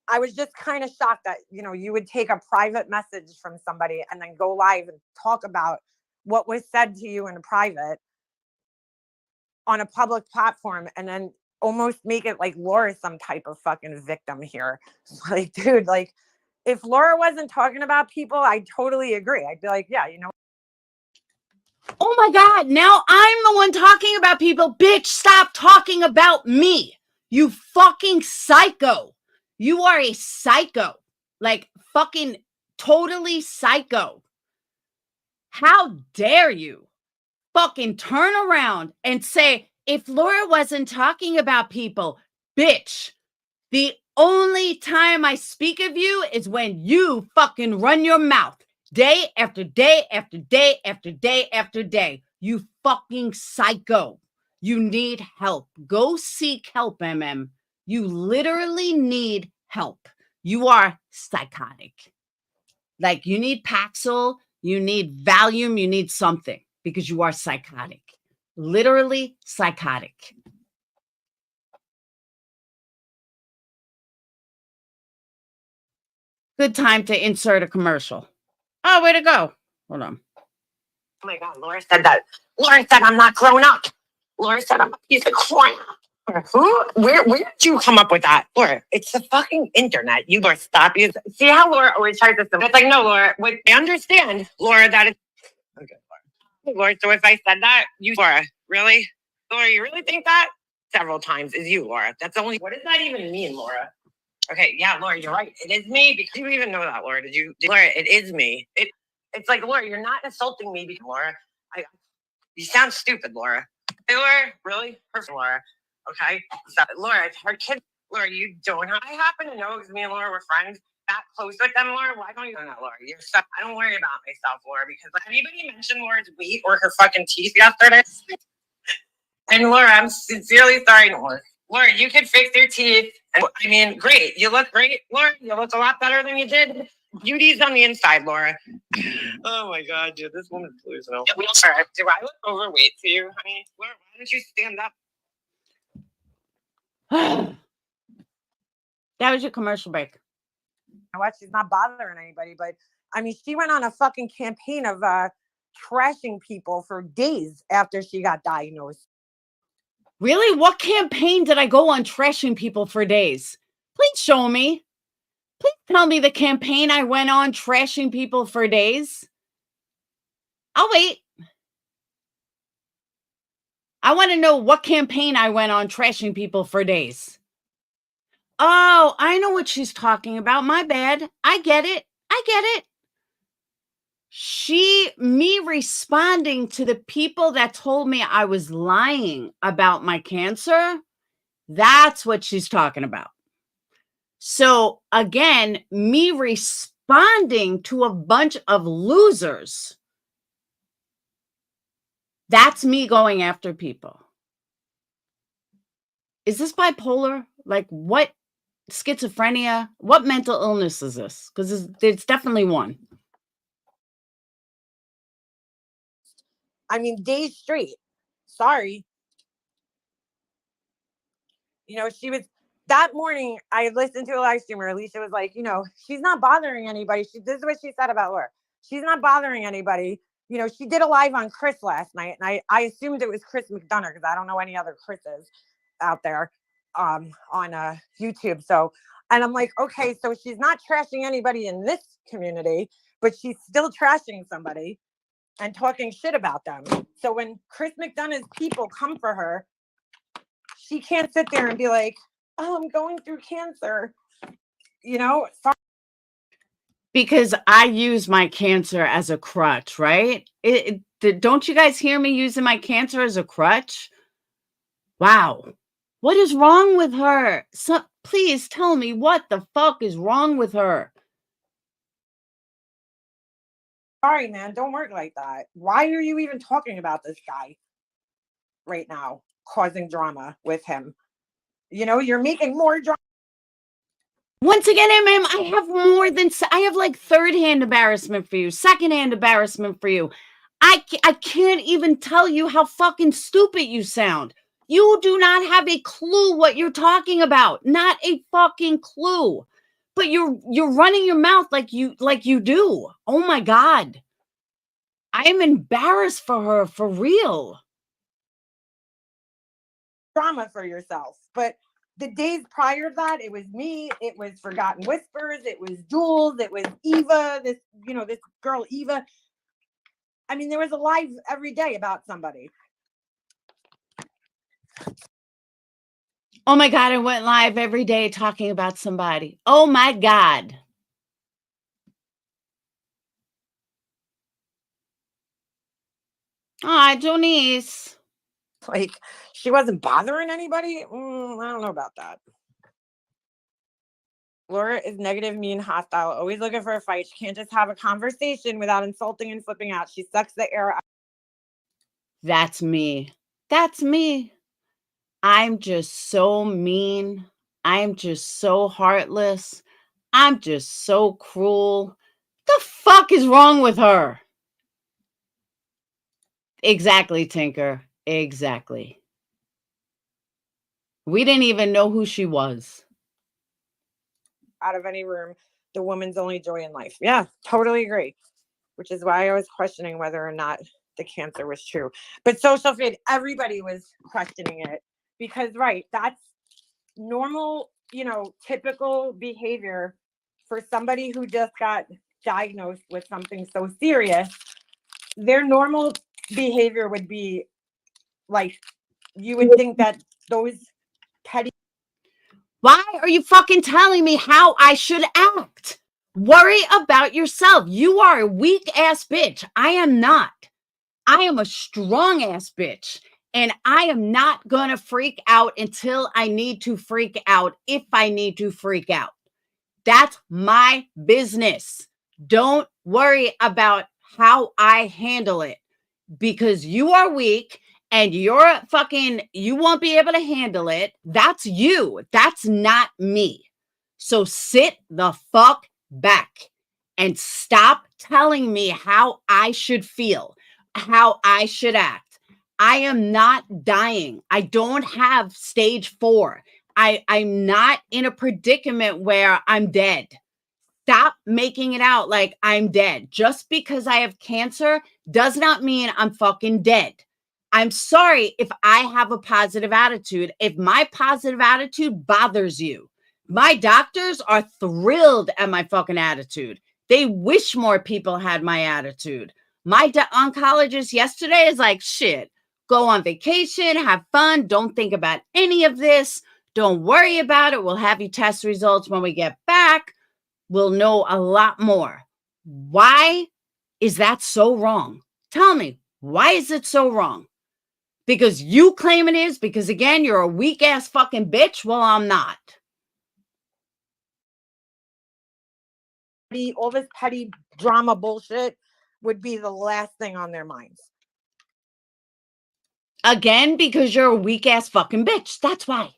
I was just kind of shocked that, you would take a private message from somebody and then go live and talk about what was said to you in private on a public platform, and then almost make it like Laura's some type of fucking victim here. Like, dude, like, if Laura wasn't talking about people, I totally agree. I'd be like, yeah, Oh my God, now I'm the one talking about people. Bitch, stop talking about me. You fucking psycho. You are a psycho. Like, fucking totally psycho. How dare you fucking turn around and say, if Laura wasn't talking about people, bitch, the only time I speak of you is when you fucking run your mouth day after day after day after day after day. You fucking psycho. You need help. Go seek help, MM. You literally need help. You are psychotic. Like you need Paxil, you need Valium, you need something because you are psychotic. Literally psychotic. Good time to insert a commercial. Oh, way to go. Hold on. Oh my God, Laura said that. Laura said I'm not grown up. Laura said I'm a piece of crap. Who? Where did you come up with that? Laura, it's the fucking internet. You Laura, stop. You see how Laura always tries to. It's like, no, Laura, I understand, Laura, that it's okay, Laura. Laura, so if I said that, Laura, really? Laura, you really think that? Several times is you, Laura. That's only, what does that even mean, Laura? Okay, yeah, Laura, you're right. It is me because you even know that, Laura. Laura, it is me. It's like, Laura, you're not insulting me because, Laura, you sound stupid, Laura. Hey, Laura, really? Laura. Okay. So, Laura, her kids, Laura, you don't. I happen to know because me and Laura were friends that close with them, Laura. Why don't you know that, Laura? You're stuck. I don't worry about myself, Laura, because anybody mentioned Laura's weight or her fucking teeth yesterday. And Laura, I'm sincerely sorry, Laura. Laura, you can fix your teeth. I mean, great. You look great, Laura. You look a lot better than you did. Beauty's on the inside, Laura. Oh my God, dude, this woman's delusional. Laura, do I look overweight to you, honey? Laura, why don't you stand up? That was your commercial break. What? She's not bothering anybody, but I mean, she went on a fucking campaign of trashing people for days after she got diagnosed. Really? What campaign did I go on trashing people for days? Please show me. Please tell me the campaign I went on trashing people for days. I'll wait. I want to know what campaign I went on trashing people for days. Oh, I know what she's talking about. My bad. I get it. Me responding to the people that told me I was lying about my cancer, that's what she's talking about. So again, me responding to a bunch of losers, that's me going after people. Is this bipolar? Like what? Schizophrenia? What mental illness is this? Because it's definitely one. I mean, days straight. Sorry. You know, she was that morning. I listened to a live stream where Alicia was like, you know, she's not bothering anybody. This is what she said about Laura. She's not bothering anybody. You know, she did a live on Chris last night, and I assumed it was Chris McDonough because I don't know any other Chris's out there on YouTube. So, and I'm like, okay, so she's not trashing anybody in this community, but she's still trashing somebody and talking shit about them. So when Chris McDonough's people come for her, she can't sit there and be like, oh, I'm going through cancer. You know, because I use my cancer as a crutch, right? Don't you guys hear me using my cancer as a crutch? Wow. What is wrong with her? So, please tell me what the fuck is wrong with her. Sorry, man, don't work like that. Why are you even talking about this guy right now, causing drama with him? You know, you're making more drama. Once again, I have like third-hand embarrassment for you, second-hand embarrassment for you. I can't even tell you how fucking stupid you sound. You do not have a clue what you're talking about. Not a fucking clue. But you're running your mouth like you do. Oh my God. I am embarrassed for her, for real. Drama for yourself. But the days prior to that, it was me, it was Forgotten Whispers, it was Jules, it was Eva, this girl Eva. I mean, there was a live every day about somebody. Oh my God, I went live every day talking about somebody. Oh my God. Hi, Jonice. Like, she wasn't bothering anybody? I don't know about that. Laura is negative, mean, hostile, always looking for a fight. She can't just have a conversation without insulting and flipping out. She sucks the air out. That's me. That's me. I'm just so mean. I'm just so heartless. I'm just so cruel. The fuck is wrong with her? Exactly, Tinker. Exactly. We didn't even know who she was. Out of any room, the woman's only joy in life. Yeah, totally agree. Which is why I was questioning whether or not the cancer was true. But social feed, everybody was questioning it because, right, that's normal, typical behavior for somebody who just got diagnosed with something so serious. Their normal behavior would be like, you would think that those petty. Why are you fucking telling me how I should act? Worry about yourself. You are a weak ass bitch. I am not. I am a strong ass bitch. And I am not going to freak out until I need to freak out, if I need to freak out. That's my business. Don't worry about how I handle it, because you are weak and you won't be able to handle it. That's you. That's not me. So sit the fuck back and stop telling me how I should feel, how I should act. I am not dying. I don't have stage 4. I'm not in a predicament where I'm dead. Stop making it out like I'm dead. Just because I have cancer does not mean I'm fucking dead. I'm sorry if I have a positive attitude. If my positive attitude bothers you, my doctors are thrilled at my fucking attitude. They wish more people had my attitude. My oncologist yesterday is like, shit, go on vacation, have fun, don't think about any of this. Don't worry about it. We'll have you test results when we get back. We'll know a lot more. Why is that so wrong? Tell me, why is it so wrong? Because you claim it is? Because again, you're a weak ass fucking bitch? Well, I'm not. All this petty drama bullshit would be the last thing on their minds. Again, because you're a weak ass fucking bitch. That's why.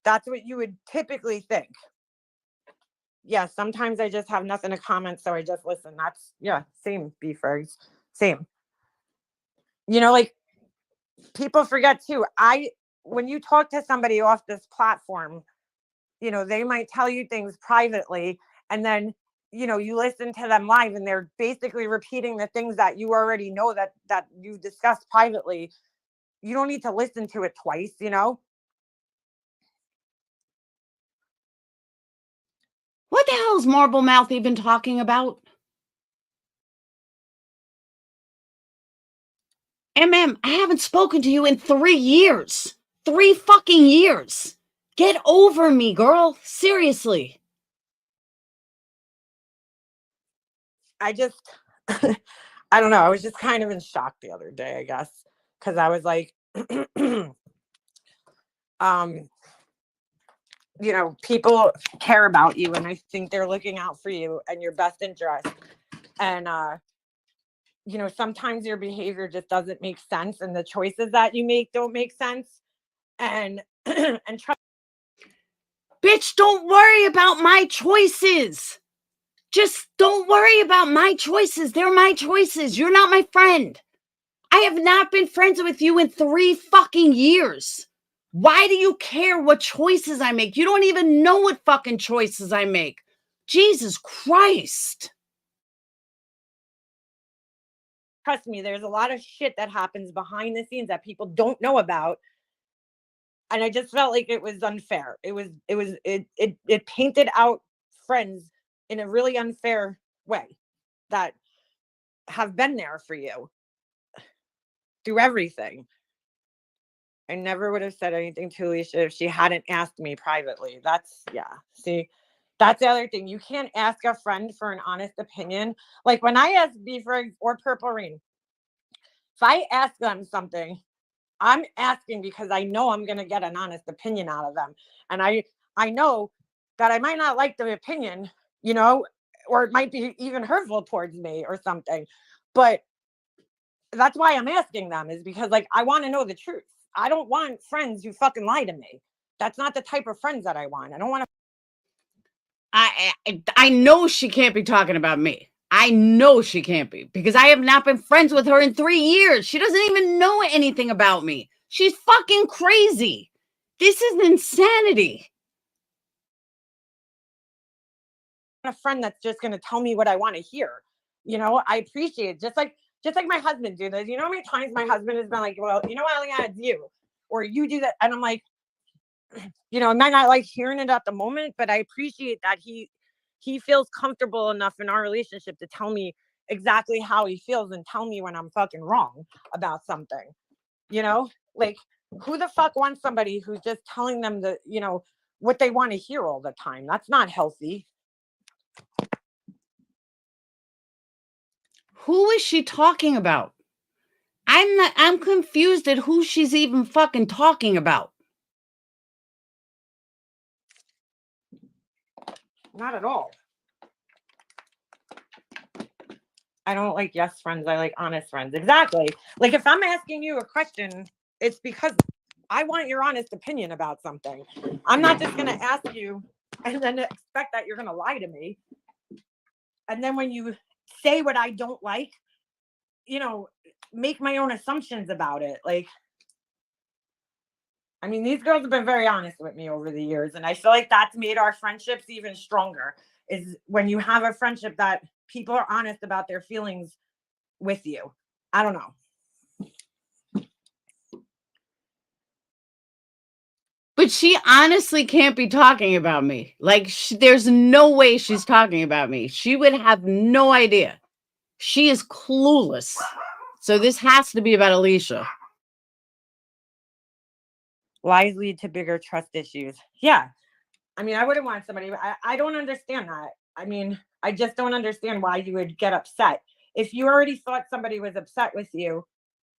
That's what you would typically think. Yeah, sometimes I just have nothing to comment, so I just listen. That's, yeah, same, B-Fergs. Same. Like, people forget too. When you talk to somebody off this platform, they might tell you things privately, and then, you listen to them live and they're basically repeating the things that you already know that you discussed privately. You don't need to listen to it twice, What the hell is Marble Mouth even talking about? I haven't spoken to you in 3 years. 3 fucking years. Get over me, girl. Seriously. I just, I don't know. I was just kind of in shock the other day, I guess, because I was like, people care about you, and I think they're looking out for you and your best interest. And, sometimes your behavior just doesn't make sense, and the choices that you make don't make sense. And, Bitch, don't worry about my choices. Just don't worry about my choices. They're my choices. You're not my friend. I have not been friends with you in 3 fucking years. Why do you care what choices I make? You don't even know what fucking choices I make. Jesus Christ. trust me, there's a lot of shit that happens behind the scenes that people don't know about. And I just felt like it was unfair. It painted out friends in a really unfair way that have been there for you through everything. I never would have said anything to Alicia if she hadn't asked me privately. See, that's the other thing. You can't ask a friend for an honest opinion. Like when I ask B-Ferg or Purple Rain, if I ask them something, I'm asking because I know I'm going to get an honest opinion out of them. And I know that I might not like the opinion, or it might be even hurtful towards me or something. But that's why I'm asking them, is because, like, I want to know the truth. I don't want friends who fucking lie to me. That's not the type of friends that I want. I don't want to. I know she can't be talking about me. I know she can't be, because I have not been friends with her in 3 years. She doesn't even know anything about me. She's fucking crazy. This is insanity. A friend that's just going to tell me what I want to hear. You know, I appreciate it. Just like my husband do this. You know how many times my husband has been like, well, you know what, Eliana, it's you. Or you do that. And I'm like, you know, I might not like hearing it at the moment, but I appreciate that he feels comfortable enough in our relationship to tell me exactly how he feels and tell me when I'm fucking wrong about something. You know, like, who the fuck wants somebody who's just telling them the, you know, what they want to hear all the time? That's not healthy. Who is she talking about? I'm confused at who she's even fucking talking about. Not at all. I don't like yes friends. I like honest friends. Exactly. Like, if I'm asking you a question, it's because I want your honest opinion about something. I'm not just going to ask you and then expect that you're going to lie to me. And then when you say what I don't like, you know, make my own assumptions about it. Like, I mean, these girls have been very honest with me over the years. And I feel like that's made our friendships even stronger, is when you have a friendship that people are honest about their feelings with you. I don't know. But she honestly can't be talking about me. Like, there's no way she's talking about me. She would have no idea. She is clueless. So this has to be about Alicia. Lies lead to bigger trust issues. Yeah. I mean, I wouldn't want somebody, I don't understand that. I mean, I just don't understand why you would get upset. If you already thought somebody was upset with you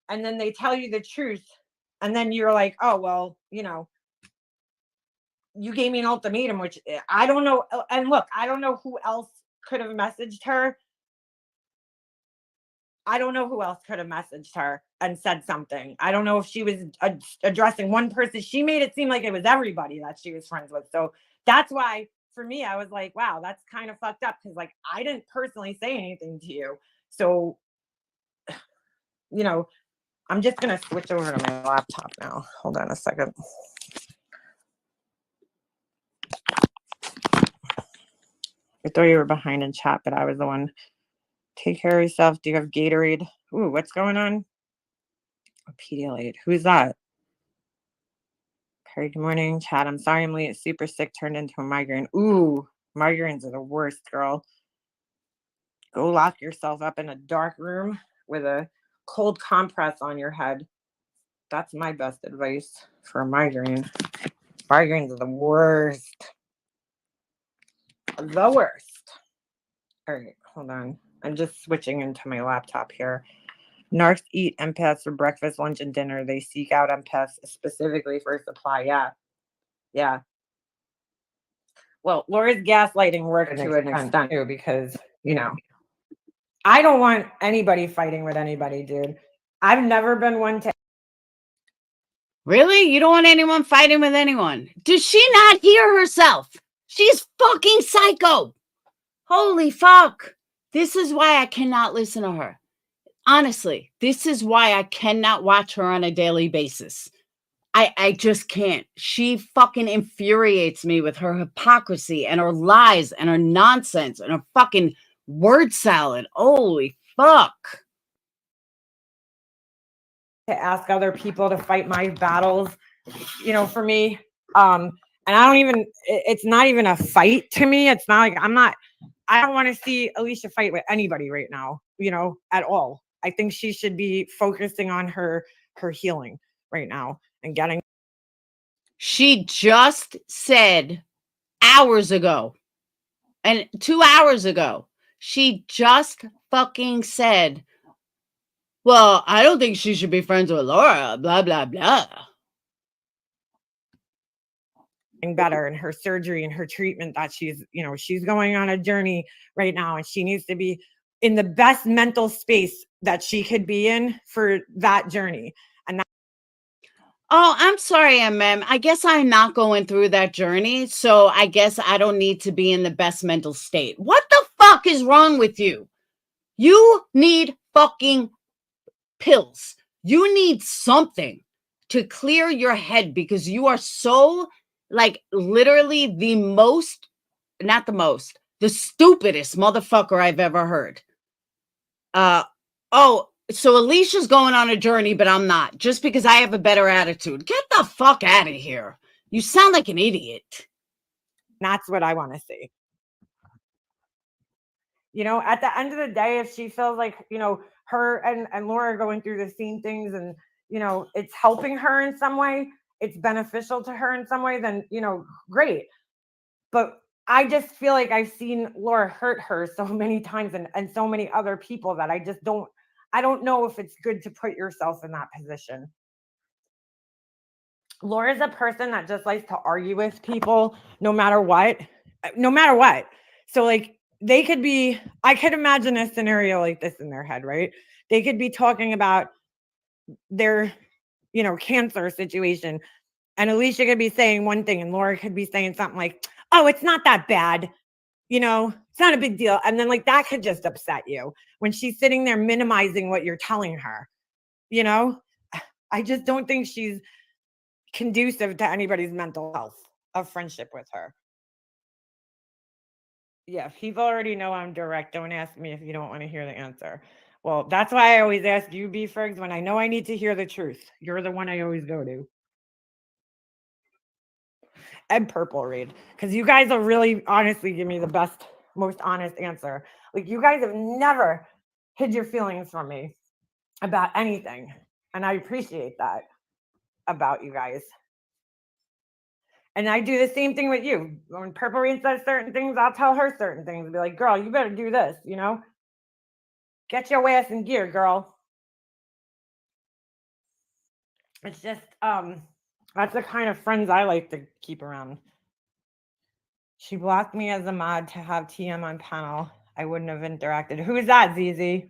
and then they tell you the truth and then you're like, oh, well, you know, you gave me an ultimatum, which I don't know. And look, I don't know who else could have messaged her. I don't know who else could have messaged her and said something. I don't know if she was addressing one person. She made it seem like it was everybody that she was friends with. So that's why, for me, I was like, wow, that's kind of fucked up, because, like, I didn't personally say anything to you. So, you know, I'm just going to switch over to my laptop now. Hold on a second. I thought you were behind in chat, but I was the one. Take care of yourself. Do you have Gatorade? Ooh, what's going on? Pedialyte. Who's that? Perry, good morning. Chat, I'm sorry I'm late. Super sick, turned into a migraine. Ooh, migraines are the worst, girl. Go lock yourself up in a dark room with a cold compress on your head. That's my best advice for a migraine. Migraines are the worst. The worst. All right, hold on. I'm just switching into my laptop here. Narcs eat empaths for breakfast, lunch, and dinner. They seek out empaths specifically for supply. Yeah. Yeah. Well, Laura's gaslighting worked to an extent too, because, you know, I don't want anybody fighting with anybody, dude. I've never been one to. Really? You don't want anyone fighting with anyone? Does she not hear herself? She's fucking psycho. Holy fuck. This is why I cannot listen to her. Honestly, this is why I cannot watch her on a daily basis. I just can't. She fucking infuriates me with her hypocrisy and her lies and her nonsense and her fucking word salad. Holy fuck. To ask other people to fight my battles, you know, for me. And I don't even, it's not even a fight to me. It's not like I don't want to see Alicia fight with anybody right now, you know, at all. I think she should be focusing on her healing right now and getting. She just said hours ago and 2 hours ago, she just fucking said, well, I don't think she should be friends with Laura, blah, blah, blah. Better in her surgery and her treatment, that she's, you know, she's going on a journey right now and she needs to be in the best mental space that she could be in for that journey. And that, Oh, I'm sorry, MM. I guess I'm not going through that journey, so I guess I don't need to be in the best mental state. What the fuck is wrong with you? You need fucking pills. You need something to clear your head because you are so, like, literally the stupidest motherfucker I've ever heard. Oh, so Alicia's going on a journey, but I'm not, just because I have a better attitude. Get the fuck out of here. You sound like an idiot. That's what I want to see. You know, at the end of the day, if she feels like, you know, her and Laura are going through the same things and, you know, it's helping her in some way, it's beneficial to her in some way, then, you know, great. But I just feel like I've seen Laura hurt her so many times and so many other people that I don't know if it's good to put yourself in that position. Laura's a person that just likes to argue with people no matter what. So like I could imagine a scenario like this in their head, right? They could be talking about their, you know, cancer situation. And Alicia could be saying one thing and Laura could be saying something like, oh, it's not that bad. You know, it's not a big deal. And then like that could just upset you when she's sitting there minimizing what you're telling her. You know, I just don't think she's conducive to anybody's mental health of friendship with her. Yeah, people already know I'm direct. Don't ask me if you don't want to hear the answer. Well, that's why I always ask you, B Frigs, when I know I need to hear the truth. You're the one I always go to. And Purple read, because you guys will really honestly give me the best, most honest answer. Like, you guys have never hid your feelings from me about anything. And I appreciate that about you guys. And I do the same thing with you. When Purple Rain says certain things, I'll tell her certain things. Be like, girl, you better do this, you know? Get your ass in gear, girl. It's just, that's the kind of friends I like to keep around. She blocked me as a mod to have TM on panel. I wouldn't have interacted. Who is that, ZZ?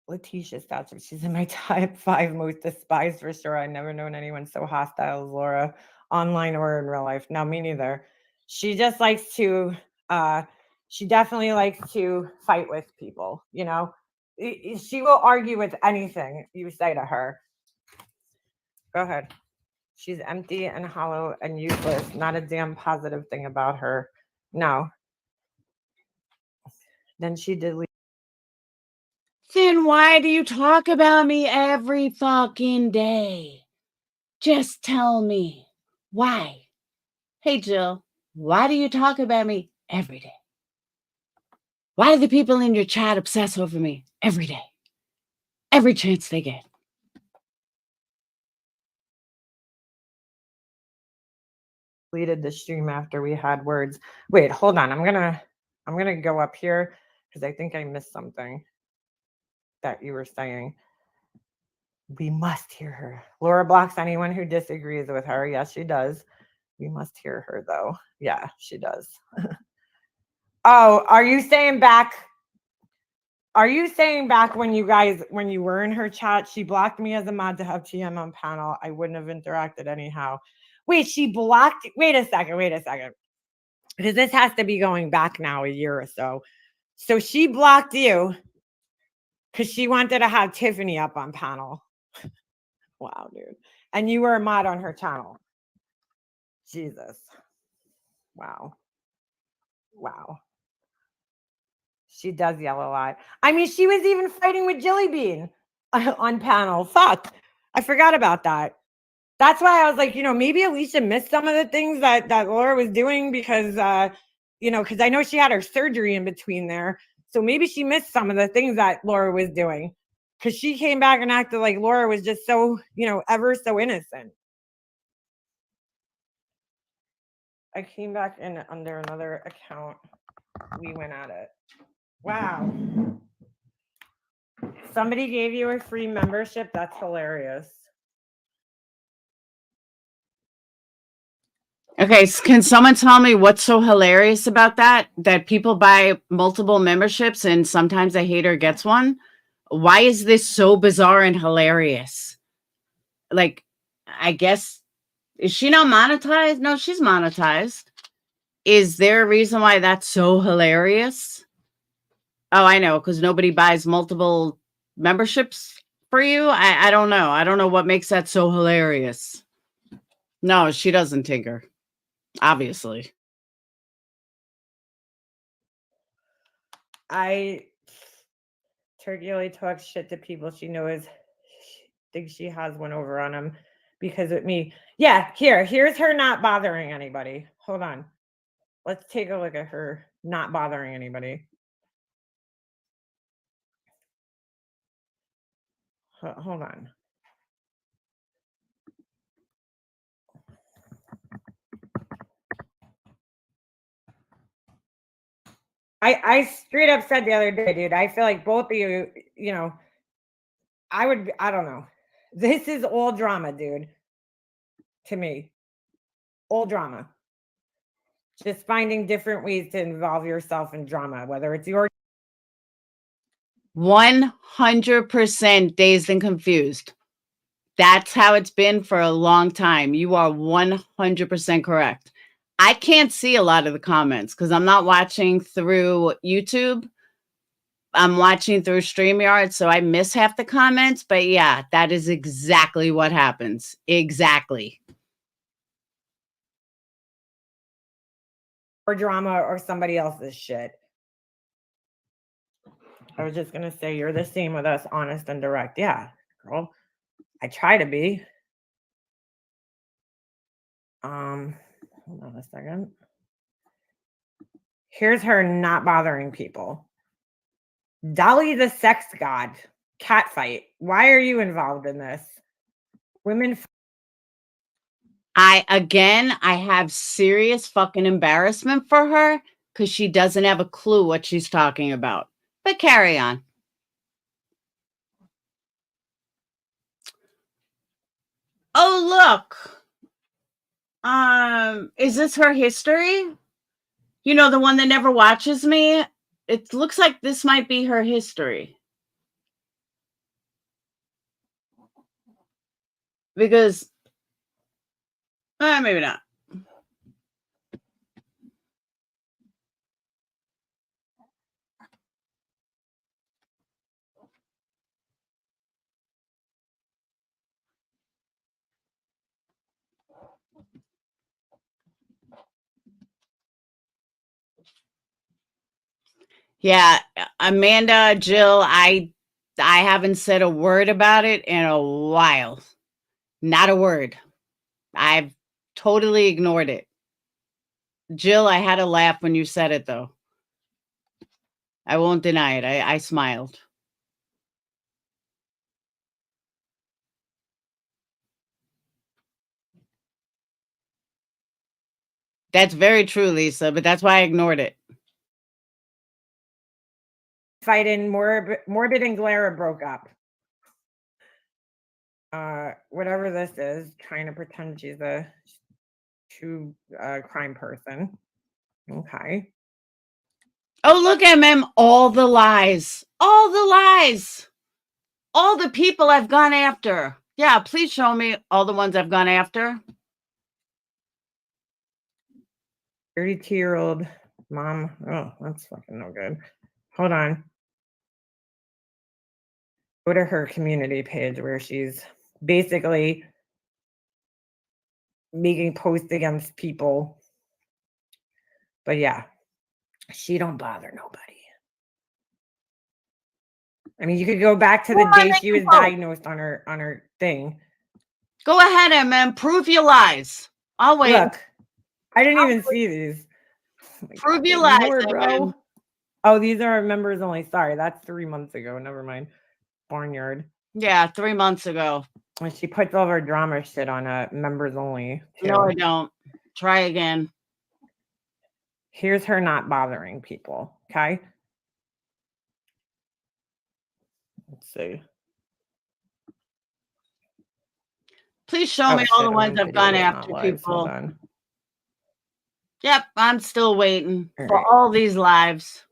Letitia Thatcher. She's in my top 5 most despised for sure. I've never known anyone so hostile as Laura, online or in real life. No, me neither. She just likes to, she definitely likes to fight with people, you know? She will argue with anything you say to her. Go ahead. She's empty and hollow and useless. Not a damn positive thing about her. No. Then she deleted. Then why do you talk about me every fucking day? Just tell me. Why? Hey, Jill, why do you talk about me every day? Why do the people in your chat obsess over me every day? Every chance they get. Deleted the stream after we had words. Wait, hold on. I'm gonna go up here because I think I missed something that you were saying. We must hear her. Laura blocks anyone who disagrees with her. Yes, she does. We must hear her though. Yeah, she does. Oh, are you saying back when you were in her chat, she blocked me as a mod to have TM on panel? I wouldn't have interacted anyhow. Wait, she blocked. Wait a second. Because this has to be going back now a year or so. So she blocked you because she wanted to have Tiffany up on panel. Wow, dude. And you were a mod on her channel. Jesus. Wow. She does yell a lot. I mean, she was even fighting with Jilly Bean on panel. Fuck. I forgot about that. That's why I was like, you know, maybe Alicia missed some of the things that Laura was doing because, you know, because I know she had her surgery in between there. So maybe she missed some of the things that Laura was doing because she came back and acted like Laura was just so, you know, ever so innocent. I came back in under another account. We went at it. Wow. Somebody gave you a free membership? That's hilarious. Okay, can someone tell me what's so hilarious about that? That people buy multiple memberships and sometimes a hater gets one? Why is this so bizarre and hilarious? Like, I guess, is she not monetized? No, she's monetized. Is there a reason why that's so hilarious? Oh, I know, because nobody buys multiple memberships for you. I don't know. I don't know what makes that so hilarious. No, she doesn't, Tinker. Obviously. Turkey only talks shit to people she knows thinks she has one over on them because with me. Yeah, here's her not bothering anybody. Hold on. Let's take a look at her not bothering anybody. Hold on. I straight up said the other day, dude, I feel like both of you, you know, I don't know. This is all drama, dude. To me. All drama. Just finding different ways to involve yourself in drama, whether it's your 100% dazed and confused. That's how it's been for a long time. You are 100% correct. I can't see a lot of the comments because I'm not watching through YouTube. I'm watching through StreamYard, so I miss half the comments. But yeah, that is exactly what happens. Exactly. or drama or somebody else's shit. I was just going to say, you're the same with us, honest and direct. Yeah, girl. I try to be. Hold on a second. Here's her not bothering people. Dolly the sex god. Cat fight. Why are you involved in this? Women. I have serious fucking embarrassment for her because she doesn't have a clue what she's talking about. But carry on. Oh, look. Is this her history? You know, the one that never watches me? It looks like this might be her history. Because, maybe not. Yeah, Amanda, Jill, I haven't said a word about it in a while. Not a word. I've totally ignored it. Jill, I had a laugh when you said it, though. I won't deny it. I smiled. That's very true, Lisa, but that's why I ignored it. Fighting Morbid and Glara broke up. Whatever this is, trying to pretend she's a true crime person. Okay. Oh, look, MM. All the lies. All the lies. All the people I've gone after. Yeah, please show me all the ones I've gone after. 32-year-old mom. Oh, that's fucking no good. Hold on. Go to her community page where she's basically making posts against people. But yeah, she don't bother nobody. I mean, you could go back to the day she was diagnosed on her thing. Go ahead, MM. Prove your lies. I'll wait. Look, I didn't even see these. Oh, prove your lies, bro. Oh, these are members only. Sorry, that's 3 months ago. Never mind. Barnyard. Yeah, 3 months ago. And she puts all of her drama shit on members only. Too. No, I don't. Try again. Here's her not bothering people. Okay. Let's see. Please show me all the ones I've gone after, people. Yep, I'm still waiting for all these lives.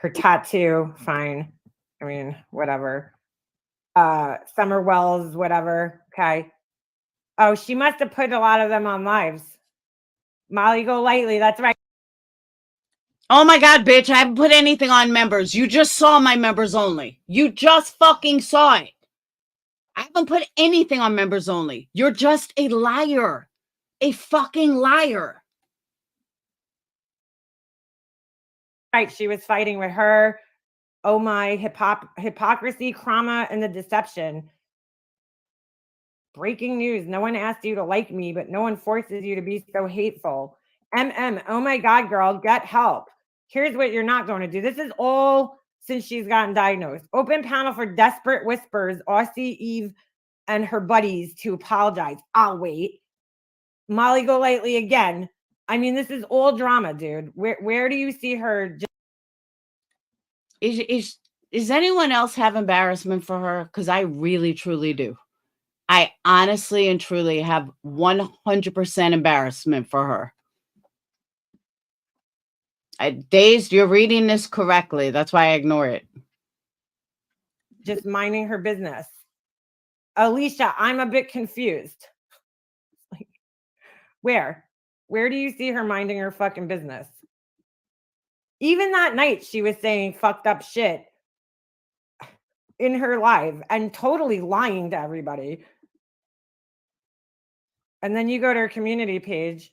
Her tattoo, fine. I mean, whatever. Summer Wells, whatever. Okay. Oh, she must have put a lot of them on lives. Molly, go lightly. That's right. Oh my God, bitch. I haven't put anything on members. You just saw my members only. You just fucking saw it. I haven't put anything on members only. You're just a liar. A fucking liar. Right. She was fighting with her. Oh my, hypocrisy, trauma, and the deception. Breaking news. No one asked you to like me, but no one forces you to be so hateful. Oh my God, girl, get help. Here's what you're not going to do. This is all since she's gotten diagnosed. Open panel for desperate whispers. Aussie Eve and her buddies to apologize. I'll wait. Molly Golightly again. I mean, this is all drama, dude. Where do you see her? Is anyone else have embarrassment for her? Because I really, truly do. I honestly and truly have 100% embarrassment for her. Dazed, you're reading this correctly. That's why I ignore it. Just minding her business. Alicia, I'm a bit confused. Like, where do you see her minding her fucking business? Even that night, she was saying fucked up shit in her live and totally lying to everybody. And then you go to her community page,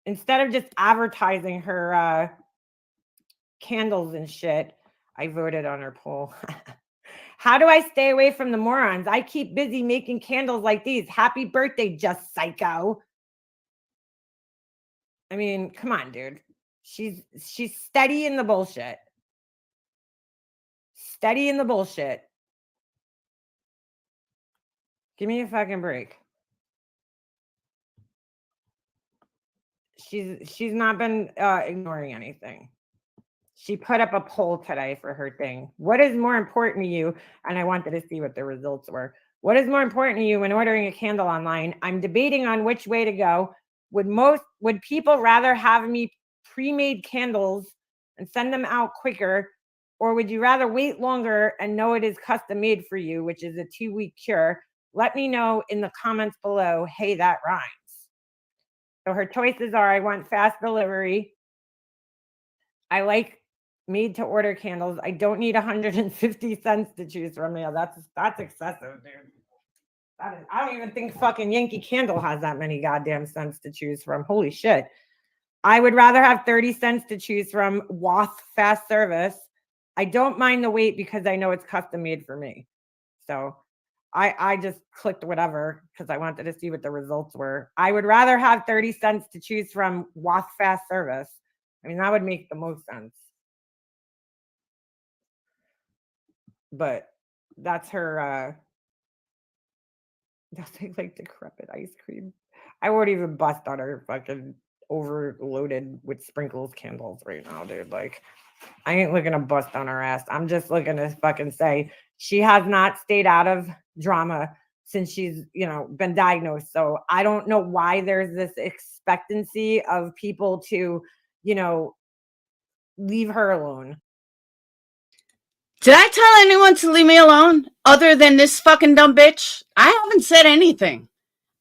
instead of just advertising her candles and shit, I voted on her poll. How do I stay away from the morons? I keep busy making candles like these. Happy birthday, just psycho. I mean, come on, dude. She's steady in the bullshit. Steady in the bullshit. Give me a fucking break. She's not been ignoring anything. She put up a poll today for her thing. What is more important to you? And I wanted to see what the results were. What is more important to you when ordering a candle online? I'm debating on which way to go. Would people rather have me pre-made candles and send them out quicker, or would you rather wait longer and know it is custom made for you, which is a 2-week cure? Let me know in the comments below. Hey, that rhymes. So her choices are: I want fast delivery. I like made to order candles. I don't need 150 cents to choose from. Yeah, that's excessive, dude. I don't even think fucking Yankee Candle has that many goddamn cents to choose from. Holy shit. I would rather have 30 cents to choose from. WAF fast service. I don't mind the wait because I know it's custom made for me. So I just clicked whatever because I wanted to see what the results were. I would rather have 30 cents to choose from. WAF fast service. I mean, that would make the most sense. But that's her nothing like decrepit ice cream. I won't even bust on her fucking overloaded with sprinkles candles right now, dude. Like, I ain't looking to bust on her ass. I'm just looking to fucking say she has not stayed out of drama since she's, been diagnosed. So I don't know why there's this expectancy of people to, leave her alone. Did I tell anyone to leave me alone other than this fucking dumb bitch? I haven't said anything.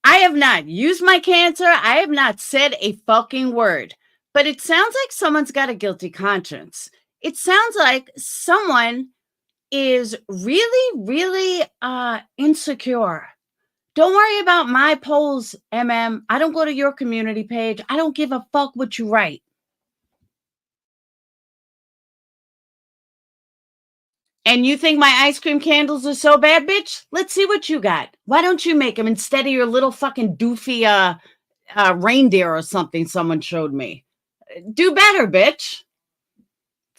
I have not used my cancer. I have not said a fucking word. But it sounds like someone's got a guilty conscience. It sounds like someone is really, really insecure. Don't worry about my polls, MM. I don't go to your community page. I don't give a fuck what you write. And you think my ice cream candles are so bad, bitch? Let's see what you got. Why don't you make them instead of your little fucking doofy reindeer or something someone showed me? Do better, bitch.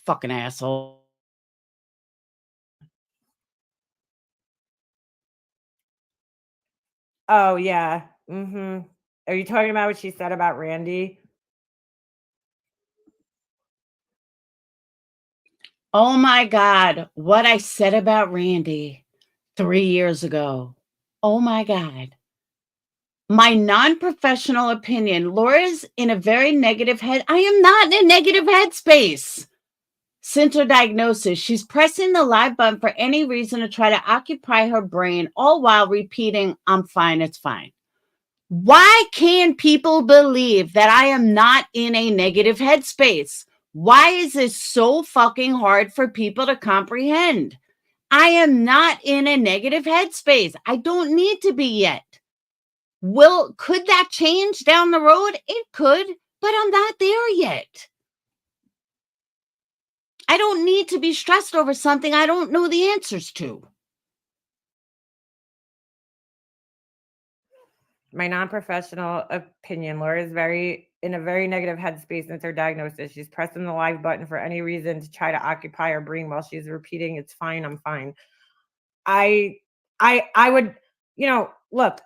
Fucking asshole. Oh, yeah. Mm-hmm. Are you talking about what she said about Randy? Oh my God, what I said about Randy 3 years ago. Oh my God. My non-professional opinion. Laura's in a very negative head. I am not in a negative headspace. since her diagnosis. She's pressing the live button for any reason to try to occupy her brain, all while repeating, I'm fine, it's fine. Why can people believe that I am not in a negative headspace? Why is this so fucking hard for people to comprehend? I am not in a negative headspace. I don't need to be yet. Could that change down the road? It could, but I'm not there yet. I don't need to be stressed over something I don't know the answers to. My non-professional opinion, Laura is in a very negative headspace since her diagnosis. She's pressing the live button for any reason to try to occupy her brain while she's repeating, it's fine, I'm fine. I would, look,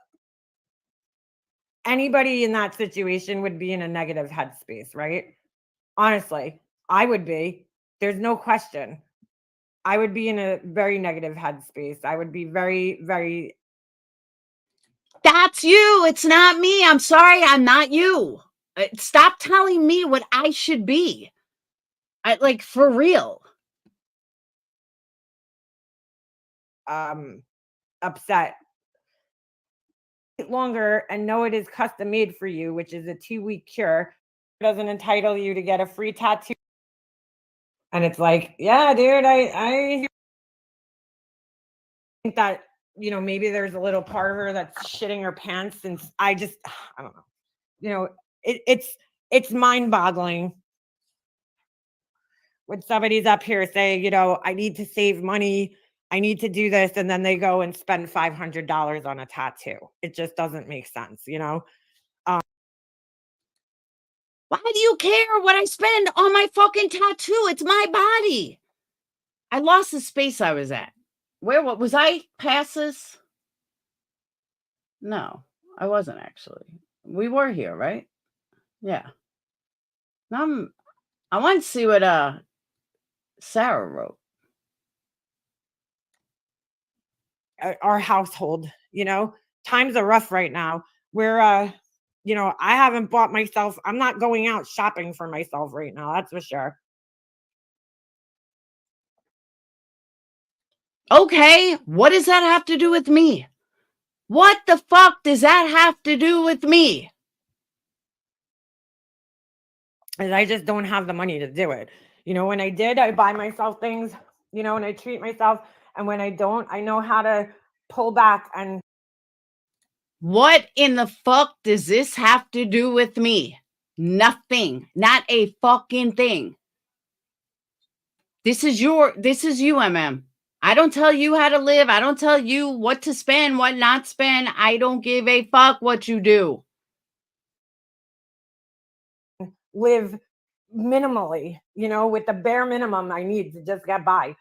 anybody in that situation would be in a negative headspace, right? Honestly, I would be. There's no question. I would be in a very negative headspace. I would be very, very. That's you. It's not me. I'm sorry. I'm not you. Stop telling me what I should be. Like, for real. Upset longer and know it is custom made for you, which is a 2-week cure. It doesn't entitle you to get a free tattoo. And it's like, yeah, dude, I think that, maybe there's a little part of her that's shitting her pants, and I don't know. It's mind-boggling when somebody's up here saying, I need to save money, I need to do this, and then they go and spend $500 on a tattoo. It just doesn't make sense, Why do you care what I spend on my fucking tattoo? It's my body. I lost the space I was at. What was I past this? No, I wasn't actually. We were here, right? Yeah. Now I want to see what Sarah wrote. Our household, times are rough right now. We're I haven't bought myself, I'm not going out shopping for myself right now, that's for sure. Okay, what does that have to do with me? What the fuck does that have to do with me? And I just don't have the money to do it. When I did, I buy myself things, and I treat myself. And when I don't, I know how to pull back. And what in the fuck does this have to do with me? Nothing. Not a fucking thing. This is you, MM. I don't tell you how to live. I don't tell you what to spend, what not spend. I don't give a fuck what you do. Live minimally, with the bare minimum I need to just get by.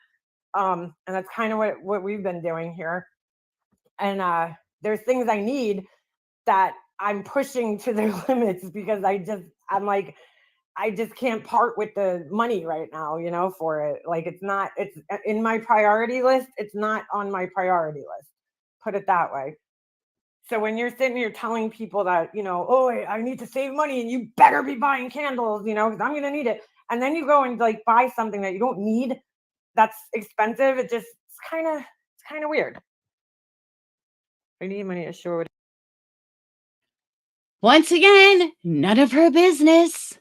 And that's kind of what we've been doing here. And there's things I need that I'm pushing to their limits because I'm like, I just can't part with the money right now, for it. Like, it's in my priority list. It's not on my priority list. Put it that way. So when you're sitting here telling people that, oh, I need to save money and you better be buying candles, because I'm going to need it. And then you go and like buy something that you don't need that's expensive. It's kind of weird. I need money to show it. Once again, none of her business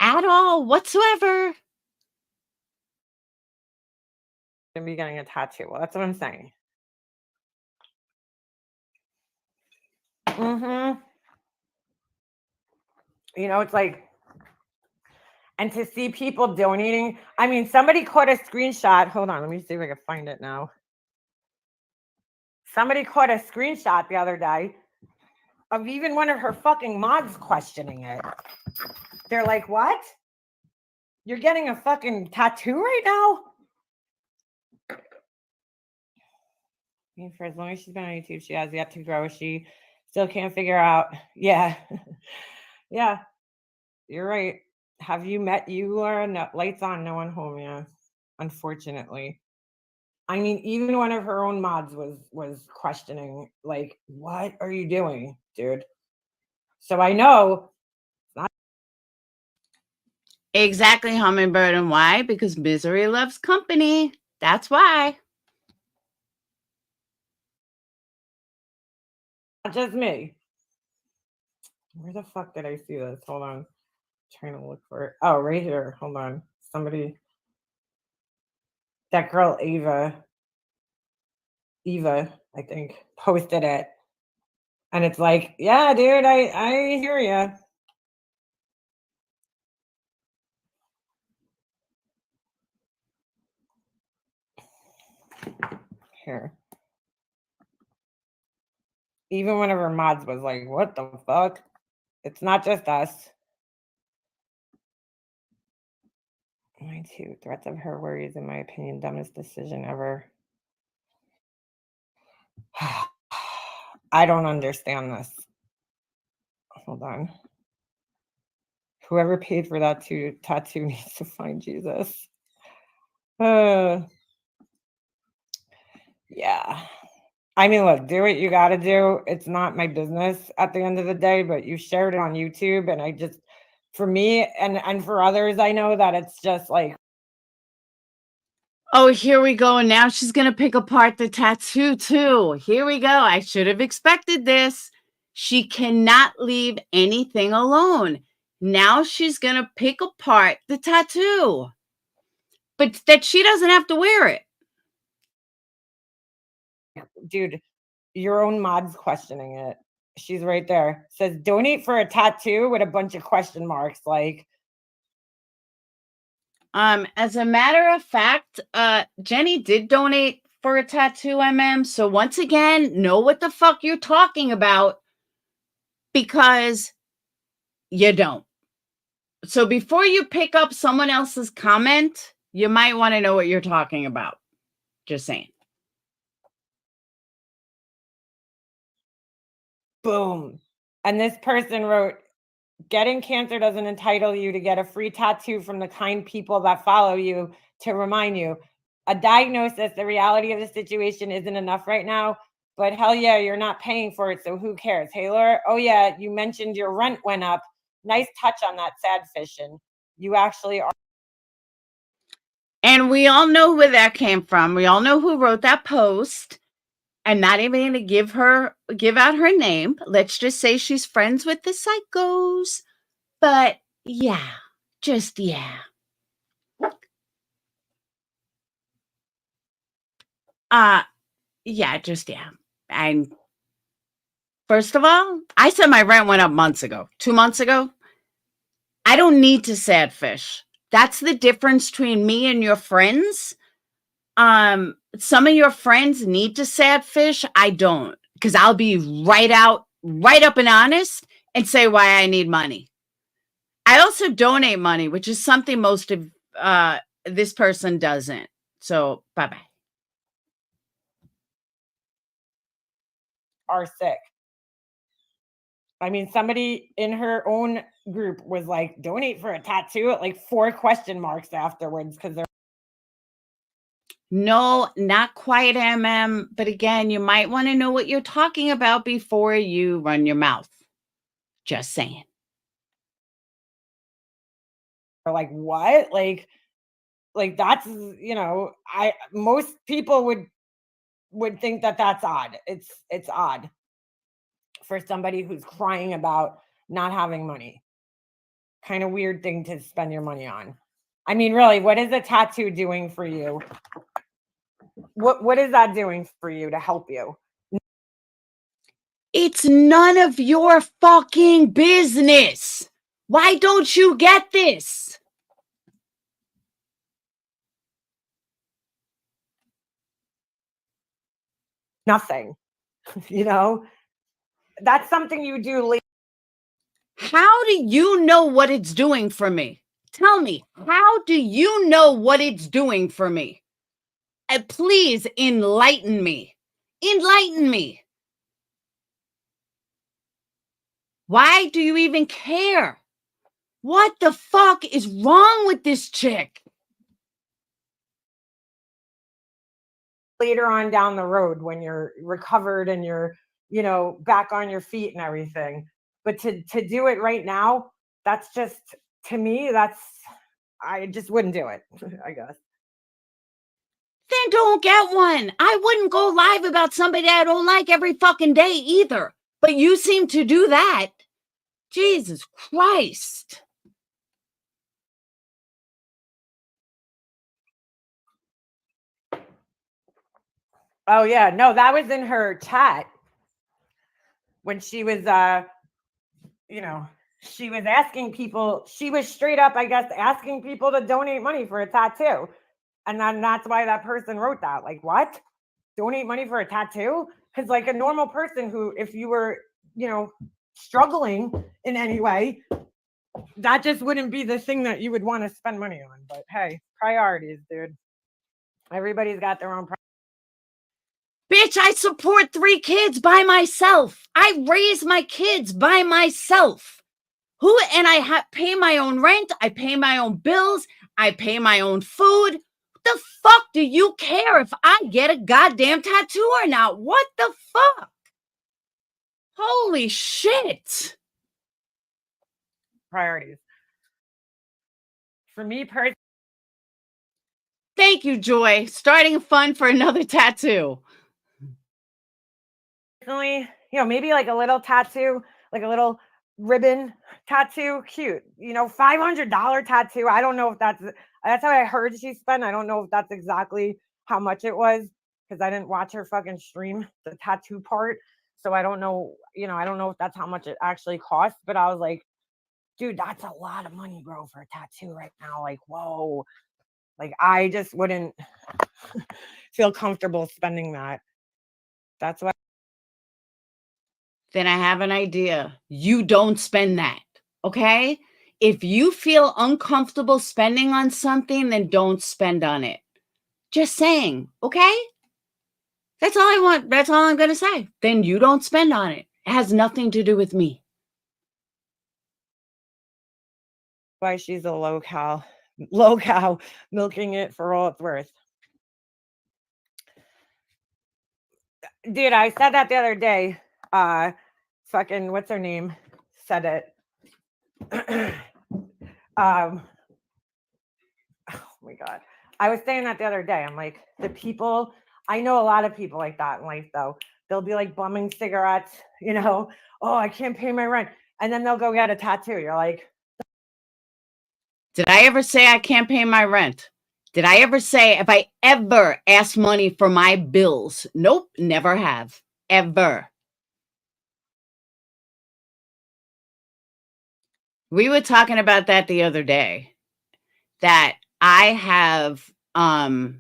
at all whatsoever. Gonna be getting a tattoo. Well, that's what I'm saying. It's like, and to see people donating. I mean, somebody caught a screenshot. Hold on, let me see if I can find it now. Somebody caught a screenshot the other day of even one of her fucking mods questioning it. They're like, what? You're getting a fucking tattoo right now? I mean, for as long as she's been on YouTube, she has yet to grow. She still can't figure out. Yeah. Yeah. You're right. Have you met you, Laura? No, lights on, no one home. Yeah. Unfortunately. I mean, even one of her own mods was questioning, like, what are you doing, dude? So I know. Exactly, Hummingbird. And why? Because misery loves company. That's why. Not just me. Where the fuck did I see this? Hold on. Trying to look for it. Oh, right here. Hold on. Somebody. That girl Eva, I think, posted it. And it's like, yeah, dude, I hear you. Here. Even one of her mods was like, what the fuck? It's not just us. Mine too. Threats of her worries, in my opinion, dumbest decision ever. I don't understand this. Hold on. Whoever paid for that tattoo needs to find Jesus. Yeah. I mean, look, do what you got to do. It's not my business at the end of the day, but you shared it on YouTube. And I just, for me and for others, I know that it's just like, oh, here we go. And now she's going to pick apart the tattoo too. Here we go. I should have expected this. She cannot leave anything alone. Now she's going to pick apart the tattoo. But that she doesn't have to wear it. dude, your own mod's questioning it. She's right there. Says donate for a tattoo with a bunch of question marks. Like, as a matter of fact, Jenny did donate for a tattoo, MM. So once again, know what the fuck you're talking about, because you don't. So before you pick up someone else's comment, you might want to know what you're talking about. Just saying. boom. And this person wrote, getting cancer doesn't entitle you to get a free tattoo from the kind people that follow you to remind you. A diagnosis, the reality of the situation isn't enough right now, but hell yeah, you're not paying for it, so who cares? Hey, Laura, oh yeah, you mentioned your rent went up. Nice touch on that, sad fishing. You actually are. And we all know where that came from. We all know who wrote that post. I'm not even going to give out her name. Let's just say she's friends with the psychos. But yeah, just yeah. Yeah, just yeah. And first of all, I said my rent went up months ago, 2 months ago. I don't need to sad fish. That's the difference between me and your friends. Some of your friends need to sad fish. I don't, because I'll be right up and honest and say why I need money. I also donate money, which is something most of this person doesn't. So bye-bye. Are sick. I mean, somebody in her own group was like, donate for a tattoo at like 4 question marks afterwards because they're. No, not quite, MM. But again, you might want to know what you're talking about before you run your mouth. Just saying. Like, what? Like that's, most people would think that that's odd. It's odd for somebody who's crying about not having money. Kind of weird thing to spend your money on. I mean, really, what is a tattoo doing for you? What is that doing for you to help you? It's none of your fucking business. Why don't you get this? Nothing. That's something you do. How do you know what it's doing for me? Tell me, how do you know what it's doing for me? Please enlighten me. Enlighten me. Why do you even care? What the fuck is wrong with this chick? Later on down the road when you're recovered and you're, back on your feet and everything. But to do it right now, that's just, to me, that's I just wouldn't do it, I guess. Then don't get one. I wouldn't go live about somebody I don't like every fucking day either. But you seem to do that. Jesus Christ. Oh yeah, no, that was in her chat when she was you know, she was asking people, she was straight up, I guess, asking people to donate money for a tattoo. And then that's why that person wrote that. Like, what? Donate money for a tattoo? Because like a normal person who, if you were, you know, struggling in any way, that just wouldn't be the thing that you would want to spend money on. But hey, priorities, dude. Everybody's got their own priorities. Bitch, I support 3 kids by myself. I raise my kids by myself. And I pay my own rent. I pay my own bills. I pay my own food. What the fuck do you care if I get a goddamn tattoo or not? What the fuck? Holy shit. Priorities. For me personally. Thank you, Joy. Starting a fund for another tattoo. You know, maybe like a little tattoo, like a little ribbon tattoo, cute. You know, $500 tattoo. I don't know if that's how I heard she spent. I don't know if that's exactly how much it was because I didn't watch her fucking stream the tattoo part. So I don't know, you know, I don't know if that's how much it actually costs. But I was like, dude, that's a lot of money, bro, for a tattoo right now. Like, whoa. Like, I just wouldn't feel comfortable spending that. That's why. Then I have an idea. You don't spend that, okay? If you feel uncomfortable spending on something, then don't spend on it. Just saying, okay? That's all I want. That's all I'm going to say. Then you don't spend on it. It has nothing to do with me. Why she's a low cow, milking it for all it's worth. Dude, I said that the other day. Fucking, what's her name? Said it. Oh my God. I was saying that the other day. I'm like, the people, I know a lot of people like that in life, though. They'll be like bumming cigarettes, you know, oh, I can't pay my rent. And then they'll go get a tattoo. You're like, did I ever say I can't pay my rent? Did I ever say, have I ever asked money for my bills? Nope, never have. Ever. We were talking about that the other day. That I have, I've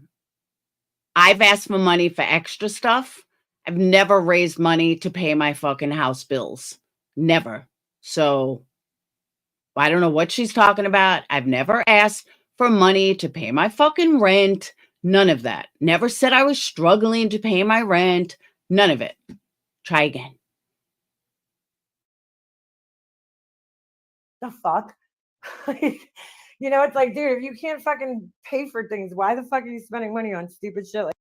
asked for money for extra stuff. I've never raised money to pay my fucking house bills. Never. So I don't know what she's talking about. I've never asked for money to pay my fucking rent. None of that. Never said I was struggling to pay my rent. None of it. Try again. the fuck? You know, it's like, dude, if you can't fucking pay for things, why the fuck are you spending money on stupid shit? Like,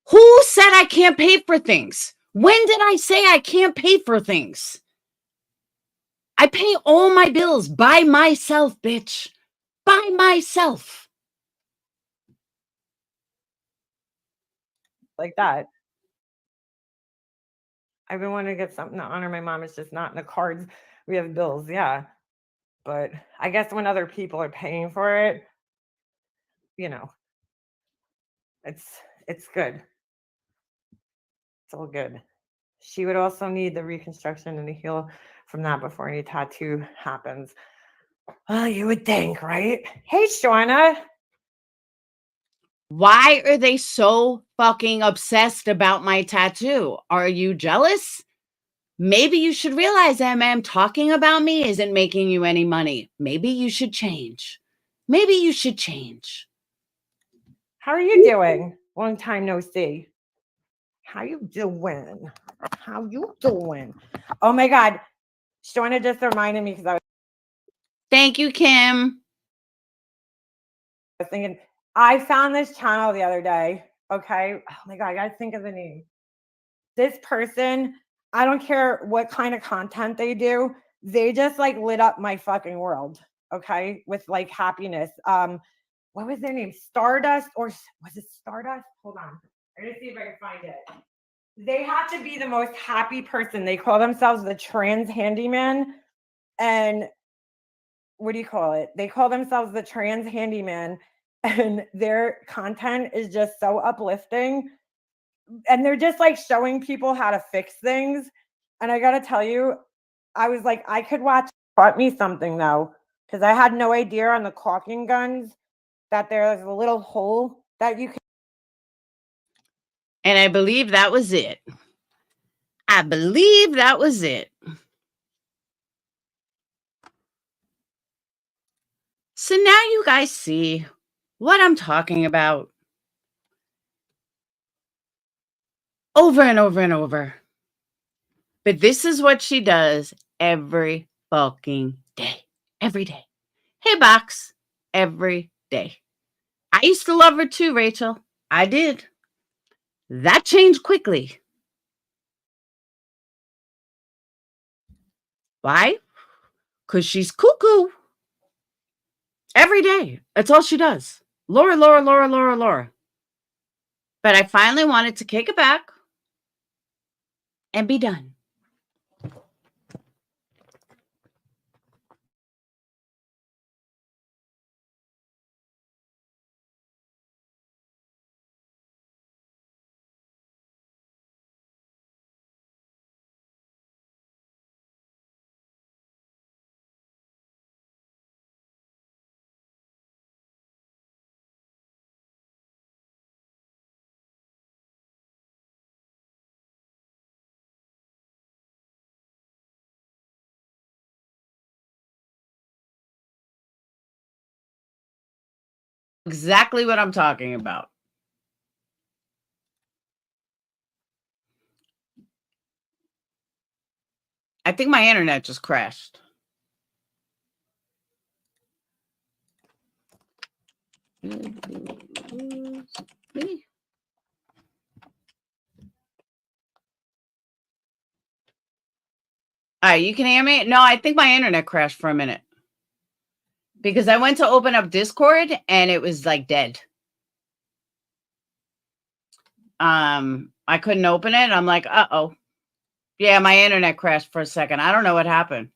who said I can't pay for things? When did I say I can't pay for things? I pay all my bills by myself, bitch. By myself. like that. I've been wanting to get something to honor my mom. It's just not in the cards. We have bills, yeah. But I guess when other people are paying for it, you know, it's good. It's all good. She would also need the reconstruction and the heal from that before any tattoo happens. Well, you would think, right? Hey, Shauna. Why are they so fucking obsessed about my tattoo? Are you jealous? Maybe you should realize, MM, talking about me isn't making you any money. Maybe you should change. Maybe you should change. How are you doing? Long time no see. How you doing? How you doing? Oh my God. Shauna just reminded me because I Thank you, Kim. was thinking, I found this channel the other day. Okay. Oh my God, I gotta think of the name. This person, I don't care what kind of content they do, they just like lit up my fucking world. okay, with like happiness. What was their name? Stardust, or was it Stardust? Hold on. I'm gonna see if I can find it. They have to be the most happy person. They call themselves the trans handyman. And what do you call it? They call themselves the trans handyman. And their content is just so uplifting. And they're just like showing people how to fix things. And I gotta tell you, I was like, I could watch. Taught me something though, because I had no idea on the caulking guns that there's a little hole that you can. And I believe that was it. I believe that was it. So now you guys see what I'm talking about. Over and over and over. But this is what she does every fucking day. Every day. Hey, Box. Every day. I used to love her too, Rachel. I did. That changed quickly. Why? Because she's cuckoo. Every day. That's all she does. Laura, Laura, Laura, Laura, Laura. But I finally wanted to kick it back and be done. Exactly what I'm talking about. I think my internet just crashed. All right, you can hear me? No, I think my internet crashed for a minute. Because I went to open up Discord and it was like dead. I couldn't open it. I'm like, uh-oh. Yeah, my internet crashed for a second. I don't know what happened.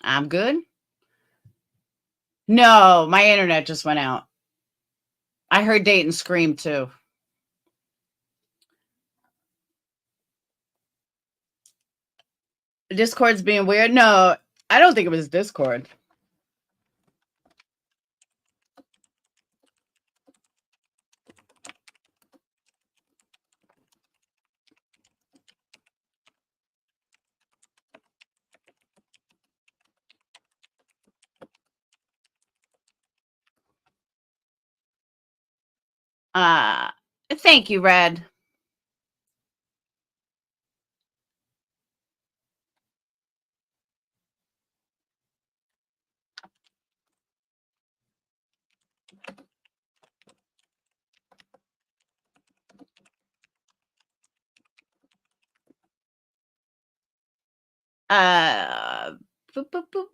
I'm good. No, my internet just went out. I heard Dayton scream too. Discord's being weird. No, I don't think it was Discord. Thank you, Red. Boop, boop, boop.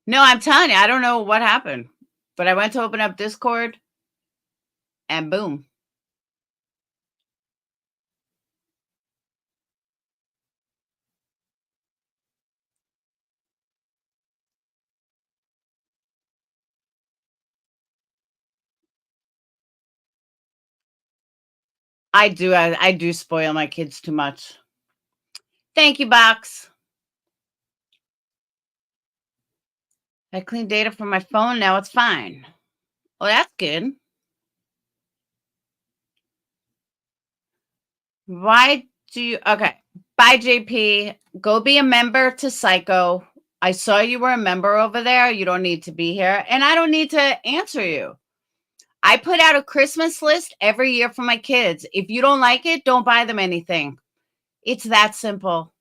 No, I'm telling you, I don't know what happened, but I went to open up Discord and boom. I do spoil my kids too much. Thank you, Box. I cleaned data from my phone. Now it's fine. Well, that's good. Why do you... Okay. Bye, JP. Go be a member to Psycho. I saw you were a member over there. You don't need to be here. And I don't need to answer you. I put out a Christmas list every year for my kids. If you don't like it, don't buy them anything. It's that simple.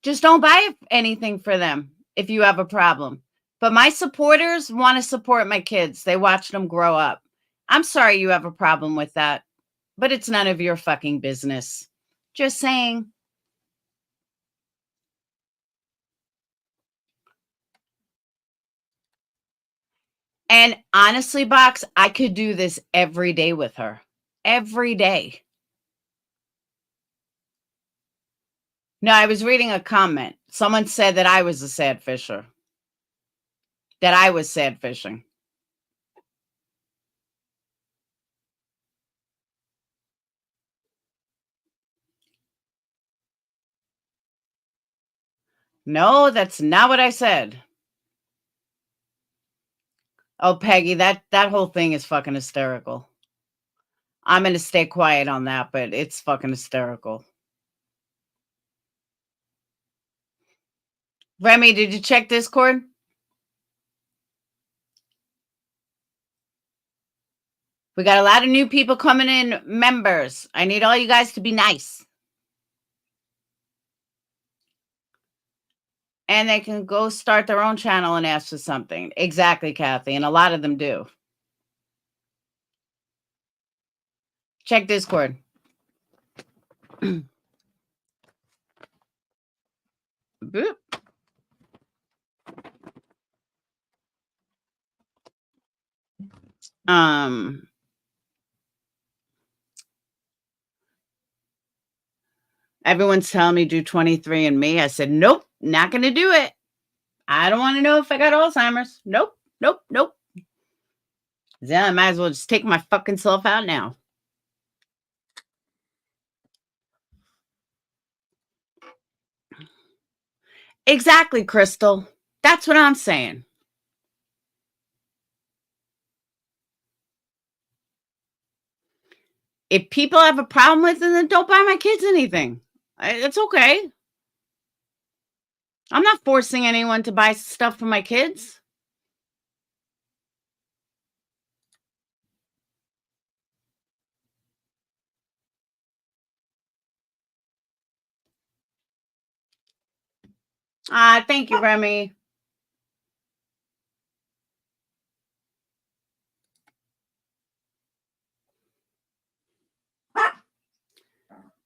Just don't buy anything for them if you have a problem. But my supporters want to support my kids. They watch them grow up. I'm sorry you have a problem with that, but it's none of your fucking business. Just saying. And honestly, Box, I could do this every day with her. Every day. No, I was reading a comment. Someone said that I was a sad fisher. That I was sad fishing. No, that's not what I said. Oh, Peggy, that whole thing is fucking hysterical. I'm going to stay quiet on that, but it's fucking hysterical. Remy, did you check Discord? We got a lot of new people coming in, members. I need all you guys to be nice. And they can go start their own channel and ask for something. Exactly, Kathy. And a lot of them do. Check Discord. Boop. Everyone's telling me do 23andMe. I said, nope, not going to do it. I don't want to know if I got Alzheimer's. Nope, nope, nope. Then I might as well just take my fucking self out now. Exactly, Crystal. That's what I'm saying. If people have a problem with it, then don't buy my kids anything. It's okay. I'm not forcing anyone to buy stuff for my kids. Thank you, Remy.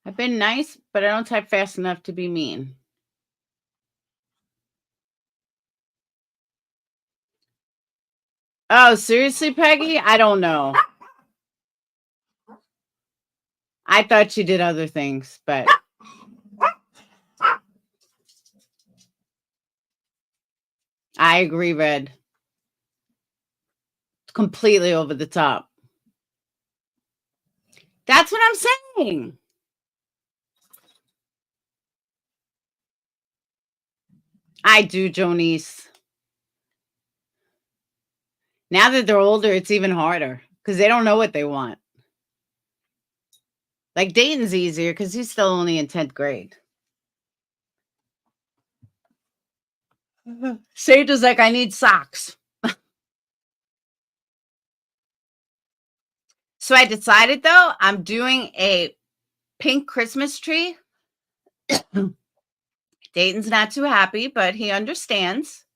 I've been nice, but I don't type fast enough to be mean. Oh, seriously, Peggy? I don't know. I thought you did other things, but I agree, Red. Completely over the top. That's what I'm saying. I do, Jonice. Now that they're older, it's even harder because they don't know what they want. Like Dayton's easier because he's still only in 10th grade. Sage is like, I need socks. So I decided, though, I'm doing a pink Christmas tree. Dayton's not too happy, but he understands.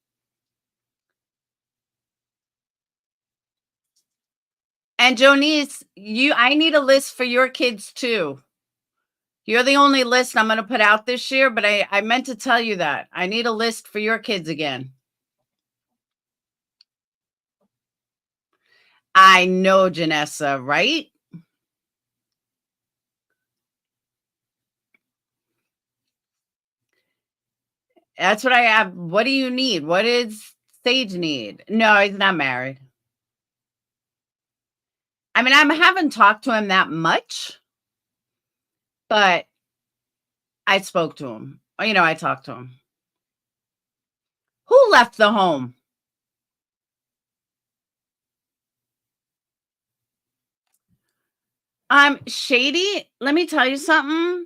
And Jonice, I need a list for your kids, too. You're the only list I'm going to put out this year, but I meant to tell you that. I need a list for your kids again. I know, Janessa, right? That's what I have. What do you need? What does Sage need? No, he's not married. I mean, I haven't talked to him that much, but I spoke to him. You know, I talked to him. Who left the home? Shady, let me tell you something.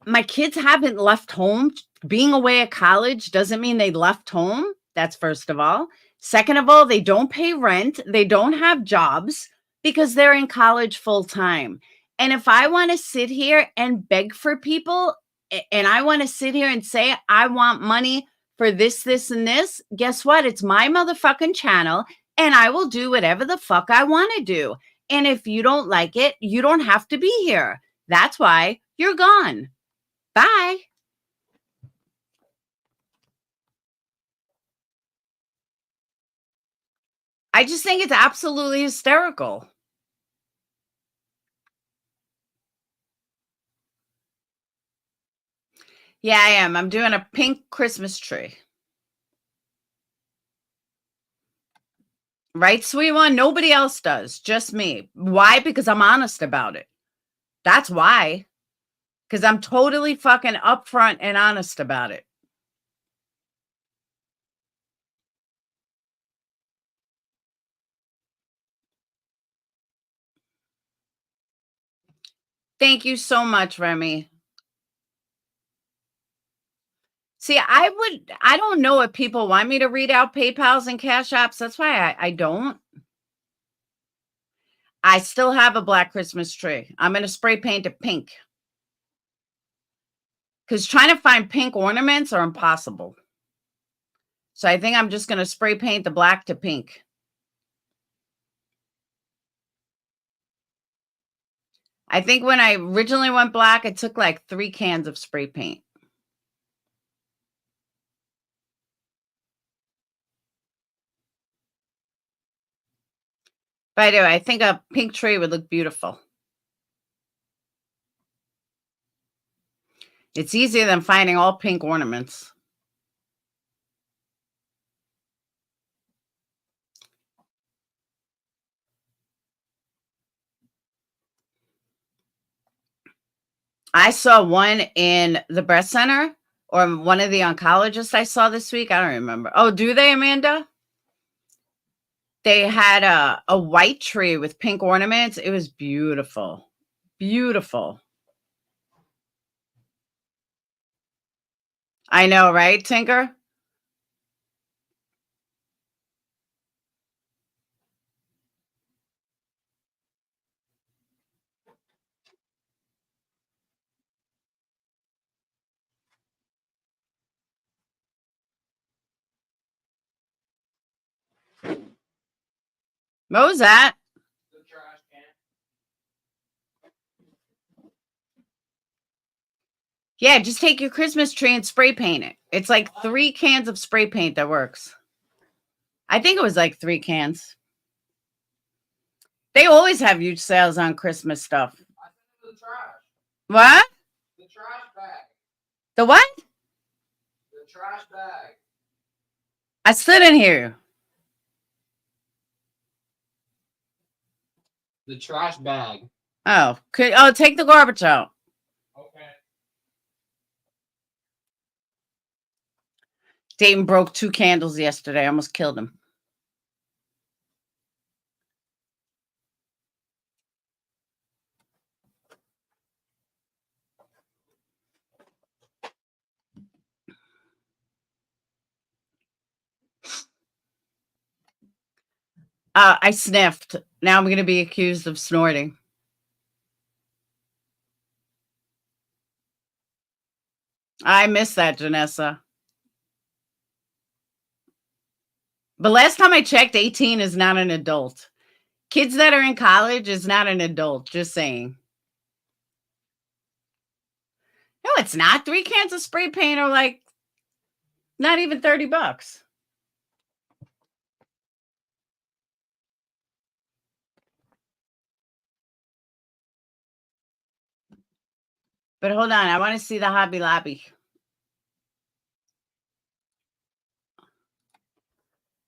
My kids haven't left home. Being away at college doesn't mean they left home. That's first of all. Second of all, they don't pay rent. They don't have jobs because they're in college full time. And if I want to sit here and beg for people and I want to sit here and say, I want money for this, this, and this, guess what? It's my motherfucking channel and I will do whatever the fuck I want to do. And if you don't like it, you don't have to be here. That's why you're gone. Bye. I just think it's absolutely hysterical. Yeah, I am. I'm doing a pink Christmas tree. Right, sweet one? Nobody else does, just me. Why? Because I'm honest about it. That's why. Because I'm totally fucking upfront and honest about it. Thank you so much, Remy. See, I don't know if people want me to read out PayPals and Cash Apps. That's why I don't. I still have a black Christmas tree. I'm going to spray paint it pink. Because trying to find pink ornaments are impossible. So I think I'm just going to spray paint the black to pink. I think when I originally went black, it took like 3 cans of spray paint. By the way, I think a pink tree would look beautiful. It's easier than finding all pink ornaments. I saw one in the breast center, or one of the oncologists I saw this week. I don't remember. Oh, do they, Amanda? They had a white tree with pink ornaments. It was beautiful. Beautiful. I know, right, Tinker? What was that? The trash can. Yeah, just take your Christmas tree and spray paint it. It's like 3 cans of spray paint that works. I think it was like 3 cans. They always have huge sales on Christmas stuff. I sent it to the trash. What? The trash bag. The what? The trash bag. I still didn't hear you. The trash bag. Oh, take the garbage out. Okay. Dayton broke 2 candles yesterday. I almost killed him. I sniffed. Now I'm going to be accused of snorting. I miss that, Janessa. But last time I checked, 18 is not an adult. Kids that are in college is not an adult. Just saying. No, it's not. 3 cans of spray paint are like not even $30. But hold on. I want to see the Hobby Lobby.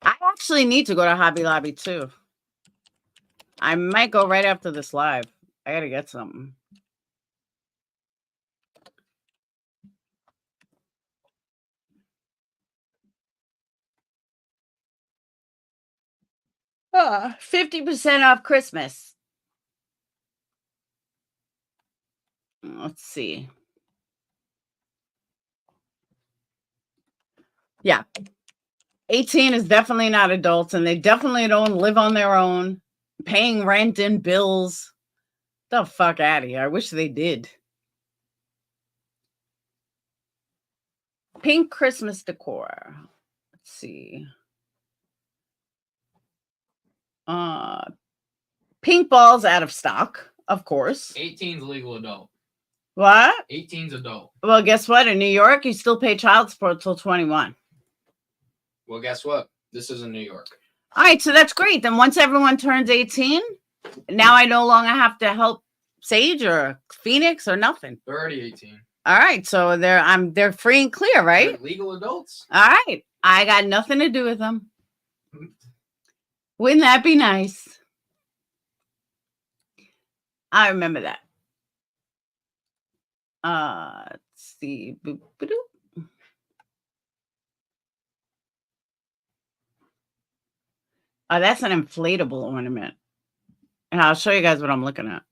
I actually need to go to Hobby Lobby too. I might go right after this live. I got to get something. Ah, 50% off Christmas. Let's see. Yeah. 18 is definitely not adults, and they definitely don't live on their own, paying rent and bills. The fuck out of here. I wish they did. Pink Christmas decor. Let's see. Pink balls out of stock, of course. 18's legal adult. What? 18's adult. Well, guess what? In New York, you still pay child support till 21. Well, guess what? This is in New York. All right, so that's great. Then once everyone turns 18, now I no longer have to help Sage or Phoenix or nothing. They're already 18. All right, so they're free and clear, right? They're legal adults. All right, I got nothing to do with them. Wouldn't that be nice? I remember that. Let's see. Boop, ba-doop. Oh, that's an inflatable ornament. And I'll show you guys what I'm looking at.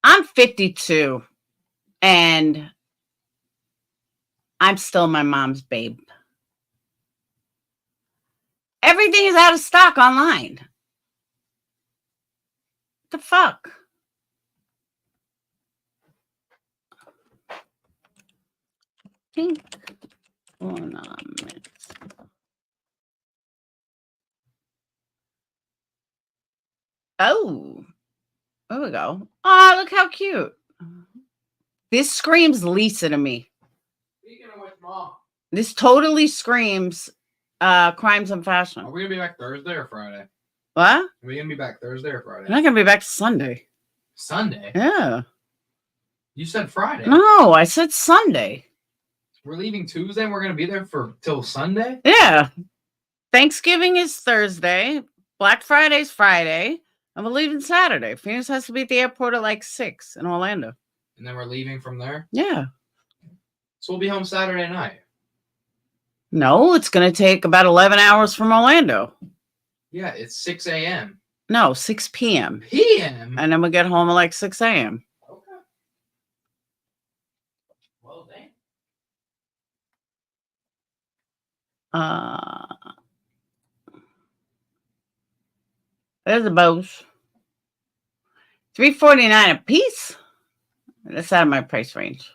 I'm 52 and I'm still my mom's babe. Everything is out of stock online. The fuck? Pink ornaments. Oh, there we go. Oh, look how cute. This screams Lisa to me. Speaking of which, Mom, This totally screams crimes and fashion. are we gonna be back Thursday or Friday? What? Are we gonna be back Thursday or Friday? You're not gonna be back to Sunday. Sunday. Yeah. You said Friday. No, I said Sunday. We're leaving Tuesday and we're gonna be there for till Sunday. Yeah. Thanksgiving is Thursday. Black Friday's Friday. And we're leaving Saturday. Phoenix has to be at the airport at like 6 in Orlando. And then we're leaving from there. Yeah. So we'll be home Saturday night. No, it's going to take about 11 hours from Orlando. Yeah, it's 6 a.m. No, 6 p.m. p.m. And then we get home at like 6 a.m. Okay. Well, dang. There's the bows. $3.49 a piece. That's out of my price range.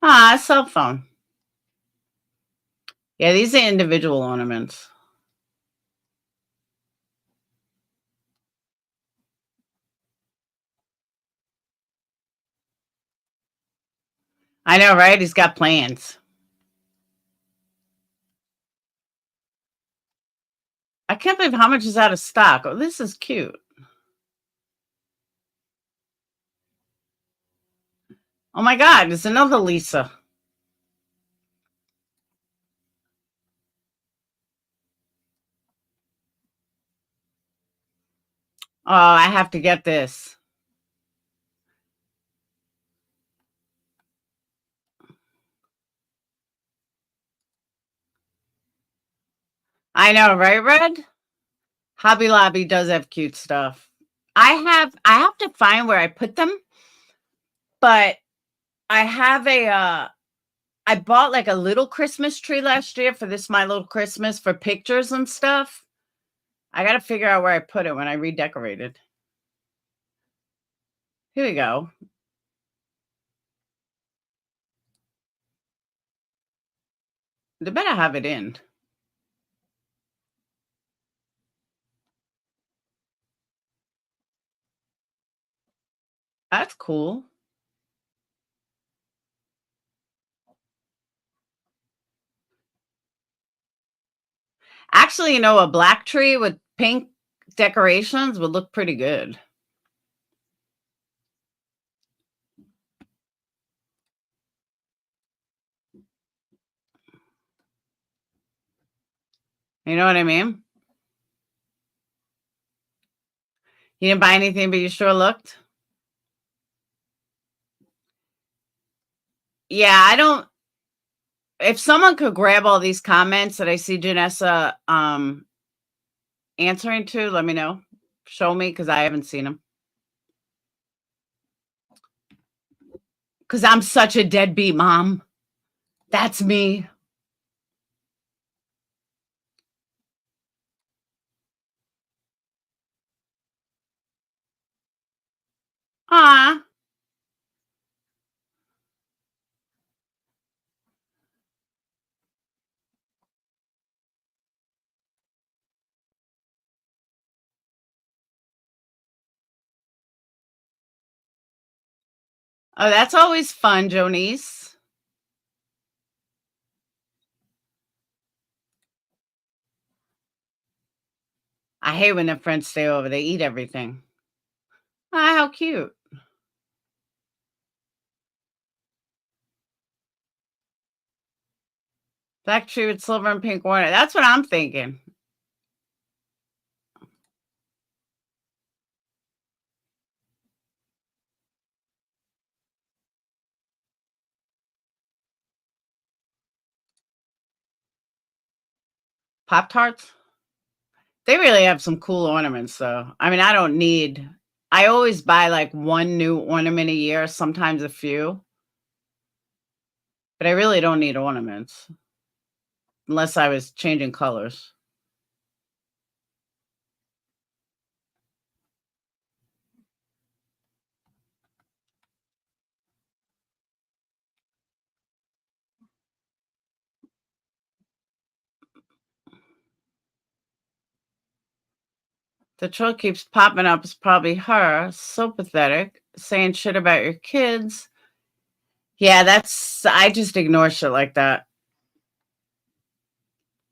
Ah, cell phone. Yeah, these are individual ornaments. I know, right? He's got plans. I can't believe how much is out of stock. Oh, this is cute. Oh my God, there's another Lisa. Oh, I have to get this. I know, right, Red? Hobby Lobby does have cute stuff. I have to find where I put them, but I have I bought like a little Christmas tree last year for this My Little Christmas for pictures and stuff. I got to figure out where I put it when I redecorated. Here we go. They better have it in. That's cool. Actually, you know, a black tree with pink decorations would look pretty good. You know what I mean? You didn't buy anything, but you sure looked. Yeah, I don't. If someone could grab all these comments that I see Janessa answering to, let me know. Show me, because I haven't seen them. Because I'm such a deadbeat mom. That's me. Ah. Oh, that's always fun, Jonice. I hate when their friends stay over. They eat everything. Ah, how cute. Black tree with silver and pink water. That's what I'm thinking. Pop-Tarts? They really have some cool ornaments, though. I mean, I always buy like one new ornament a year, sometimes a few. But I really don't need ornaments. Unless I was changing colors. The troll keeps popping up. It's probably her. So pathetic. Saying shit about your kids. Yeah, I just ignore shit like that.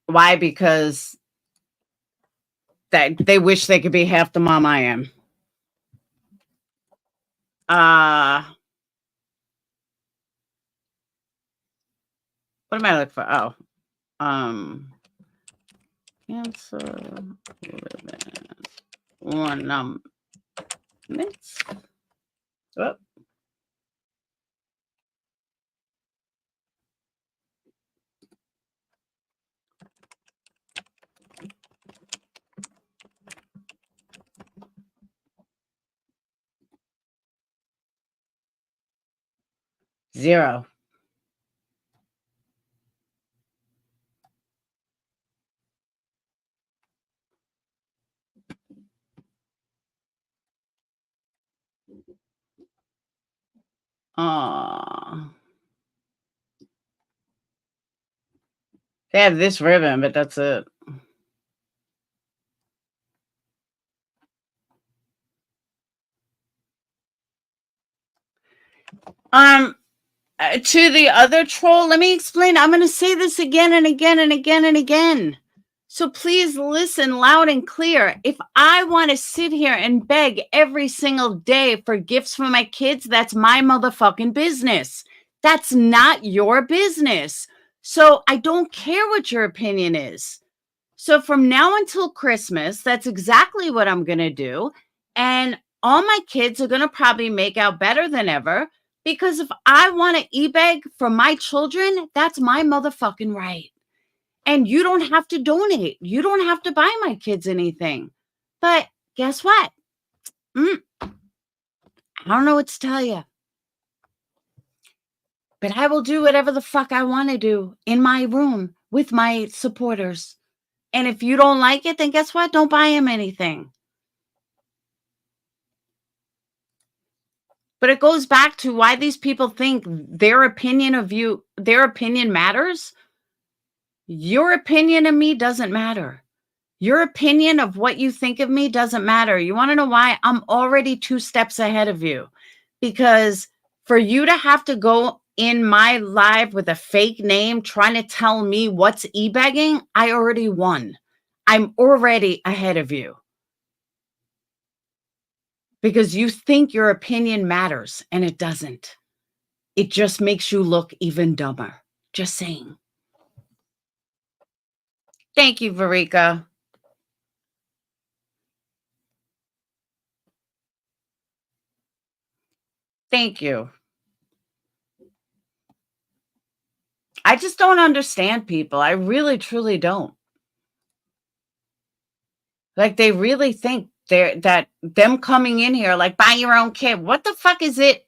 Why? Because that they wish they could be half the mom I am. What am I looking for? Oh. Cancel ornaments. Oh. Zero. They have this ribbon, but that's it. To the other troll, let me explain. I'm going to say this again and again and again and again. So please listen loud and clear. If I want to sit here and beg every single day for gifts for my kids, that's my motherfucking business. That's not your business. So I don't care what your opinion is. So from now until Christmas, that's exactly what I'm going to do. And all my kids are going to probably make out better than ever. Because if I want to e-beg for my children, that's my motherfucking right. And you don't have to donate. You don't have to buy my kids anything. But guess what? I don't know what to tell you. But I will do whatever the fuck I want to do in my room with my supporters. And if you don't like it, then guess what? Don't buy them anything. But it goes back to why these people think their opinion matters. Your opinion of me doesn't matter. Your opinion of what you think of me doesn't matter. You want to know why? I'm already 2 steps ahead of you. Because for you to have to go in my live with a fake name trying to tell me what's e-begging, I already won. I'm already ahead of you. Because you think your opinion matters, and it doesn't. It just makes you look even dumber. Just saying. Thank you, Verika. Thank you. I just don't understand people. I really, truly don't. Like, they really think that them coming in here, like, buy your own kid. What the fuck is it?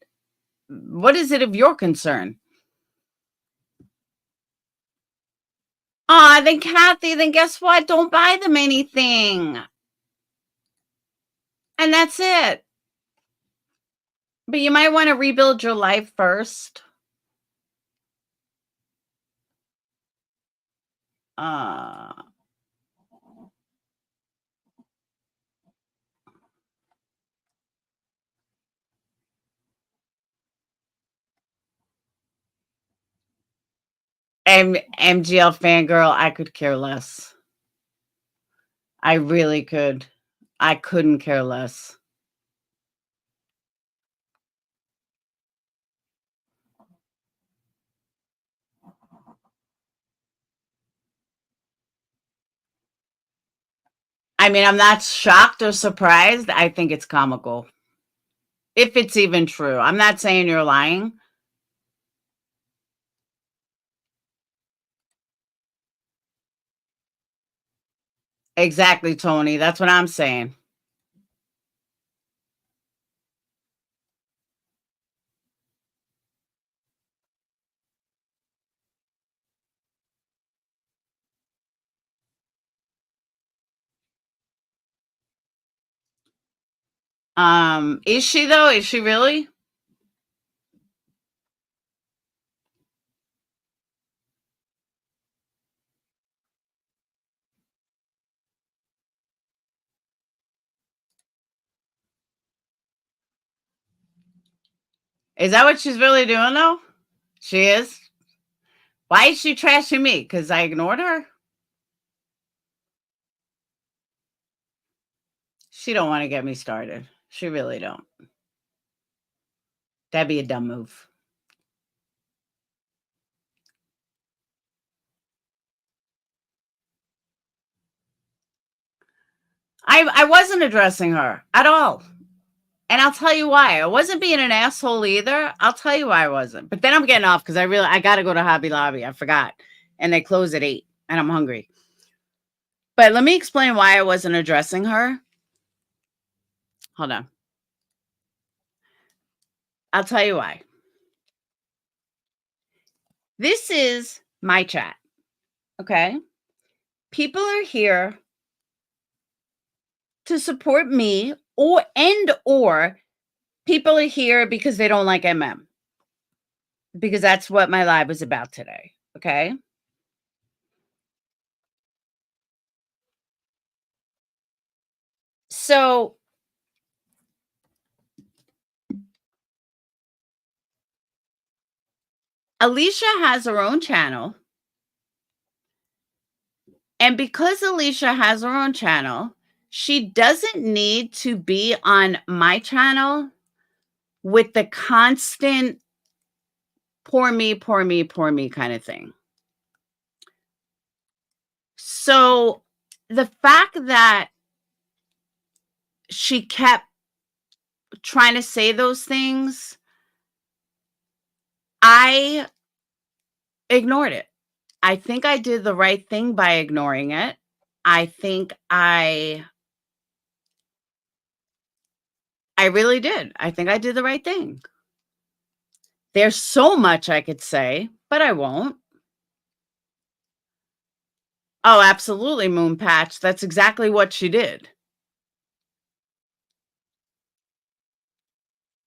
What is it of your concern? Then Kathy, then guess what? Don't buy them anything. And that's it. But you might want to rebuild your life first. MGL fangirl, I could care less. I really could. I couldn't care less. I mean, I'm not shocked or surprised. I think it's comical. If it's even true. I'm not saying you're lying. Exactly, Tony. That's what I'm saying. Is she though? Is she really? Is that what she's really doing though? She is? Why is she trashing me? Because I ignored her? She don't want to get me started. She really don't. That'd be a dumb move. I wasn't addressing her at all. And I'll tell you why. I wasn't being an asshole either. I'll tell you why I wasn't. But then I'm getting off because I got to go to Hobby Lobby. I forgot. And they close at 8 and I'm hungry. But let me explain why I wasn't addressing her. Hold on. I'll tell you why. This is my chat. Okay? People are here to support me or people are here because they don't like MM. Because that's what my live was about today. Okay? So Alicia has her own channel. And because Alicia has her own channel, she doesn't need to be on my channel with the constant poor me, poor me, poor me kind of thing. So the fact that she kept trying to say those things, I ignored it. I think I did the right thing by ignoring it. I think I really did. I think I did the right thing. There's so much I could say, but I won't. Oh, absolutely, Moon Patch. That's exactly what she did.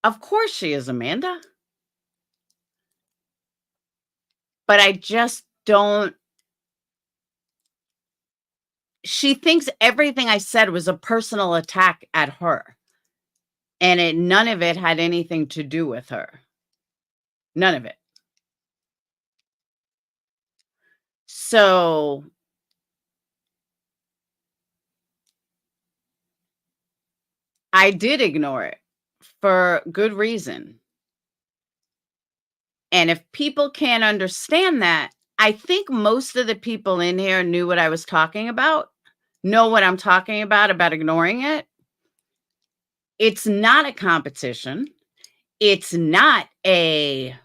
Of course she is, Amanda. But I just don't. She thinks everything I said was a personal attack at her. And none of it had anything to do with her. None of it. So I did ignore it for good reason. And if people can't understand that, I think most of the people in here knew what I was talking about, know what I'm talking about ignoring it. It's not a competition. It's not a,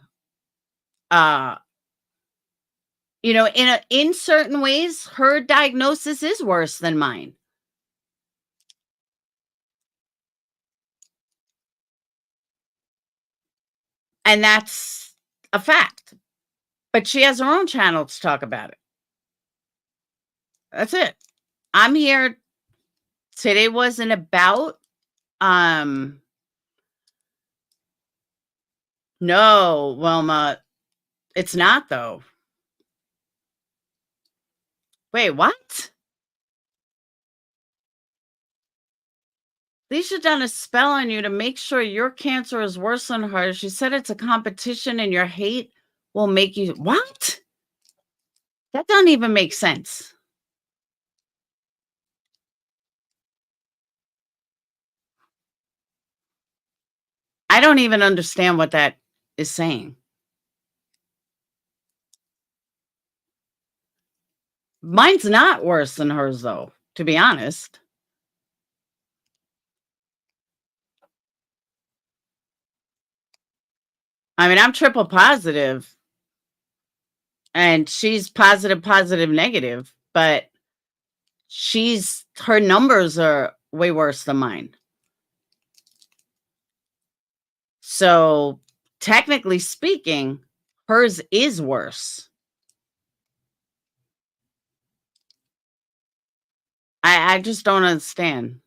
you know, in certain ways, her diagnosis is worse than mine. And that's a fact. But she has her own channel to talk about it. That's it. I'm here. Today wasn't about, no, Wilma, it's not though. Wait, what? Alicia done a spell on you to make sure your cancer is worse than hers. She said it's a competition and your hate will make you, what? That don't even make sense. I don't even understand what that is saying. Mine's not worse than hers, though, to be honest. I mean, I'm triple positive, and she's positive, positive, negative, but her numbers are way worse than mine. So, technically speaking, hers is worse. I just don't understand.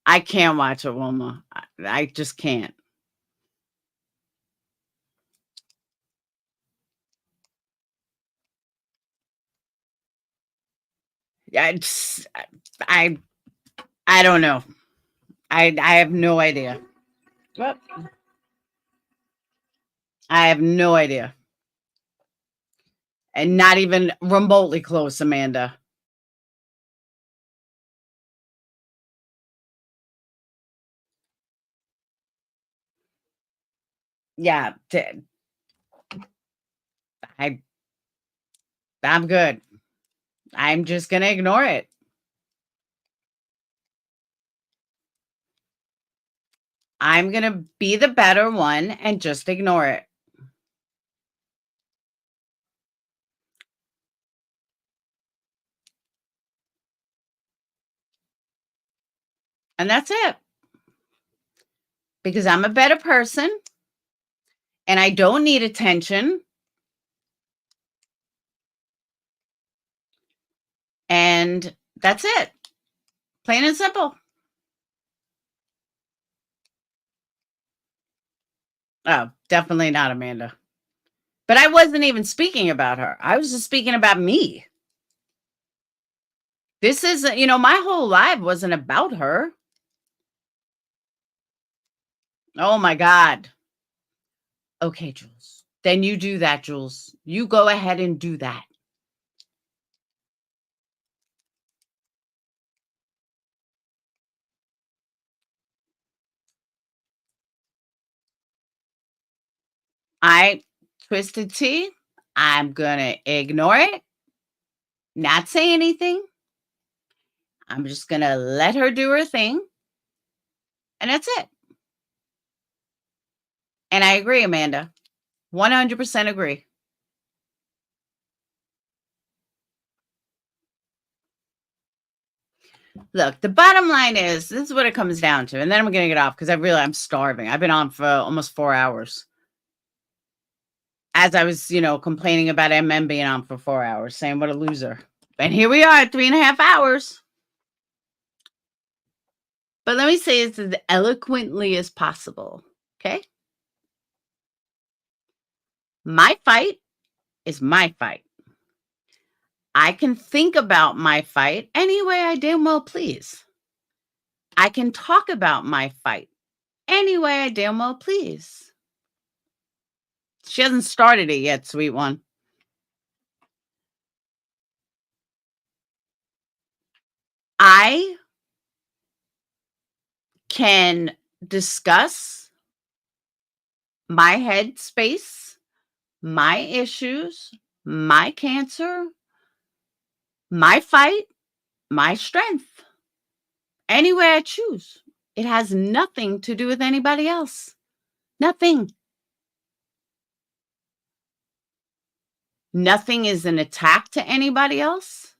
I can't watch it, Wilma. I just can't. I don't know. I have no idea. What? I have no idea. And not even remotely close, Amanda. Yeah, I'm good. I'm just gonna ignore it. I'm gonna be the better one and just ignore it. And that's it. Because I'm a better person and I don't need attention. And that's it. Plain and simple. Oh, definitely not Amanda. But I wasn't even speaking about her. I was just speaking about me. This isn't, my whole life wasn't about her. Oh my God. Okay, Jules. Then you do that, Jules. You go ahead and do that. Twisted Tea, I'm going to ignore it, not say anything. I'm just going to let her do her thing. And that's it. And I agree, Amanda. 100% agree. Look, the bottom line is, this is what it comes down to. And then I'm going to get off because I'm starving. I've been on for almost 4 hours. As I was, complaining about MM being on for 4 hours, saying what a loser. And here we are, 3.5 hours. But let me say this as eloquently as possible, okay? My fight is my fight. I can think about my fight any way I damn well please. I can talk about my fight any way I damn well please. She hasn't started it yet, sweet one. I can discuss my headspace, my issues, my cancer, my fight, my strength, any way I choose. It has nothing to do with anybody else. Nothing. Nothing is an attack to anybody else.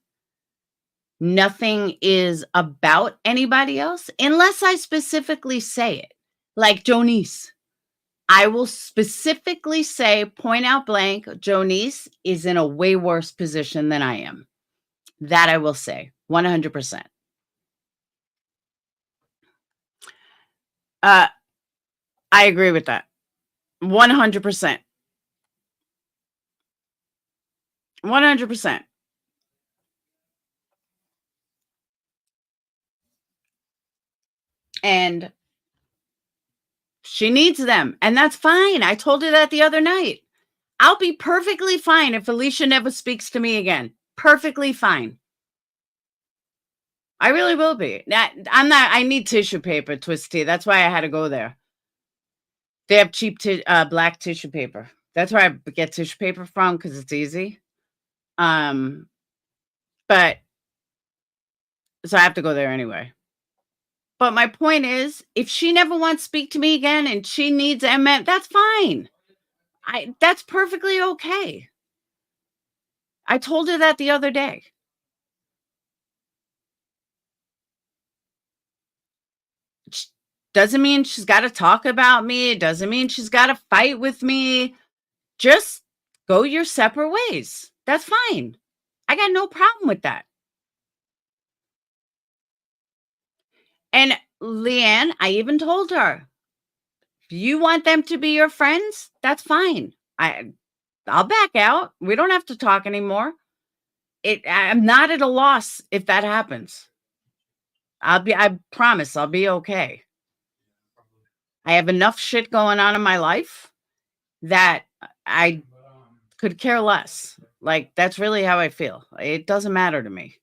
Nothing is about anybody else unless I specifically say it. Like Jonice. I will specifically say, point out blank, Jonice is in a way worse position than I am. That I will say, 100%. I agree with that. 100%. 100%. And She needs them, and that's fine. I told her that the other night. I'll be perfectly fine if Alicia never speaks to me again. Perfectly fine. I really will be. I need tissue paper, Twisty. That's why I had to go there. They have cheap black tissue paper. That's where I get tissue paper from because it's easy. But so I have to go there anyway. But my point is, if she never wants to speak to me again and she needs MM, that's fine. That's perfectly okay. I told her that the other day. Doesn't mean she's got to talk about me. It doesn't mean she's got to fight with me. Just go your separate ways. That's fine. I got no problem with that. And Leanne, I even told her, if you want them to be your friends, that's fine. I'll back out. We don't have to talk anymore. I'm not at a loss if that happens. I promise I'll be okay. I have enough shit going on in my life that I could care less. Like, that's really how I feel. It doesn't matter to me.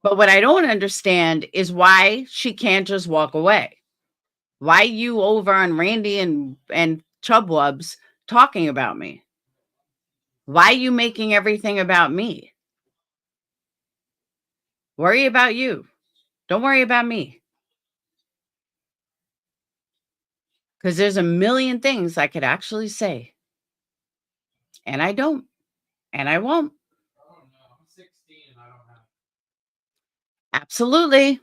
But what I don't understand is why she can't just walk away. Why you over on Randy and Chubwubs talking about me? Why are you making everything about me? Worry about you. Don't worry about me. Because there's a million things I could actually say. And I don't. And I won't. I'm 16 and I don't have. Absolutely.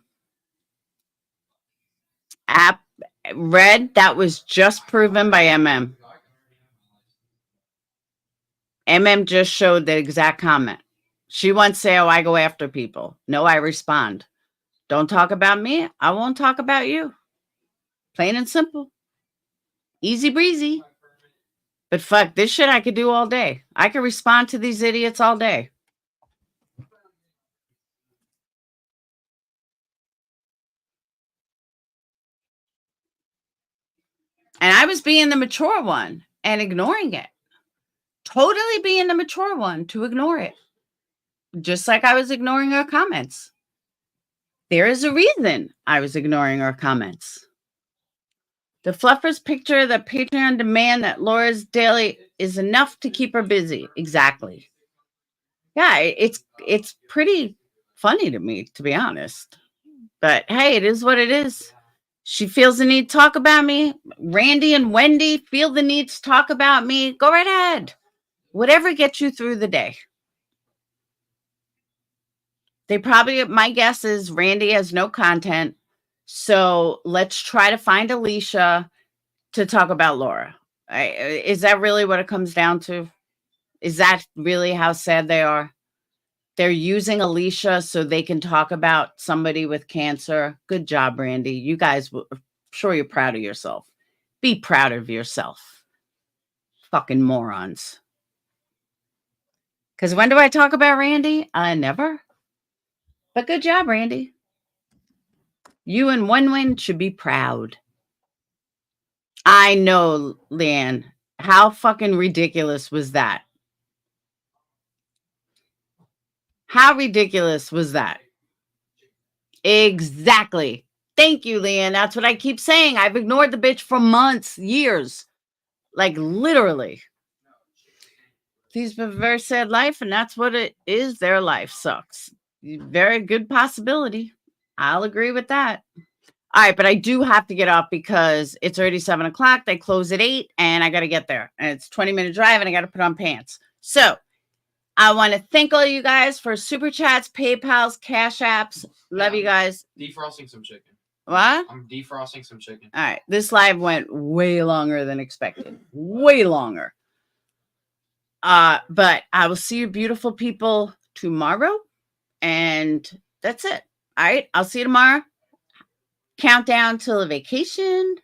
Red, that was just proven by MM. MM just showed the exact comment. She wants to say, oh, I go after people. No, I respond. Don't talk about me. I won't talk about you. Plain and simple. Easy breezy. But fuck, this shit I could do all day. I could respond to these idiots all day. And I was being the mature one and ignoring it. Totally being the mature one to ignore it. Just like I was ignoring her comments. There is a reason I was ignoring her comments. The Fluffers picture the Patreon demand that Laura's daily is enough to keep her busy. Exactly. Yeah, it's pretty funny to me, to be honest. But hey, it is what it is. She feels the need to talk about me. Randy and Wendy feel the need to talk about me. Go right ahead. Whatever gets you through the day. They probably, my guess is Randy has no content. So let's try to find Alicia to talk about Laura. Is that really what it comes down to? Is that really how sad they are? They're using Alicia so they can talk about somebody with cancer. Good job, Randy. You guys, I'm sure you're proud of yourself. Be proud of yourself. Fucking morons. Because when do I talk about Randy? Never. But good job, Randy. You and Wenwen should be proud. I know, Leanne. How fucking ridiculous was that? How ridiculous was that? Exactly. Thank you, Leanne. That's what I keep saying. I've ignored the bitch for months, years. Like, literally. These have a very sad life, and that's what it is. Their life sucks. Very good possibility. I'll agree with that. All right, but I do have to get off because it's already 7 o'clock. They close at 8, and I got to get there. And it's a 20-minute drive, and I got to put on pants. So I want to thank all you guys for Super Chats, PayPals, Cash Apps. Love you guys. Defrosting some chicken. What? I'm defrosting some chicken. All right. This live went way longer than expected. Way longer. But I will see you beautiful people tomorrow. And that's it. All right. I'll see you tomorrow. Countdown till a vacation.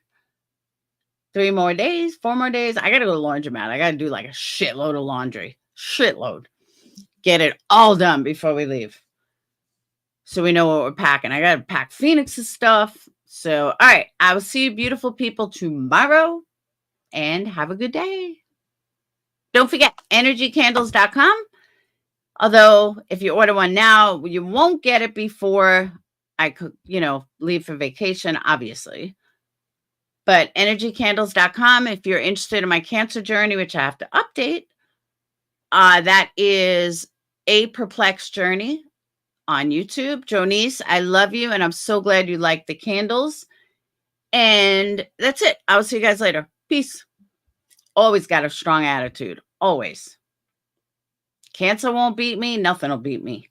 3 more days, 4 more days. I got to go to the laundromat. I got to do like a shitload of laundry. Shitload. Get it all done before we leave. So we know what we're packing. I got to pack Phoenix's stuff. So, all right. I will see you beautiful people tomorrow and have a good day. Don't forget energycandles.com. Although if you order one now, you won't get it before I could, leave for vacation, obviously. But energycandles.com, if you're interested in my cancer journey, which I have to update, that is a perplexed journey on YouTube. Jonice, I love you, and I'm so glad you like the candles. And that's it. I will see you guys later. Peace. Always got a strong attitude. Always. Cancer won't beat me. Nothing will beat me.